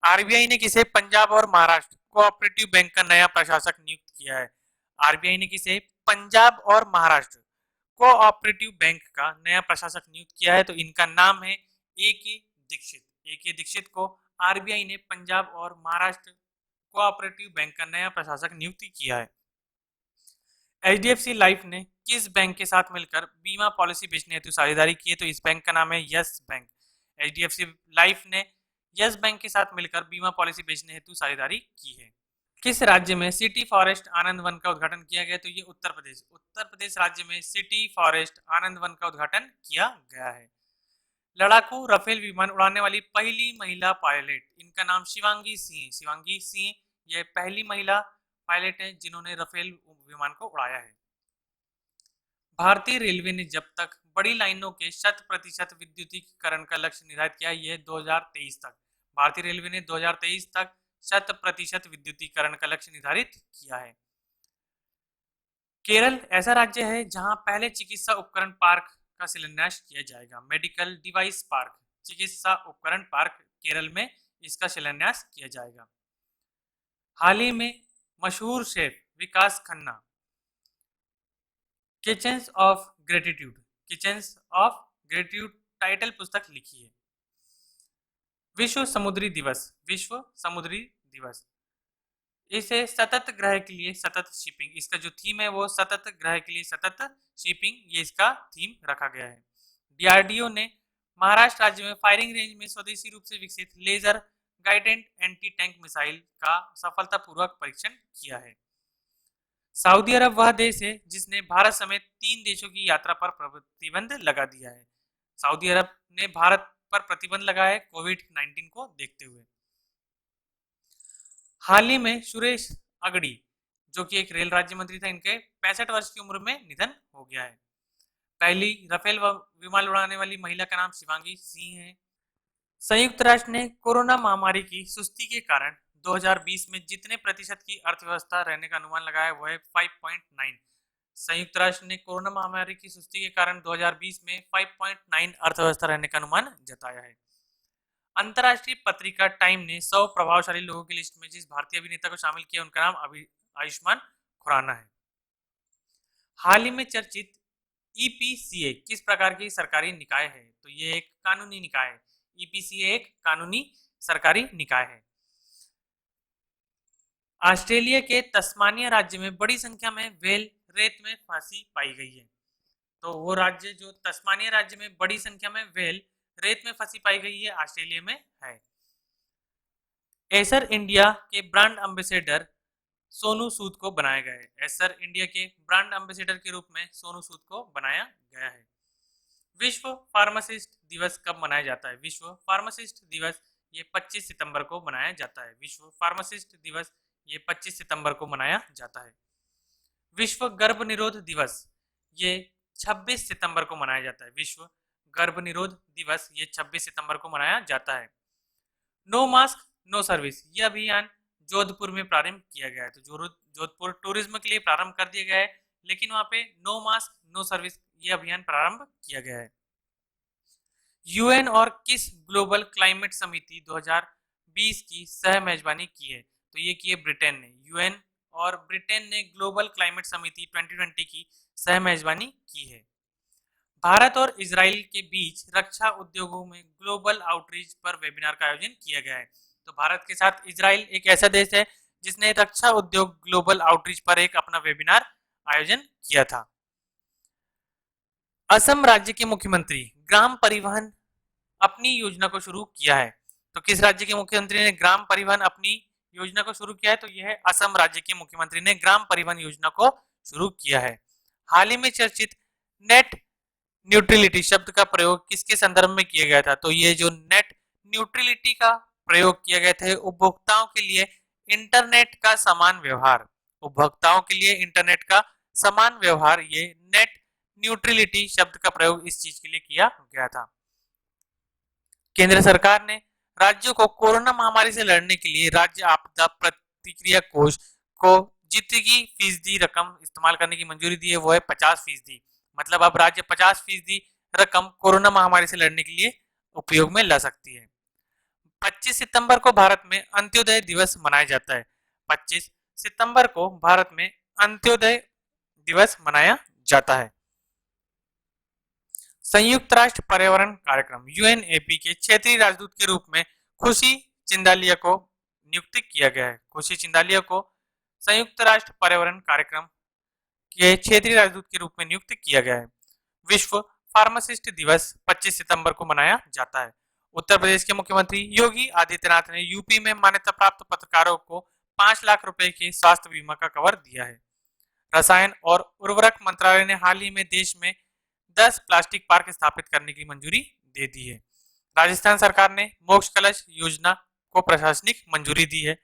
आरबीआई ने किसे पंजाब और महाराष्ट्र कोऑपरेटिव बैंक का नया प्रशासक नियुक्त किया है? आरबीआई ने किसे पंजाब और महाराष्ट्र कोऑपरेटिव बैंक का नया प्रशासक नियुक्त किया है? तो इनका नाम है ए के दीक्षित। ए के दीक्षित को आरबीआई ने पंजाब और महाराष्ट्र कोऑपरेटिव बैंक का नया प्रशासक नियुक्त किया है। एचडीएफसी लाइफ ने किस बैंक के साथ मिलकर बीमा पॉलिसी बेचने हेतु साझेदारी की है? तो इस बैंक का नाम है यस बैंक। एचडीएफसी लाइफ ने यस बैंक के साथ मिलकर बीमा पॉलिसी बेचने हेतु साझेदारी की है। किस राज्य में सिटी फॉरेस्ट आनंद वन का उद्घाटन किया गया? तो ये उत्तर प्रदेश राज्य में सिटी फॉरेस्ट आनंद वन का उद्घाटन किया गया है। लड़ाकू राफेल विमान उड़ाने वाली पहली महिला पायलट, इनका नाम शिवांगी सिंह। शिवांगी सिंह ये पहली महिला पायलट है जिन्होंने राफेल विमान को उड़ाया है। भारतीय रेलवे ने जब तक बड़ी लाइनों के 100% विद्युतीकरण का लक्ष्य निर्धारित किया है, यह 2023 तक। भारतीय रेलवे ने 2023 तक 100% विद्युतीकरण का लक्ष्य निर्धारित किया है। केरल ऐसा राज्य है जहां पहले चिकित्सा उपकरण पार्क का शिलान्यास किया जाएगा। मेडिकल डिवाइस पार्क, चिकित्सा उपकरण पार्क केरल में इसका शिलान्यास किया जाएगा। हाल ही में मशहूर chef Vikas Khanna kitchens of gratitude title पुस्तक लिखी है। विश्व समुद्री दिवस इसे सतत ग्रह के लिए सतत शिपिंग, इसका जो थीम है वो सतत ग्रह के लिए सतत शिपिंग, ये इसका थीम रखा गया है। डीआरडीओ ने महाराष्ट्र राज्य में फायरिंग रेंज में स्वदेशी रूप से विकसित laser guided anti tank missile का सफलतापूर्वक परीक्षण किया है। सऊदी अरब वह देश है जिसने भारत समेत 3 देशों की यात्रा पर प्रतिबंध लगा दिया है। सऊदी अरब ने भारत पर प्रतिबंध लगाया है कोविड-19 को देखते हुए। हाल ही में सुरेश अगड़ी जो कि एक रेल राज्य मंत्री था, इनके 65 वर्ष की उम्र में निधन हो गया है। पहली राफेल विमान उड़ाने वाली महिला का नाम शिवांगी सिंह है। संयुक्त राष्ट्र ने कोरोना महामारी की सुस्ती के कारण 2020 में जितने प्रतिशत की अर्थव्यवस्था रहने का अनुमान लगाया है वो है 5.9। संयुक्त राष्ट्र ने कोरोना महामारी की सुस्ती के कारण 2020 में 5.9 अर्थव्यवस्था रहने का अनुमान जताया है। अंतर्राष्ट्रीय पत्रिका टाइम ने 100 प्रभावशाली लोगों की लिस्ट में जिस भारतीय अभिनेता को शामिल किया उनका नाम आयुष्मान खुराना है। हाल ही में चर्चित ईपीसीए किस प्रकार की सरकारी निकाय है? तो ये एक कानूनी निकाय है। ईपीसीए एक कानूनी सरकारी निकाय है। ऑस्ट्रेलिया के तस्मानिया राज्य में बड़ी संख्या में व्हेल रेत में फांसी पाई गई है। तो वो राज्य जो तस्मानिया राज्य में बड़ी संख्या में व्हेल रेत में फंसी पाई गई है ऑस्ट्रेलिया में है। एसर इंडिया के ब्रांड एम्बेसडर सोनू सूद को बनाया गया है। एसर इंडिया के ब्रांड एम्बेसडर के रूप में सोनू सूद को बनाया गया है। विश्व फार्मासिस्ट दिवस कब मनाया जाता है? विश्व फार्मासिस्ट दिवस ये 25 सितंबर को मनाया जाता है। विश्व फार्मासिस्ट दिवस ये 25 सितंबर को मनाया जाता है। विश्व गर्भ निरोध दिवस ये 26 सितंबर को मनाया जाता है। विश्व गर्भ निरोध दिवस ये 26 सितंबर को मनाया जाता है। नो मास्क नो सर्विस ये अभियान जोधपुर में प्रारंभ किया गया है। तो जोधपुर टूरिज्म के लिए प्रारंभ कर दिया गया है, लेकिन वहां पे नो मास्क नो सर्विस ये अभियान प्रारंभ किया गया है। यूएन और किस ग्लोबल क्लाइमेट समिति 2020 की सह मेजबानी की है? तो ये की है ब्रिटेन ने। यूएन और ब्रिटेन ने ग्लोबल क्लाइमेट समिति 2020 की सह मेजबानी की है। भारत और इजराइल के बीच रक्षा उद्योगों में ग्लोबल आउटरीच पर वेबिनार का आयोजन किया गया है। तो भारत के साथ इजराइल एक ऐसा देश है जिसने रक्षा उद्योग ग्लोबल आउटरीच पर एक अपना वेबिनार आयोजन किया था। असम राज्य के मुख्यमंत्री ग्राम परिवहन अपनी योजना को शुरू किया है। तो किस राज्य के मुख्यमंत्री ने ग्राम परिवहन अपनी योजना को शुरू किया है? तो यह है असम राज्य के मुख्यमंत्री ने ग्राम परिवहन योजना को शुरू किया है। हाल ही में चर्चित नेट न्यूट्रलिटी शब्द का प्रयोग किसके संदर्भ में किया गया था? तो ये जो नेट न्यूट्रलिटी का प्रयोग किया गया था उपभोक्ताओं के लिए इंटरनेट का समान व्यवहार। उपभोक्ताओं के लिए इंटरनेट का समान व्यवहार, ये नेट न्यूट्रलिटी शब्द का प्रयोग इस चीज के लिए किया गया था। केंद्र सरकार ने राज्यों को कोरोना महामारी से लड़ने के लिए राज्य आपदा प्रतिक्रिया कोष को जितनी फीसदी रकम इस्तेमाल करने की मंजूरी दी है वो है 50%। मतलब अब राज्य 50% रकम कोरोना महामारी से लड़ने के लिए उपयोग में ला सकती है। 25 सितंबर को भारत में अंत्योदय दिवस मनाया जाता है। 25 सितंबर को भारत में अंत्योदय दिवस मनाया जाता है। संयुक्त राष्ट्र पर्यावरण कार्यक्रम यूएनएपी के क्षेत्रीय राजदूत के रूप में खुशी चिंदालिया को नियुक्त किया गया है। खुशी चिंदालिया को संयुक्त राष्ट्र पर्यावरण कार्यक्रम के क्षेत्रीय राजदूत के रूप में नियुक्त किया गया है। विश्व फार्मासिस्ट दिवस 25 सितंबर को मनाया जाता है। उत्तर प्रदेश के मुख्यमंत्री योगी आदित्यनाथ ने यूपी में मान्यता प्राप्त पत्रकारों को 5 लाख रुपए के स्वास्थ्य बीमा का कवर दिया है। रसायन और उर्वरक मंत्रालय ने हाल ही में देश में 10 प्लास्टिक पार्क स्थापित करने की मंजूरी दे दी है। राजस्थान सरकार ने मोक्ष कलश योजना को प्रशासनिक मंजूरी दी है।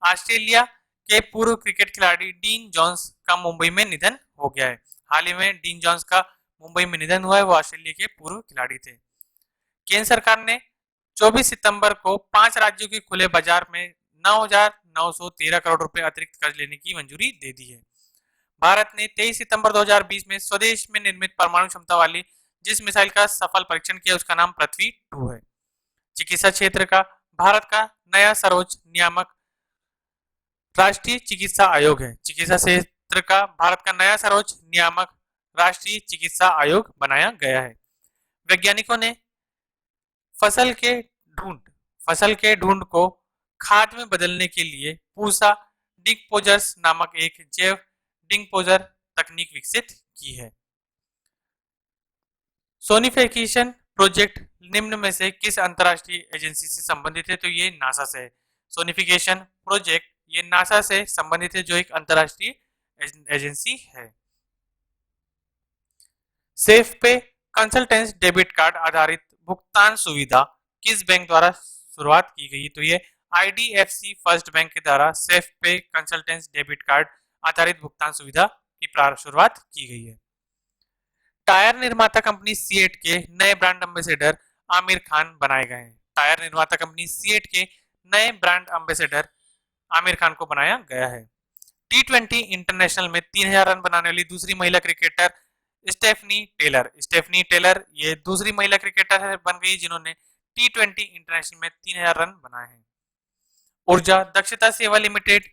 ऑस्ट्रेलिया के पूर्व क्रिकेट खिलाड़ी डीन जोन्स का मुंबई में निधन हो गया है। हाल ही में डीन जोन्स का मुंबई में निधन हुआ है। वो ऑस्ट्रेलिया के पूर्व खिलाड़ी थे। केंद्र सरकार ने 24 सितंबर को 5 राज्यों के खुले बाजार में 9,913 करोड़ रुपए अतिरिक्त कर्ज लेने की मंजूरी दे दी है। भारत ने 23 सितंबर 2020 में स्वदेश में निर्मित परमाणु क्षमता वाली जिस मिसाइल का सफल परीक्षण किया उसका नाम पृथ्वी 2 है। चिकित्सा क्षेत्र का भारत का नया सर्वोच्च नियामक राष्ट्रीय चिकित्सा आयोग है। चिकित्सा क्षेत्र का भारत का नया सर्वोच्च नियामक राष्ट्रीय चिकित्सा आयोग बनाया गया है। वैज्ञानिकों ने फसल के ढूंढ को खाद में बदलने के लिए पूसा डिकपोजर्स नामक एक जैव डिकपोजर तकनीक विकसित की है। सोनिफिकेशन प्रोजेक्ट निम्न में से किस अंतरराष्ट्रीय एजेंसी से संबंधित है? तो ये नासा से है। सोनिफिकेशन प्रोजेक्ट ये नासा से संबंधित है, जो एक अंतरराष्ट्रीय एजेंसी है। सेफ पे कंसल्टेंस डेबिट कार्ड आधारित भुगतान सुविधा किस बैंक द्वारा शुरुआत की गई? तो ये आईडीएफसी फर्स्ट बैंक के द्वारा सेफ पे कंसल्टेंस डेबिट कार्ड आधारित भुगतान सुविधा की शुरुआत की गई है। टायर निर्माता कंपनी सीएट के नए ब्रांड एम्बेसडर आमिर खान बनाए गए हैं। टायर निर्माता कंपनी सीएट के नए ब्रांड एम्बेसडर आमिर खान को बनाया गया है। T20 इंटरनेशनल में 3000 रन बनाने वाली दूसरी महिला क्रिकेटर स्टेफनी टेलर ये दूसरी महिला क्रिकेटर बन गई जिन्होंने T20 इंटरनेशनल में 3000 रन बनाए हैं। ऊर्जा दक्षता सेवा लिमिटेड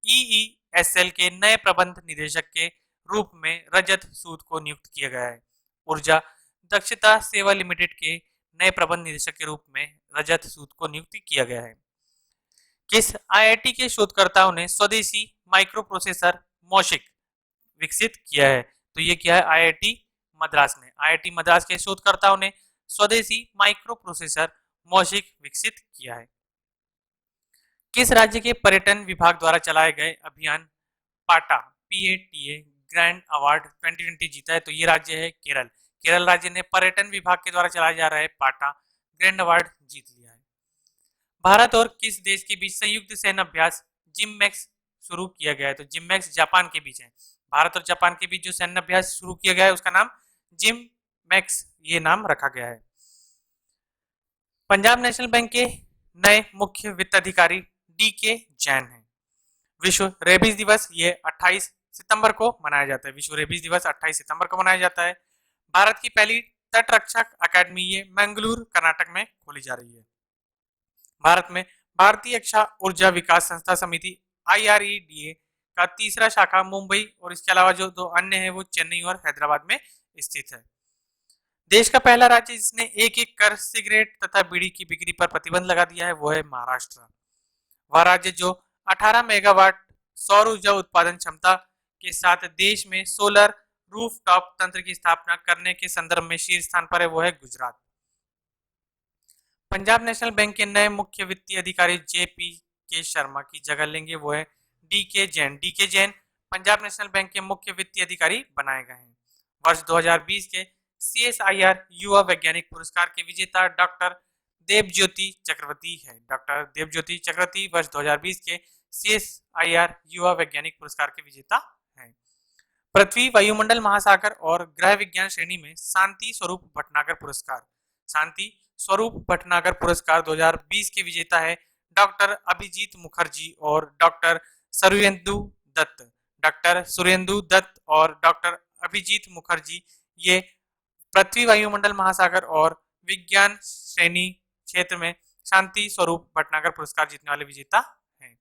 EESL के नए प्रबंध निदेशक के रूप में रजत सूद को नियुक्त किया गया है। ऊर्जा दक्षता सेवा लिमिटेड के नए प्रबंध निदेशक के रूप में रजत सूद को नियुक्त किया गया है। किस IIT के शोधकर्ताओं ने स्वदेशी माइक्रो प्रोसेसर मॉशिक विकसित किया है? तो ये क्या है? IIT मद्रास ने। IIT मद्रास के शोधकर्ताओं ने स्वदेशी माइक्रो प्रोसेसर मॉशिक विकसित किया है। किस राज्य के पर्यटन विभाग द्वारा चलाए गए अभियान पाटा PATA ग्रैंड अवार्ड 2020 जीता है? तो ये राज्य है केरल। केरल राज्य ने पर्यटन विभाग के द्वारा चलाया जा रहा है पाटा ग्रैंड अवार्ड जीत लिया है। भारत और किस देश के बीच संयुक्त सैन्य अभ्यास जिममैक्स शुरू किया गया है? तो जिममैक्स जापान के बीच है। भारत और जापान के बीच जो सैन्य अभ्यास शुरू किया गया है उसका नाम जिममैक्स ये नाम रखा गया है। पंजाब नेशनल बैंक के नए मुख्य वित्त अधिकारी DK जैन है। विश्व रेबीज दिवस ये 28 सितंबर को मनाया जाता है। विश्व रेबीज दिवस 28 सितंबर को मनाया जाता है। भारत की पहली तटरक्षक अकादमी ये मंगलूर कर्नाटक में खोली जा रही है। भारत में भारतीय अक्षा ऊर्जा विकास संस्था समिति IREDA का तीसरा शाखा मुंबई और इसके अलावा जो दो अन्य है वो चेन्नई और हैदराबाद में स्थित है। देश का पहला राज्य जिसने एक कर सिगरेट तथा बीड़ी की बिक्री पर प्रतिबंध लगा दिया है वो है महाराष्ट्र। वह राज्य जो 18 मेगावाट सौर ऊर्जा उत्पादन क्षमता के साथ देश में सोलर रूफटॉप तंत्र की स्थापना करने के संदर्भ में शीर्ष स्थान पर है वो है गुजरात। पंजाब नेशनल बैंक के नए मुख्य वित्तीय अधिकारी JPK शर्मा की जगह लेंगे वो है DK Jain. DK Jain Punjab national bank के मुख्य वित्तीय अधिकारी बनाए गए हैं। वर्ष 2020 के CSIR युवा वैज्ञानिक पुरस्कार के विजेता डॉक्टर देवज्योति चक्रवर्ती है। डॉक्टर देवज्योति चक्रवर्ती वर्ष 2020 के CSIR युवा वैज्ञानिक पुरस्कार के विजेता हैं। पृथ्वी वायुमंडल महासागर और ग्रह विज्ञान श्रेणी में शांति स्वरूप भटनागर पुरस्कार 2020 के विजेता है डॉक्टर अभिजीत मुखर्जी और डॉक्टर सुरेंदु दत्त। डॉक्टर सुरेंदु दत्त और डॉक्टर अभिजीत मुखर्जी ये पृथ्वी वायुमंडल महासागर और विज्ञान श्रेणी क्षेत्र में शांति स्वरूप भटनागर पुरस्कार जीतने वाले विजेता हैं।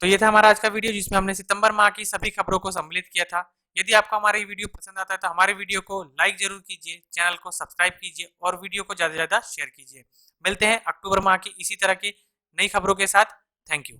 तो ये था हमारा आज का वीडियो जिसमें हमने सितंबर माह की सभी खबरों को सम्मिलित किया था। यदि आपको हमारी वीडियो पसंद आता है तो हमारे वीडियो को लाइक जरूर कीजिए, चैनल को सब्सक्राइब कीजिए और वीडियो को ज्यादा से ज्यादा शेयर कीजिए। मिलते हैं अक्टूबर माह की इसी तरह की नई खबरों के साथ। Thank you.